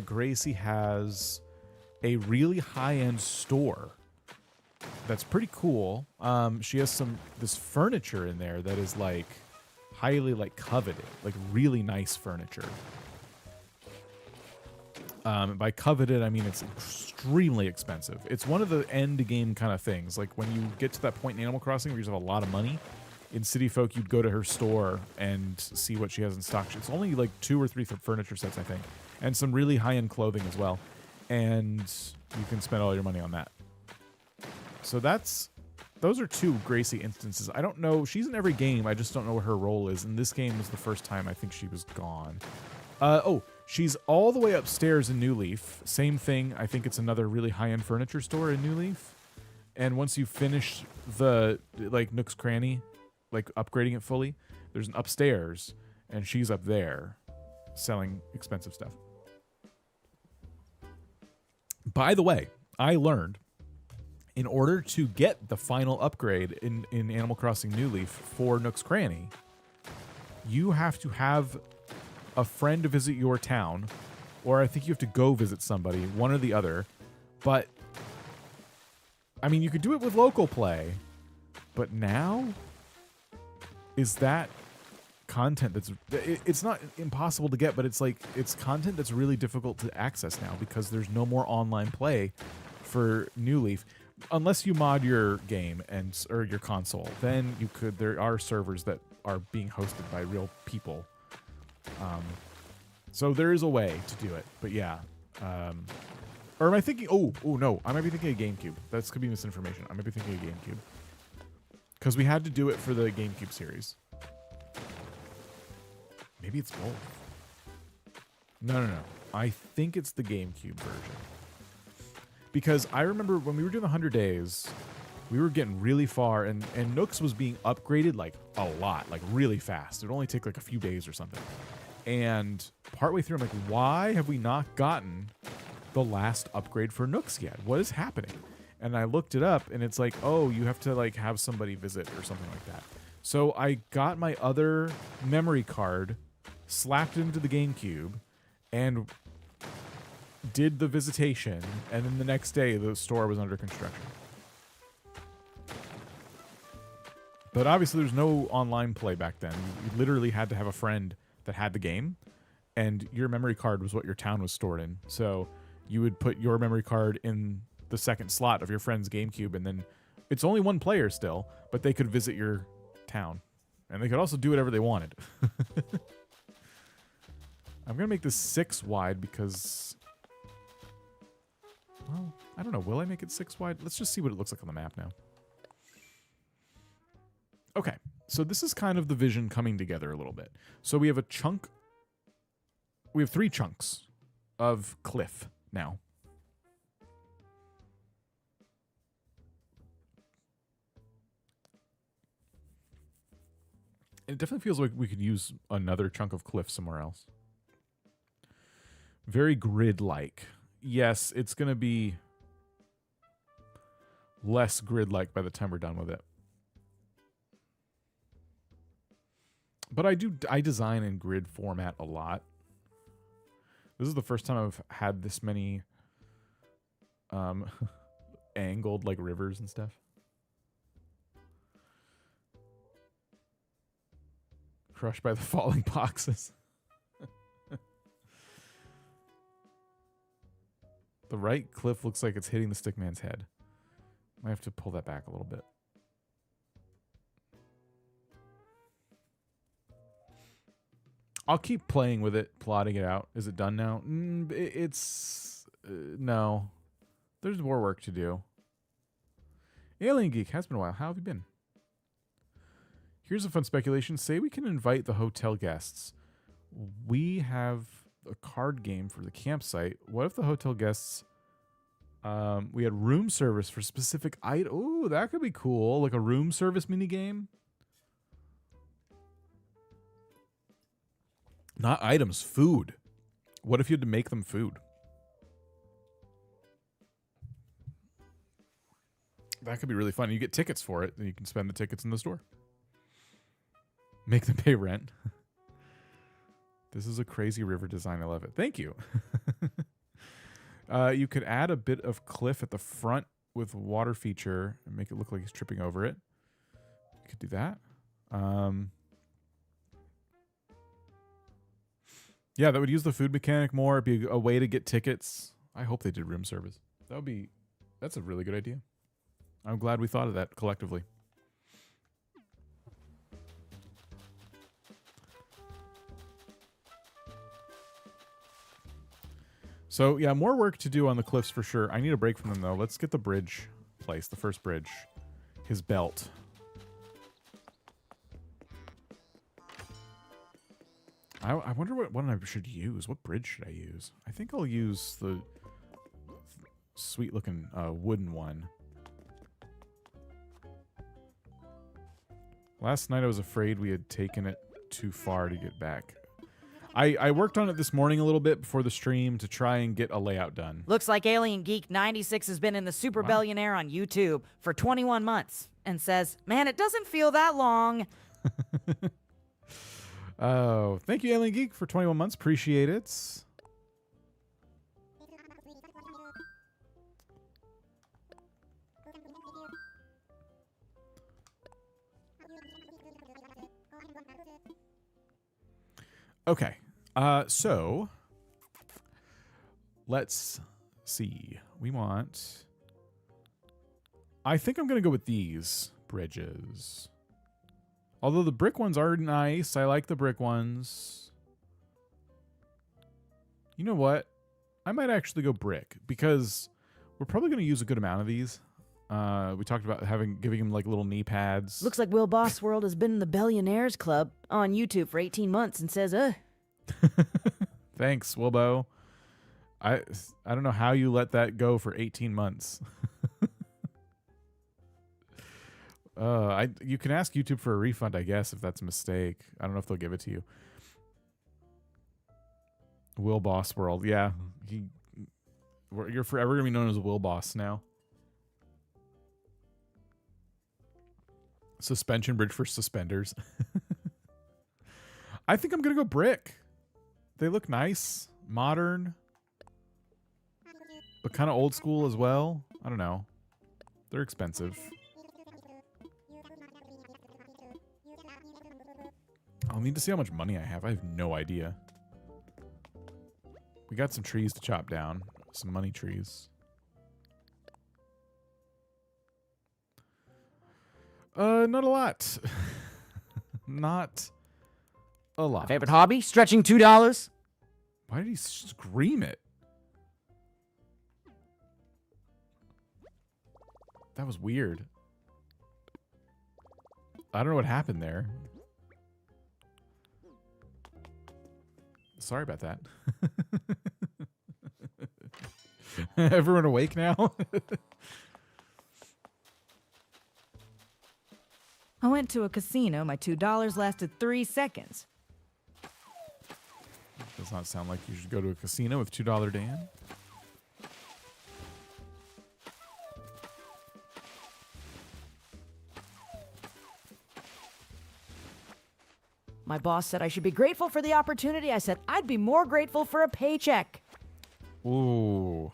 Gracie has a really high-end store that's pretty cool. She has this furniture in there that is like highly coveted, like really nice furniture. By coveted, I mean it's extremely expensive. It's one of the end game kind of things. Like when you get to that point in Animal Crossing where you just have a lot of money, in City Folk you'd go to her store and see what she has in stock. It's only like 2 or 3 furniture sets, I think, and some really high-end clothing as well. And you can spend all your money on that. So those are 2 Gracie instances. I don't know. She's in every game. I just don't know what her role is. And this game was the first time I think she was gone. She's all the way upstairs in New Leaf. Same thing. I think it's another really high-end furniture store in New Leaf. And once you finish the Nook's Cranny, upgrading it fully, there's an upstairs, and she's up there selling expensive stuff. By the way, I learned in order to get the final upgrade in Animal Crossing New Leaf for Nook's Cranny, you have to have a friend to visit your town, or I think you have to go visit somebody, one or the other. But, I mean, you could do it with local play, but now, is that content it's not impossible to get, but it's content that's really difficult to access now because there's no more online play for New Leaf. Unless you mod your game or your console, then you could. There are servers that are being hosted by real people. So there is a way to do it, but yeah. Or am I thinking? Oh no, I might be thinking of GameCube. That could be misinformation. I might be thinking of GameCube because we had to do it for the GameCube series. Maybe it's both. No. I think it's the GameCube version. Because I remember when we were doing the 100 days, we were getting really far, and Nooks was being upgraded like a lot, like really fast. It would only take like a few days or something. And partway through, I'm like, why have we not gotten the last upgrade for Nooks yet? What is happening? And I looked it up, and it's like, oh, you have to like have somebody visit or something like that. So I got my other memory card, slapped it into the GameCube, and did the visitation, and then the next day the store was under construction. But obviously there's no online play back then. You literally had to have a friend that had the game, and your memory card was what your town was stored in. So you would put your memory card in the second slot of your friend's GameCube, and then it's only one player still, but they could visit your town. And they could also do whatever they wanted. I'm going to make this 6 wide because... Well, I don't know. Will I make it 6 wide? Let's just see what it looks like on the map now. Okay, so this is kind of the vision coming together a little bit. So we have a chunk. We have 3 chunks of cliff now. It definitely feels like we could use another chunk of cliff somewhere else. Very grid-like. Yes, it's going to be less grid-like by the time we're done with it. But I design in grid format a lot. This is the first time I've had this many angled like rivers and stuff. Crushed by the falling boxes. The right cliff looks like it's hitting the stickman's head. Might have to pull that back a little bit. I'll keep playing with it, plotting it out. Is it done now? No. There's more work to do. Alien Geek, has been a while. How have you been? Here's a fun speculation. Say we can invite the hotel guests. We have a card game for the campsite. What if the hotel guests... we had room service for specific items. Ooh, that could be cool. Like a room service mini game. Not items, food. What if you had to make them food? That could be really fun. You get tickets for it, and you can spend the tickets in the store. Make them pay rent. This is a crazy river design. I love it. Thank you. You could add a bit of cliff at the front with water feature and make it look like he's tripping over it. You could do that. Yeah, that would use the food mechanic more. It'd be a way to get tickets. I hope they did room service. That's a really good idea. I'm glad we thought of that collectively. So, yeah, more work to do on the cliffs for sure. I need a break from them, though. Let's get the bridge placed, the first bridge. His belt. I wonder what one I should use. What bridge should I use? I think I'll use the sweet-looking wooden one. Last night I was afraid we had taken it too far to get back. I worked on it this morning a little bit before the stream to try and get a layout done. Looks like Alien Geek 96 has been in the Super Billionaire on YouTube for 21 months and says, man, it doesn't feel that long. Oh, thank you, Alien Geek, for 21 months. Appreciate it. Okay, so let's see. We want... I think I'm going to go with these bridges. Although the brick ones are nice. I like the brick ones. You know what? I might actually go brick because we're probably going to use a good amount of these. We talked about giving him like little knee pads. Looks like Will Boss World has been in the Billionaires Club on YouTube for 18 months and says, Thanks, Wilbo. I don't know how you let that go for 18 months. You can ask YouTube for a refund, I guess, if that's a mistake. I don't know if they'll give it to you. Will Boss World, yeah. You're forever gonna be known as Will Boss now. Suspension bridge for suspenders. I think I'm gonna go brick. They look nice, modern, but kind of old school as well. I don't know. They're expensive. I'll need to see how much money I have. I have no idea. We got some trees to chop down. Some money trees. Not a lot. Not a lot. Favorite hobby? Stretching $2. Why did he scream it? That was weird. I don't know what happened there. Sorry about that. Everyone awake now? I went to a casino. My $2 lasted 3 seconds. Does not sound like you should go to a casino with $2 Dan. My boss said I should be grateful for the opportunity. I said I'd be more grateful for a paycheck. Ooh.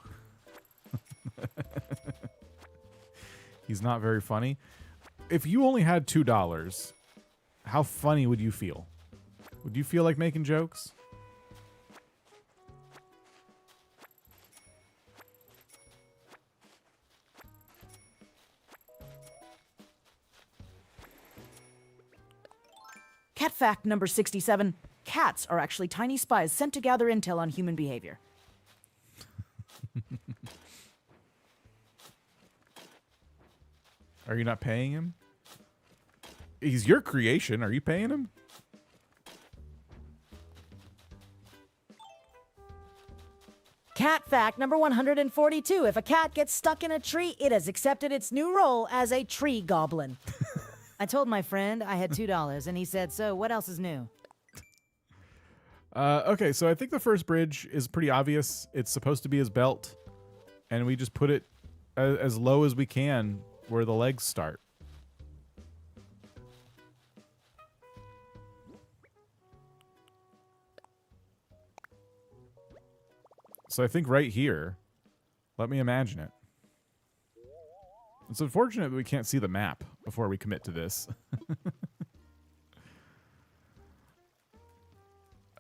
He's not very funny. If you only had $2, how funny would you feel? Would you feel like making jokes? Cat fact number 67. Cats are actually tiny spies sent to gather intel on human behavior. Are you not paying him? He's your creation. Are you paying him? Cat fact number 142. If a cat gets stuck in a tree, it has accepted its new role as a tree goblin. I told my friend I had $2, and he said, so what else is new? Okay, so I think the first bridge is pretty obvious. It's supposed to be his belt, and we just put it as low as we can where the legs start. So I think right here, let me imagine it. It's unfortunate that we can't see the map before we commit to this.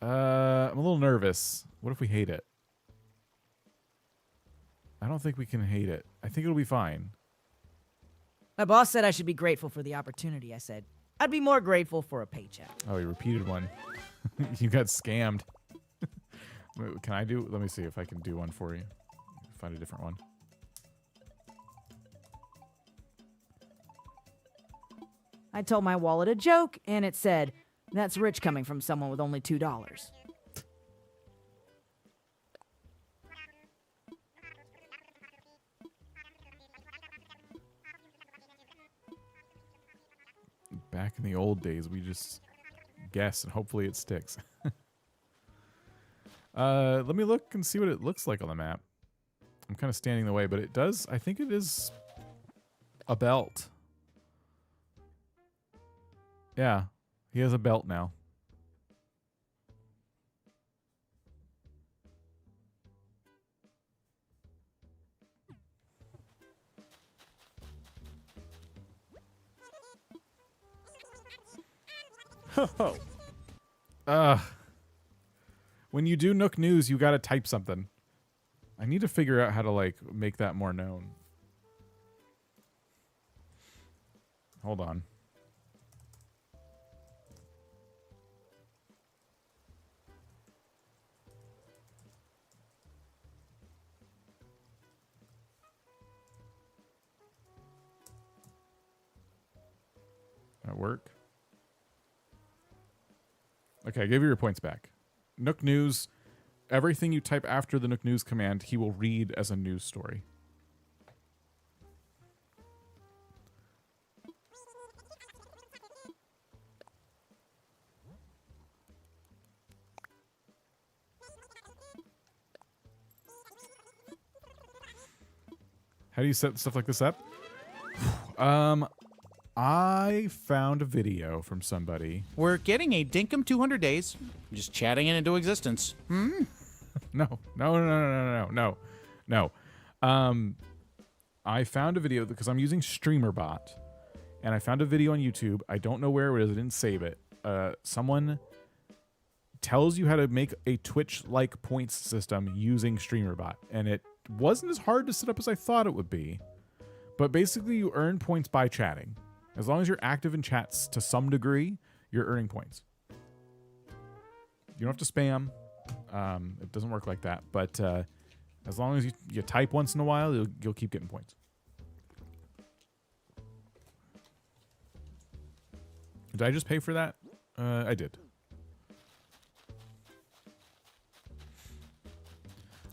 I'm a little nervous. What if we hate it? I don't think we can hate it. I think it'll be fine. My boss said I should be grateful for the opportunity. I said, I'd be more grateful for a paycheck. Oh, he repeated one. You got scammed. Can I do... Let me see if I can do one for you. Find a different one. I told my wallet a joke, and it said, that's rich coming from someone with only $2. Back in the old days, we just guess, and hopefully it sticks. Let me look and see what it looks like on the map. I'm kind of standing in the way, but it does... I think it is a belt. Yeah, he has a belt now. When you do Nook News, you gotta type something. I need to figure out how to, like, make that more known. Hold on. That work? Okay, I gave you your points back. Nook News. everything you type after the Nook News command, he will read as a news story. How do you set stuff like this up? I found a video from somebody. We're getting a dinkum 200 days. Just chatting it into existence. No. I found a video because I'm using StreamerBot, and I found a video on YouTube. I don't know where it is. I didn't save it. Someone tells you how to make a Twitch-like points system using StreamerBot, and it wasn't as hard to set up as I thought it would be. But basically, you earn points by chatting. As long as you're active in chats to some degree, you're earning points. You don't have to spam. It doesn't work like that. But as long as you type once in a while, you'll keep getting points. Did I just pay for that? I did.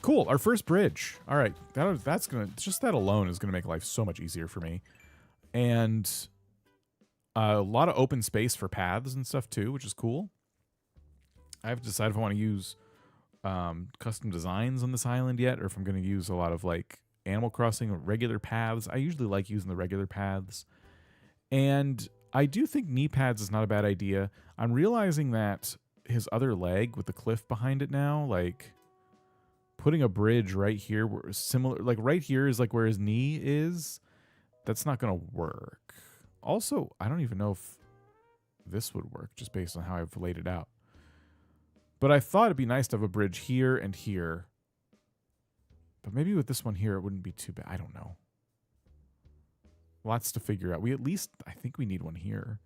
Cool, our first bridge. All right, that's gonna, just that alone is gonna make life so much easier for me, and a lot of open space for paths and stuff too, which is cool. I have to decide if I want to use custom designs on this island yet, or if I'm going to use a lot of like Animal Crossing or regular paths. I usually like using the regular paths, and I do think knee pads is not a bad idea. I'm realizing that his other leg with the cliff behind it now, like, putting a bridge right here, similar, like right here is like where his knee is. That's not going to work. Also, I don't even know if this would work just based on how I've laid it out. But I thought it'd be nice to have a bridge here and here. But maybe with this one here, it wouldn't be too bad. I don't know. Lots to figure out. We at least, I think we need one here.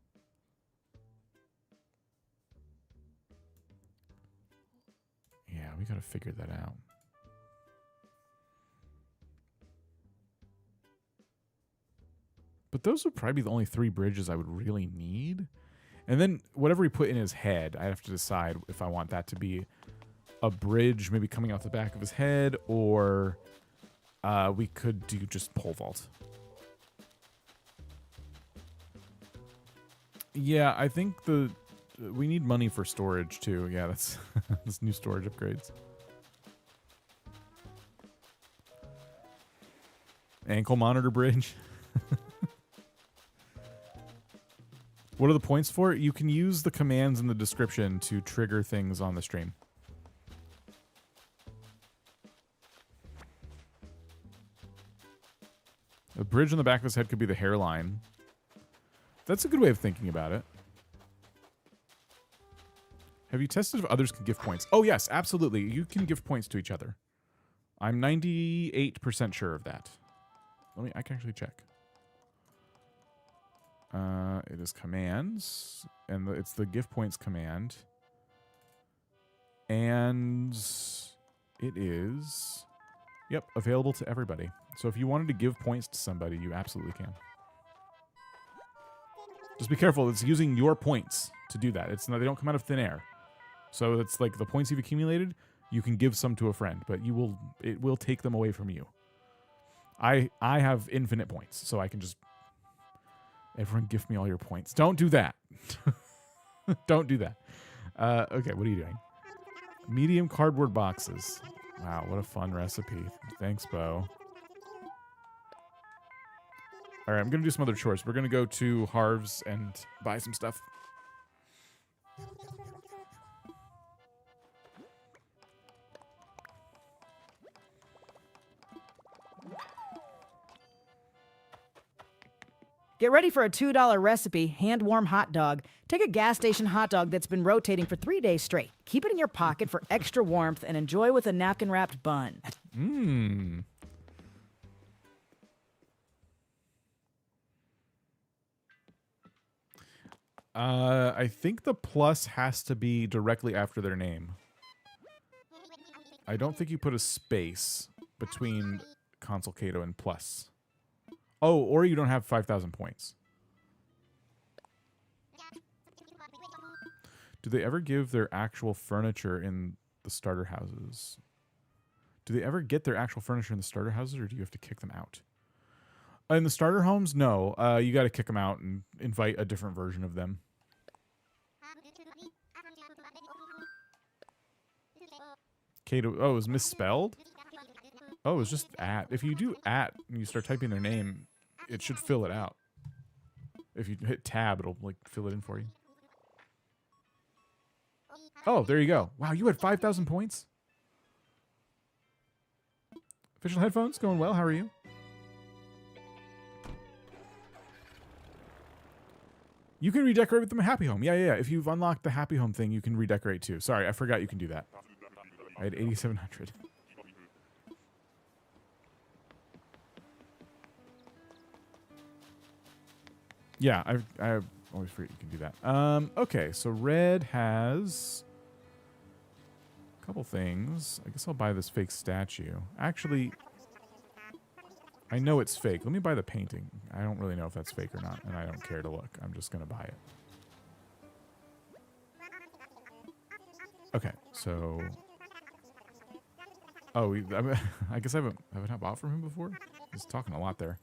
Yeah, we got to figure that out. But those would probably be the only 3 bridges I would really need. And then whatever we put in his head, I have to decide if I want that to be a bridge maybe coming out the back of his head, or we could do just pole vault. Yeah, I think we need money for storage too. Yeah, that's this new storage upgrades. Ankle monitor bridge. What are the points for it? You can use the commands in the description to trigger things on the stream. The bridge on the back of his head could be the hairline. That's a good way of thinking about it. Have you tested if others can give points? Oh, yes, absolutely. You can give points to each other. I'm 98% sure of that. I can actually check. It is commands, and it's the give points command. And it is, yep, available to everybody. So if you wanted to give points to somebody, you absolutely can. Just be careful, it's using your points to do that. It's not, they don't come out of thin air. So it's like the points you've accumulated, you can give some to a friend, but it will take them away from you. I have infinite points, so I can just, everyone give me all your points. Don't do that. Don't do that. Okay, what are you doing? Medium cardboard boxes. Wow, what a fun recipe. Thanks, Bo. All right, I'm going to do some other chores. We're going to go to Harv's and buy some stuff. Get ready for a $2 recipe, hand-warm hot dog. Take a gas station hot dog that's been rotating for 3 days straight. Keep it in your pocket for extra warmth and enjoy with a napkin-wrapped bun. Mmm. I think the plus has to be directly after their name. I don't think you put a space between Consulcato and plus. Oh, or you don't have 5,000 points. Do they ever give their actual furniture in the starter houses. Do they ever get their actual furniture in the starter houses, or do you have to kick them out? In the starter homes, no. You got to kick them out and invite a different version of them. Kato, oh, it was misspelled? Oh, it was just at. If you do at and you start typing their name, it should fill it out. If you hit tab, it'll like fill it in for you. Oh, there you go. Wow, you had 5,000 points? Official headphones going well. How are you? You can redecorate with them a happy home. Yeah. If you've unlocked the happy home thing, you can redecorate too. Sorry, I forgot you can do that. I had 8,700. Yeah, I always forget you can do that. Okay, so red has a couple things. I guess I'll buy this fake statue. Actually, I know it's fake. Let me buy the painting. I don't really know if that's fake or not, and I don't care to look. I'm just going to buy it. Okay, so... Oh, I guess I haven't bought from him before? He's talking a lot there.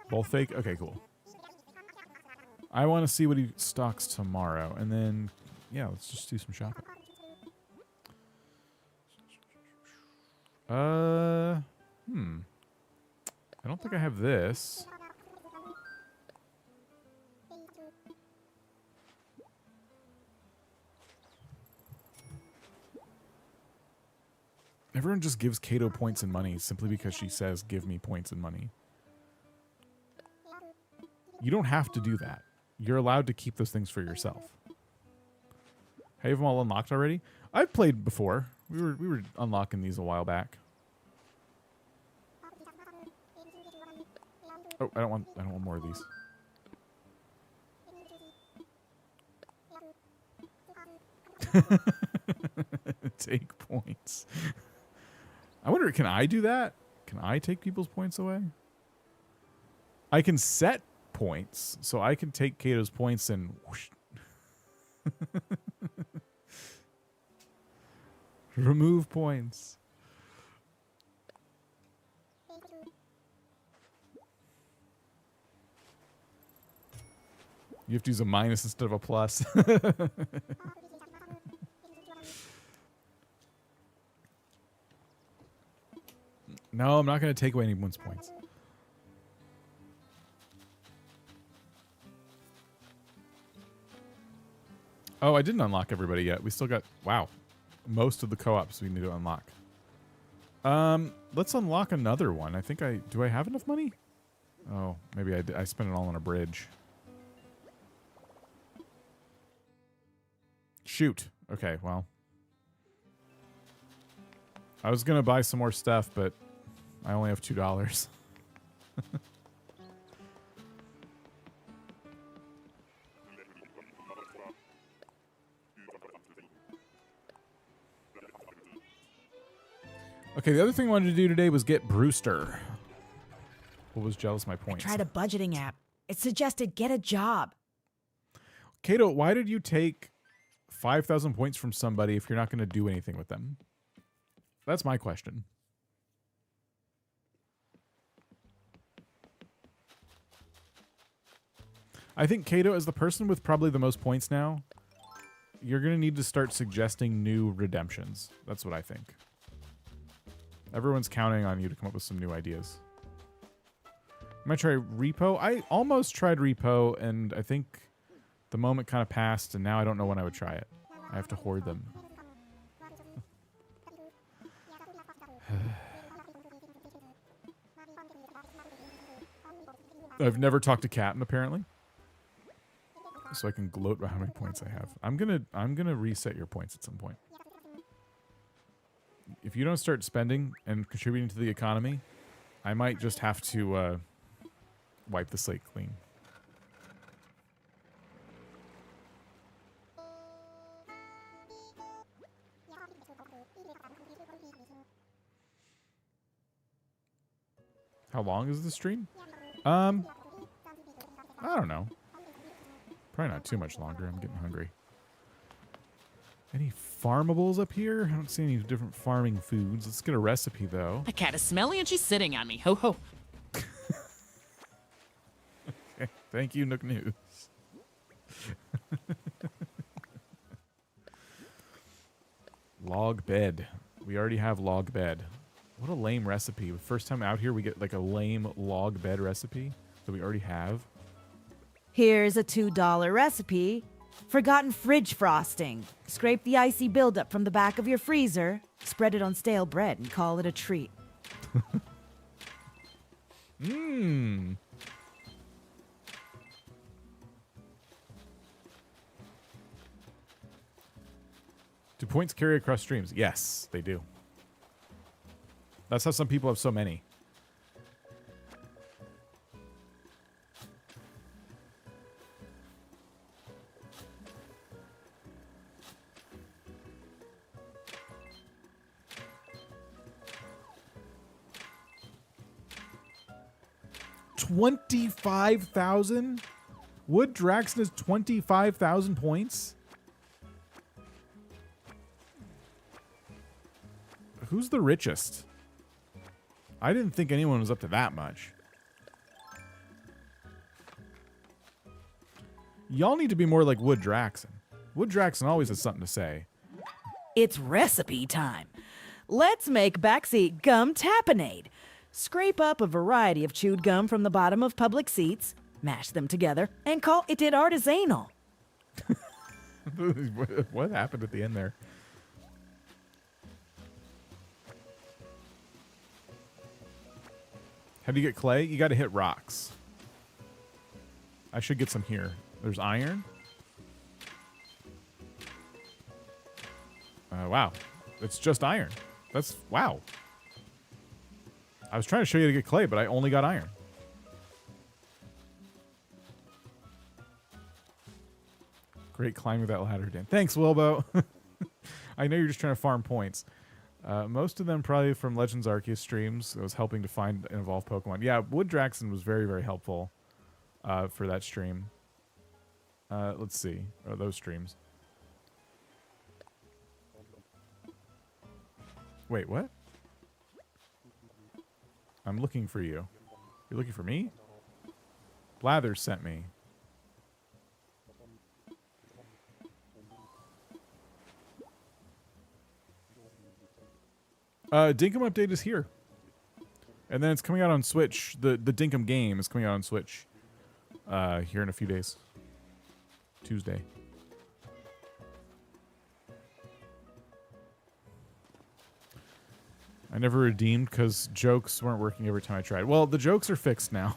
Both fake? Okay, cool. I want to see what he stocks tomorrow, and then, yeah, let's just do some shopping. I don't think I have this. Everyone just gives Kato points and money simply because she says, give me points and money. You don't have to do that. You're allowed to keep those things for yourself. Have them all unlocked already? I've played before. We were unlocking these a while back. Oh, I don't want more of these. Take points. I wonder, can I do that? Can I take people's points away? I can set points, so I can take Kato's points and whoosh. Remove points. You have to use a minus instead of a plus. No, I'm not going to take away anyone's points. Oh, I didn't unlock everybody yet. We still got, wow, most of the co-ops we need to unlock. Let's unlock another one. I think do I have enough money? Oh, maybe I spent it all on a bridge. Shoot. Okay, well. I was going to buy some more stuff, but I only have $2. Okay, the other thing I wanted to do today was get Brewster. What was jealous my points? I tried a budgeting app. It suggested get a job. Kato, why did you take 5,000 points from somebody if you're not going to do anything with them? That's my question. I think Kato, as the person with probably the most points now, you're going to need to start suggesting new redemptions. That's what I think. Everyone's counting on you to come up with some new ideas. I might try repo. I almost tried repo, and I think the moment kind of passed, and now I don't know when I would try it. I have to hoard them. I've never talked to Captain, apparently. So I can gloat about how many points I have. I'm gonna reset your points at some point. If you don't start spending and contributing to the economy, I might just have to wipe the slate clean. How long is the stream? I don't know. Probably not too much longer. I'm getting hungry. Any farmables up here? I don't see any different farming foods. Let's get a recipe, though. My cat is smelly and she's sitting on me. Ho ho. Okay. Thank you, Nook News. Log bed. We already have log bed. What a lame recipe. First time out here, we get like a lame log bed recipe that we already have. Here's a $2 recipe. Forgotten fridge frosting. Scrape the icy buildup from the back of your freezer, spread it on stale bread, and call it a treat. Mmm. Do points carry across streams? Yes, they do. That's how some people have so many. $25,000? Wood Draxon is 25,000 points? Who's the richest? I didn't think anyone was up to that much. Y'all need to be more like Wood Draxon. Wood Draxon always has something to say. It's recipe time. Let's make backseat gum tapenade. Scrape up a variety of chewed gum from the bottom of public seats, mash them together, and call it artisanal. What happened at the end there? How do you get clay? You got to hit rocks. I should get some here. There's iron. Wow. It's just iron. That's, wow. I was trying to show you to get clay, but I only got iron. Great climbing that ladder, Dan. Thanks, Wilbo. I know you're just trying to farm points. Most of them probably from Legends Arceus streams. I was helping to find and evolve Pokemon. Yeah, Wood Draxon was very, very helpful for that stream. Let's see. Oh, those streams. Wait, what? I'm looking for you. You're looking for me? Blathers sent me. Dinkum update is here. And then it's coming out on Switch. The Dinkum game is coming out on Switch here in a few days. Tuesday. I never redeemed because jokes weren't working every time I tried. Well, the jokes are fixed now.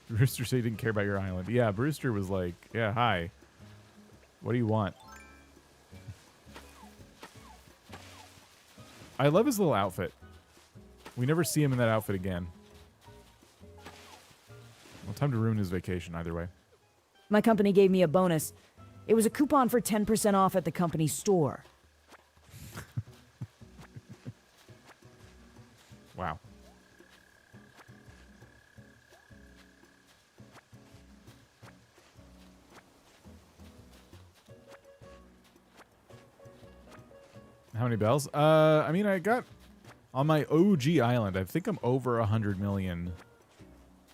Brewster said he didn't care about your island. Yeah, Brewster was like, yeah, hi. What do you want? I love his little outfit. We never see him in that outfit again. Well, time to ruin his vacation either way. My company gave me a bonus. It was a coupon for 10% off at the company store. Wow. How many bells? I mean, I got on my OG island. I think I'm over 100 million.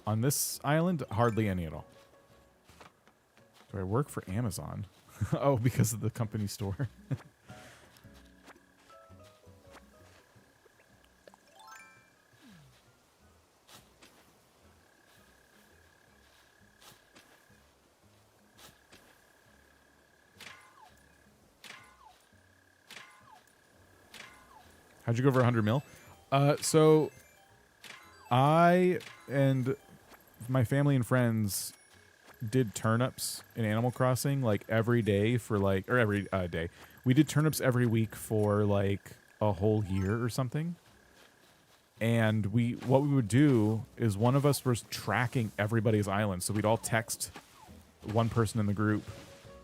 On this island, hardly any at all. Do I work for Amazon? Oh, because of the company store. How'd you go over 100 mil? So I and my family and friends did turnips in Animal Crossing like every day for like, or every day. We did turnips every week for like a whole year or something. And what we would do is one of us was tracking everybody's island. So we'd all text one person in the group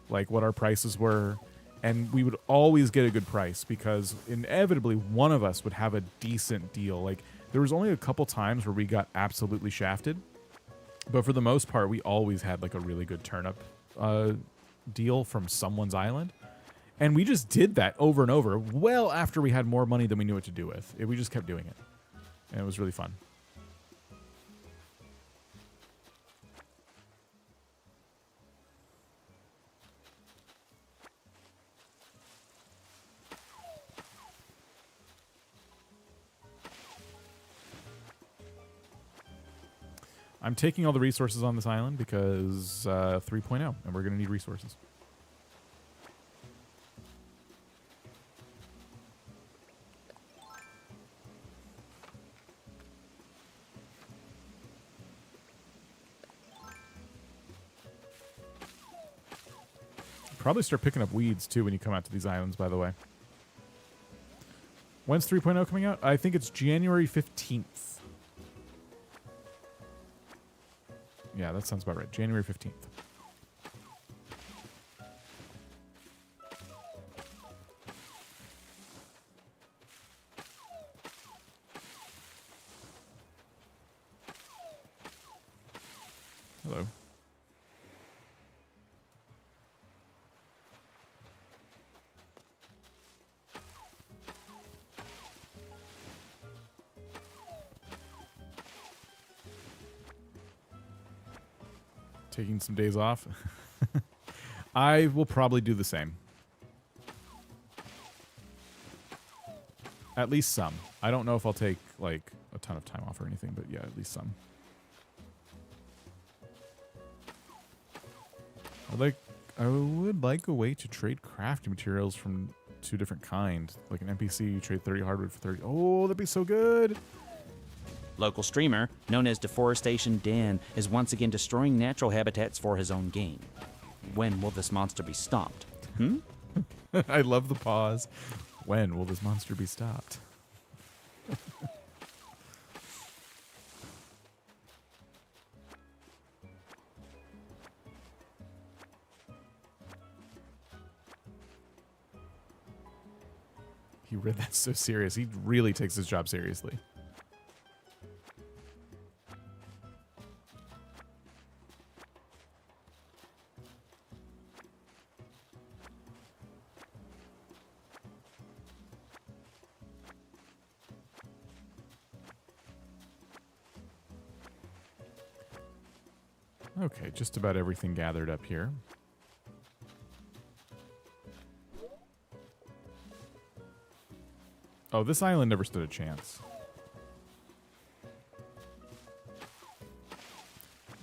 like what our prices were. And we would always get a good price because inevitably one of us would have a decent deal. Like there was only a couple times where we got absolutely shafted, but for the most part, we always had like a really good turnip deal from someone's island. And we just did that over and over, well after we had more money than we knew what to do with. We just kept doing it. And it was really fun. I'm taking all the resources on this island because 3.0, and we're going to need resources. Probably start picking up weeds, too, when you come out to these islands, by the way. When's 3.0 coming out? I think it's January 15th. Yeah, that sounds about right. January 15th. Hello. Taking some days off. I will probably do the same. At least some. I don't know if I'll take like a ton of time off or anything, but yeah, at least some. I would like a way to trade crafting materials from two different kinds. Like an NPC, you trade 30 hardwood for 30. Oh, that'd be so good. Local streamer, known as Deforestation Dan, is once again destroying natural habitats for his own gain. When will this monster be stopped? I love the pause. When will this monster be stopped? He read that so serious. He really takes his job seriously. Okay, just about everything gathered up here. Oh, this island never stood a chance.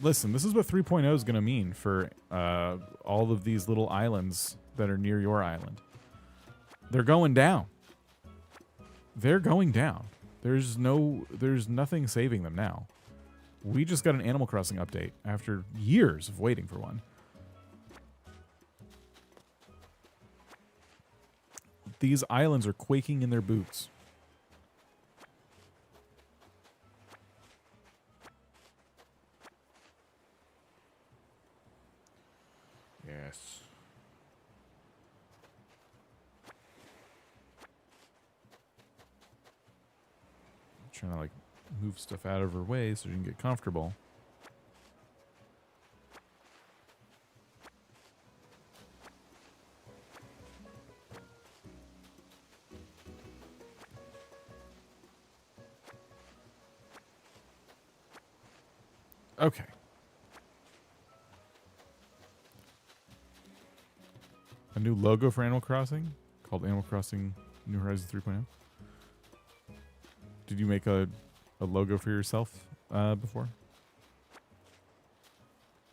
Listen, this is what 3.0 is going to mean for all of these little islands that are near your island. They're going down. They're going down. There's nothing saving them now. We just got an Animal Crossing update after years of waiting for one. These islands are quaking in their boots. Yes. I'm trying to like move stuff out of her way so she can get comfortable. Okay. A new logo for Animal Crossing called Animal Crossing New Horizons 3.0. Did you make a logo for yourself before?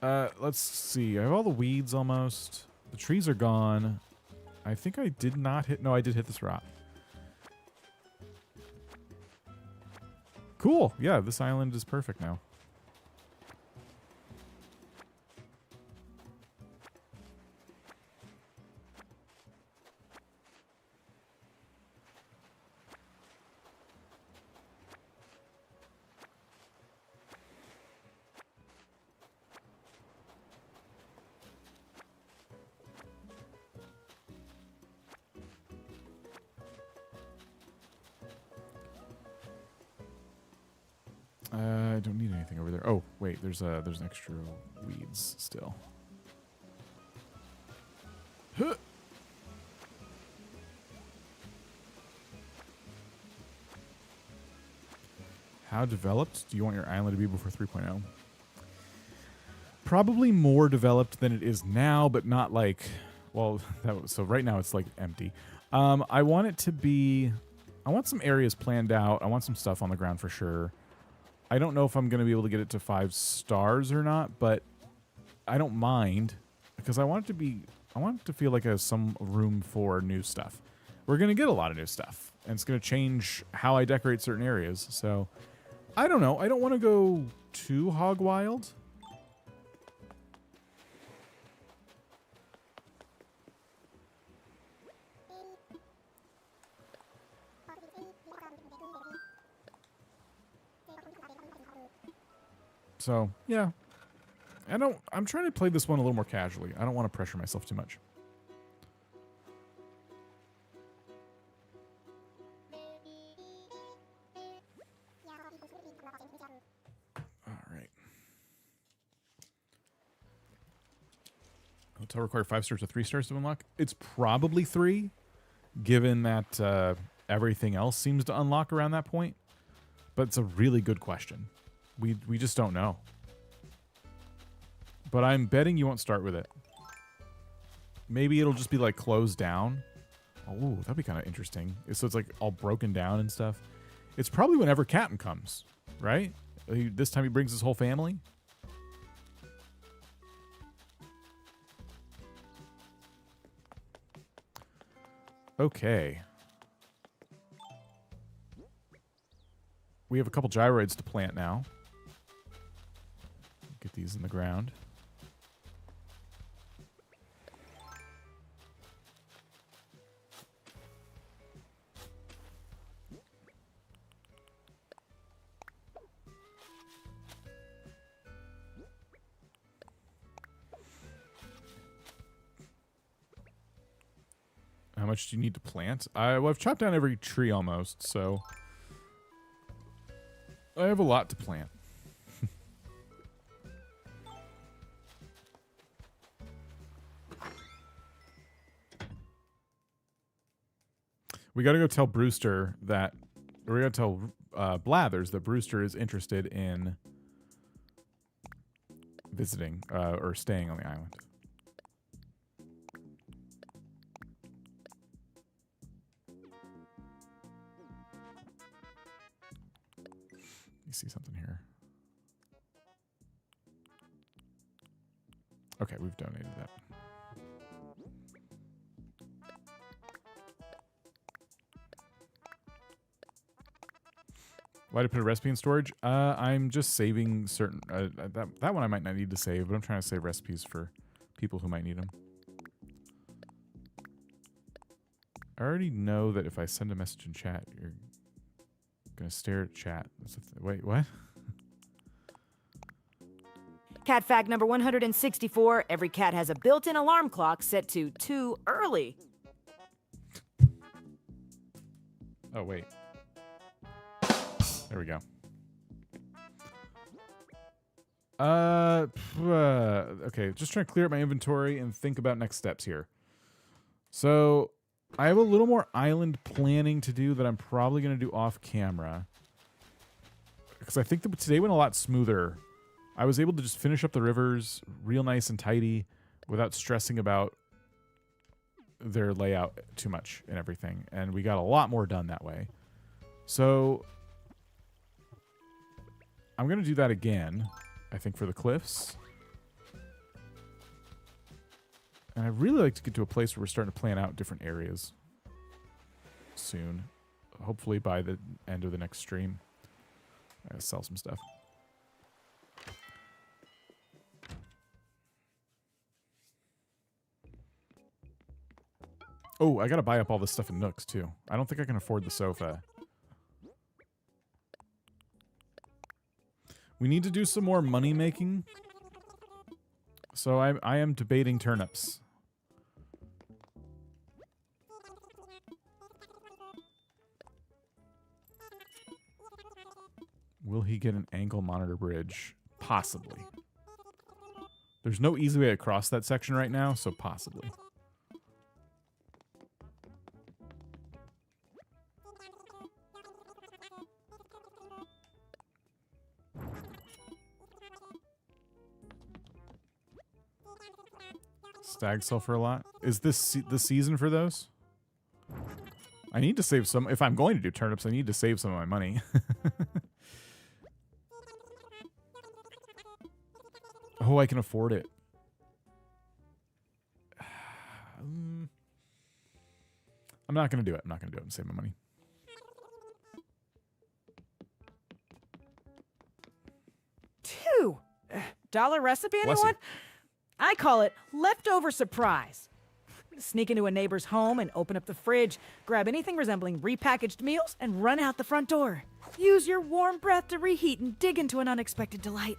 Let's see. I have all the weeds almost. The trees are gone. I think I did not hit... No, I did hit this rock. Cool. Yeah, this island is perfect now. I don't need anything over there. Oh, wait, there's an extra weeds still. How developed do you want your island to be before 3.0? Probably more developed than it is now, but not like, well, so right now it's like empty. I want it to be, I want some areas planned out. I want some stuff on the ground for sure. I don't know if I'm going to be able to get it to 5 stars or not, but I don't mind because I want it to be, I want it to feel like there's some room for new stuff. We're going to get a lot of new stuff, and it's going to change how I decorate certain areas. So I don't know. I don't want to go too hog wild. So, yeah. I'm trying to play this one a little more casually. I don't want to pressure myself too much. All right. Hotel require 5 stars or 3 stars to unlock? It's probably 3, given that everything else seems to unlock around that point. But it's a really good question. We just don't know. But I'm betting you won't start with it. Maybe it'll just be like closed down. Oh, that'd be kind of interesting. So it's like all broken down and stuff. It's probably whenever Captain comes, right? This time he brings his whole family. Okay. We have a couple gyroids to plant now. Get these in the ground. How much do you need to plant? Well, I've chopped down every tree almost, so I have a lot to plant. We got to go tell Brewster that, or we got to tell Blathers that Brewster is interested in visiting or staying on the island. You see something here? Okay, we've donated that. Why did I put a recipe in storage? I'm just saving certain... that one I might not need to save, but I'm trying to save recipes for people who might need them. I already know that if I send a message in chat, you're going to stare at chat. Wait, what? Cat fact number 164. Every cat has a built-in alarm clock set to too early. Oh, wait. There we go. Okay, just trying to clear up my inventory and think about next steps here. So, I have a little more island planning to do that I'm probably going to do off camera. Because I think that today went a lot smoother. I was able to just finish up the rivers real nice and tidy without stressing about their layout too much and everything. And we got a lot more done that way. So I'm going to do that again, I think, for the cliffs. And I'd really like to get to a place where we're starting to plan out different areas soon. Hopefully by the end of the next stream. I gotta sell some stuff. Oh, I gotta buy up all this stuff in Nooks, too. I don't think I can afford the sofa. We need to do some more money making. So I am debating turnips. Will he get an ankle monitor bridge? Possibly. There's no easy way across that section right now, so possibly. Stag sell for a lot. Is this the season for those? I need to save some. If I'm going to do turnips, I need to save some of my money. Oh, I can afford it. I'm not going to do it. I'm not going to do it and save my money. $2 recipe, Bless you. anyone? I call it leftover surprise. Sneak into a neighbor's home and open up the fridge, grab anything resembling repackaged meals, and run out the front door. Use your warm breath to reheat and dig into an unexpected delight.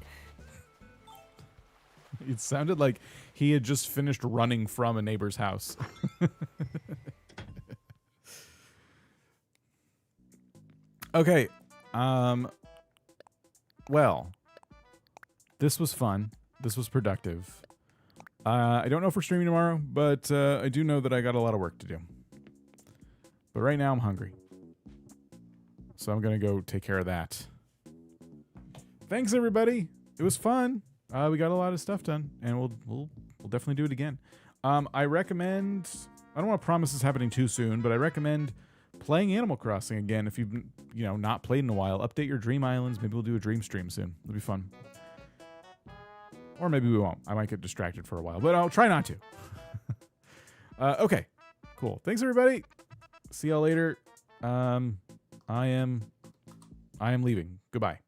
It sounded like he had just finished running from a neighbor's house. Okay. Well, this was fun. This was productive. I don't know if we're streaming tomorrow, but I do know that I got a lot of work to do. But right now I'm hungry. So I'm going to go take care of that. Thanks, everybody. It was fun. We got a lot of stuff done, and we'll definitely do it again. I recommend... I don't want to promise this happening too soon, but I recommend playing Animal Crossing again. If you've not played in a while, update your Dream Islands. Maybe we'll do a Dream stream soon. It'll be fun. Or maybe we won't. I might get distracted for a while, but I'll try not to. Okay, cool. Thanks, everybody. See y'all later. I am leaving. Goodbye.